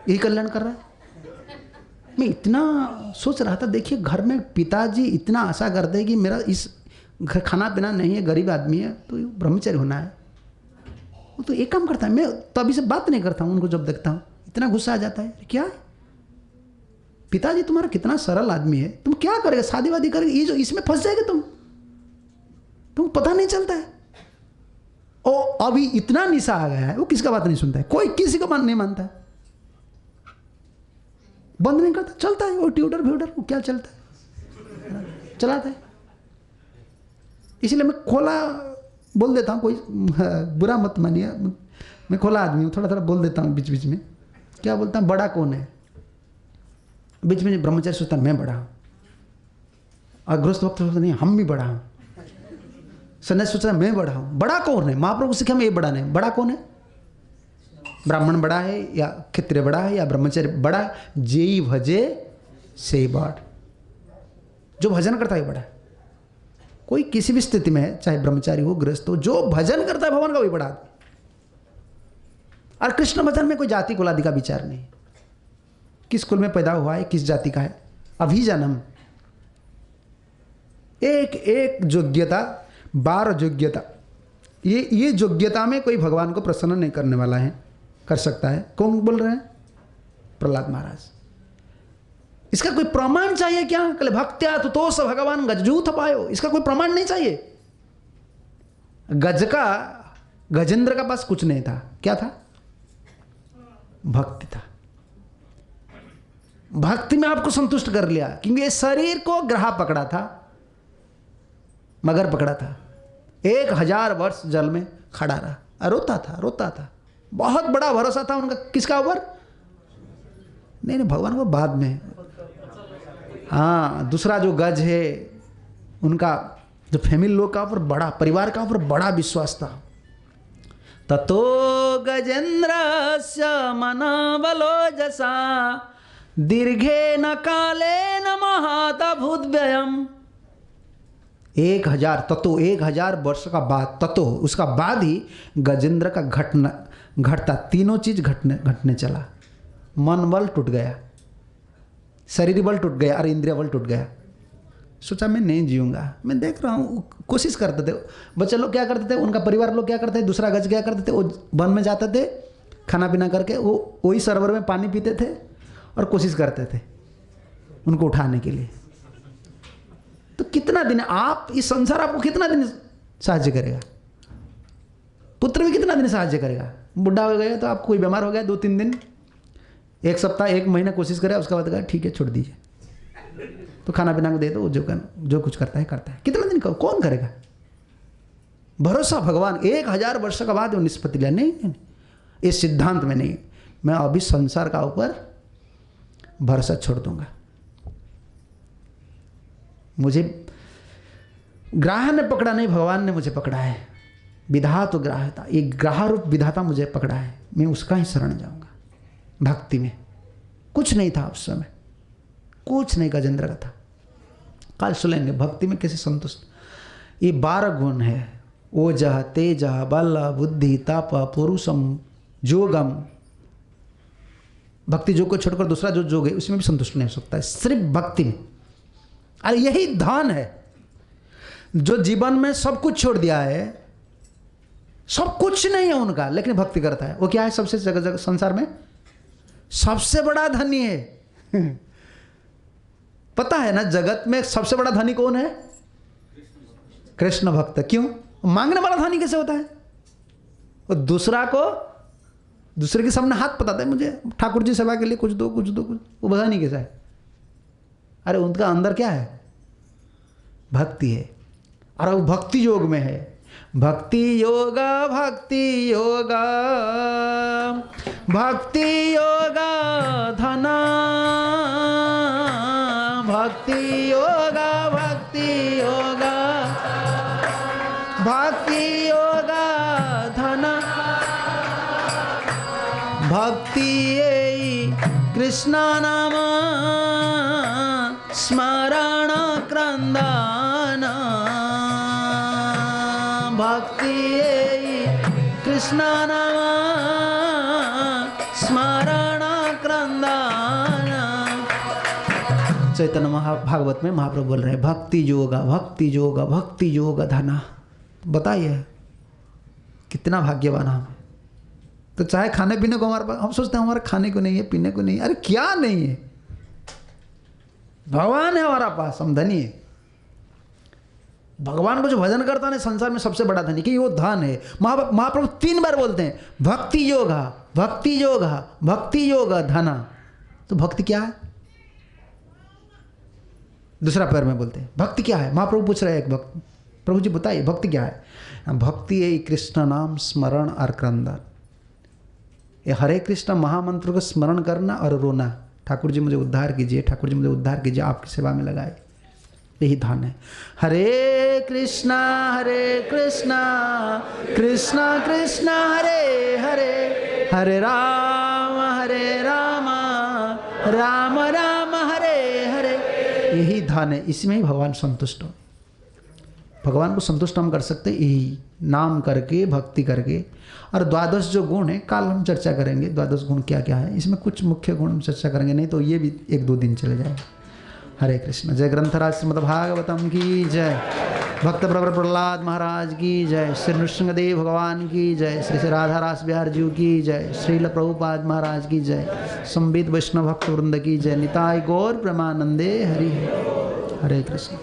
यही कल्याण कर रहा है। मैं इतना सोच रहा था, देखिए घर में पिताजी इतना आशा करते हैं कि मेरा इस घर खाना पीना नहीं है, गरीब आदमी है, तो ब्रह्मचर्य होना है, वो तो एक काम करता है। मैं तो अभी से बात नहीं करता हूँ, उनको जब देखता हूँ इतना गुस्सा आ जाता है, क्या है पिताजी तुम्हारा कितना सरल आदमी है, तुम क्या करेगा, शादी वादी करेगा, ये जो इसमें फंस जाएगा तुम पता नहीं चलता है। और अभी इतना निशा आ गया है, वो किसका बात नहीं सुनता है, कोई किसी का बात नहीं मानता है, बंद नहीं करता, चलता है वो ट्यूटर फ्यूटर, वो क्या चलता है, चलाता है। इसलिए मैं खोला बोल देता हूँ, कोई बुरा मत मानिए, मैं खोला आदमी हूँ, थोड़ा थोड़ा बोल देता हूँ बीच बीच में। क्या बोलता हूँ, बड़ा कौन है, बीच में ब्रह्मचारी सोचता मैं बड़ा हूँ, और गृहस्थ वक्त सोचता नहीं हम भी बड़ा हूँ, सन्यासी सोचता मैं बड़ा हूँ। बड़ा कौन है, महाप्रभु सिखा में ये बड़ा नहीं, बड़ा कौन है, ब्राह्मण बड़ा है या क्षत्रिय बड़ा है या ब्रह्मचारी बड़ा, जेई भजे से बड़, जो भजन करता है बड़ा है। कोई किसी भी स्थिति में है, चाहे ब्रह्मचारी हो गृहस्थ हो, जो भजन करता है भगवान का वही बड़ा आदमी। और कृष्ण भजन में कोई जाति कुल आदि का विचार नहीं, किस कुल में पैदा हुआ है, किस जाति का है, अभी जन्म, एक एक योग्यता, 12 योग्यता, ये योग्यता में कोई भगवान को प्रसन्न नहीं करने वाला है, कर सकता है। कौन बोल रहे हैं, प्रहलाद महाराज। इसका कोई प्रमाण चाहिए क्या, कल भक्त्या तो स भगवान गजूथ पायो, इसका कोई प्रमाण नहीं चाहिए। गजेंद्र का पास कुछ नहीं था, क्या था, भक्ति था। भक्ति में आपको संतुष्ट कर लिया, क्योंकि ये शरीर को ग्रहा पकड़ा था, मगर पकड़ा था, 1000 वर्ष जल में खड़ा रहा, रोता था, बहुत बड़ा भरोसा था उनका, किसका ऊपर, नहीं भगवान को बाद में। हाँ, दूसरा जो गज है उनका, जो फैमिली लोग का ऊपर बड़ा, परिवार का ऊपर बड़ा विश्वास था। ततो गजेंद्रस्य मनोबलोजसा दीर्घेन कालेन महातभुद्व्ययम्। 1000 ततो 1000 वर्ष का बाद, ततो उसका बाद ही गजेंद्र का घटता, तीनों चीज घटने चला। मन बल टूट गया, शरीर बल टूट गया और इंद्रिय बल टूट गया। सोचा मैं नहीं जीऊंगा। मैं देख रहा हूँ कोशिश करते थे बच्चे लोग, क्या करते थे, उनका परिवार लोग क्या करते थे, दूसरा गज क्या करते थे, वो वन में जाते थे खाना पीना करके, वो वही सरोवर में पानी पीते थे और कोशिश करते थे उनको उठाने के लिए। तो कितना दिन आप, इस संसार आपको कितना दिन साहाଯ୍य करेगा? पुत्र भी कितना दिन साहाଯ୍य करेगा? बुढ़ा हो गया तो आप, कोई बीमार हो गया 2-3 दिन, 1 सप्ताह 1 महीना कोशिश करे, उसके बाद कहा ठीक है छोड़ दीजिए, तो खाना पीना को दे दो, जो कुछ करता है। कितना दिन का कौन करेगा? भरोसा भगवान 1000 वर्ष का बाद वो निष्पत्ति लिया, नहीं, इस सिद्धांत में नहीं, मैं अभी संसार का ऊपर भरोसा छोड़ दूंगा। मुझे ग्राह ने पकड़ा नहीं, भगवान ने मुझे पकड़ा है। विधा तो ग्राहता, ये ग्राह रूप विधाता मुझे पकड़ा है, मैं उसका ही शरण जाऊंगा। भक्ति में कुछ नहीं था उस समय, कुछ नहीं गजेंद्र का था। कल सुनेंगे भक्ति में कैसे संतुष्ट। ये 12 गुण है, ओजह तेजह बल बुद्धि तप पुरुषम जोगम। भक्ति योग को छोड़कर दूसरा जो योग है उसमें भी संतुष्ट नहीं हो सकता है, सिर्फ भक्ति में। अरे यही धन है, जो जीवन में सब कुछ छोड़ दिया है, सब कुछ नहीं है उनका, लेकिन भक्ति करता है। वो क्या है? सबसे जगह संसार में सबसे बड़ा धनी है। पता है ना, जगत में सबसे बड़ा धनी कौन है? कृष्ण भक्त। क्यों? मांगने वाला धनी कैसे होता है? वो दूसरे के सामने हाथ पताता है, मुझे ठाकुर जी सेवा के लिए कुछ दो, वो पता नहीं कैसा है। अरे उनका अंदर क्या है? भक्ति है, और वो भक्ति योग में है। भक्ति योगा भक्ति योगा भक्ति योगा धना, भक्ति योगा भक्ति योगा भक्ति योगा धना, भक्ति कृष्ण नाम स्मरण क्रंदना, भक्ति कृष्ण नाम स्मरण क्रंदना। चैतन्य महाभागवत में महाप्रभु बोल रहे हैं भक्ति योगा भक्ति योगा भक्ति योगा धना। बताइए कितना भाग्यवान हम। तो चाहे खाने पीने को हमारे पास, हम सोचते हैं हमारे खाने को नहीं है, पीने को नहीं है। अरे क्या नहीं है? भगवान है हमारा पास, हम धनी है। भगवान को जो भजन करता है संसार में सबसे बड़ा धनी, कि वो धन है। महाप्रभु 3 बार बोलते हैं भक्ति योगा भक्ति योगा भक्ति योगा धना। तो भक्ति क्या है? दूसरा पैर में बोलते हैं भक्ति क्या है? महाप्रभु पूछ रहे हैं एक भक्त, प्रभु जी बताइए भक्ति क्या है? भक्ति है कृष्ण नाम स्मरण और क्रंदन। ये हरे कृष्ण महामंत्र को स्मरण करना और रोना, ठाकुर जी मुझे उद्धार कीजिए, ठाकुर जी मुझे उद्धार कीजिए, आपकी सेवा में लगाए, यही धन है। हरे कृष्णा कृष्णा कृष्णा हरे हरे, हरे राम राम राम हरे हरे, यही धन है। इसमें ही भगवान संतुष्ट हो। भगवान को संतुष्ट हम कर सकते यही नाम करके, भक्ति करके। और 12 जो गुण है कल हम चर्चा करेंगे, 12 गुण क्या क्या है। इसमें कुछ मुख्य गुण हम चर्चा करेंगे, नहीं तो ये भी 1-2 दिन चले जाएगा। हरे कृष्ण। जय ग्रंथराज श्रीमद् भागवतम की जय, भक्त प्रवर प्रहलाद महाराज की जय, श्री नृसिंहदेव भगवान की जय, श्री श्री राधा रास बिहार जी की जय, श्रील प्रभुपाद महाराज की जय, संबित वैष्णव भक्त वृंद की जय। निताय गौर प्रेमानंदे हरि। हरे कृष्ण।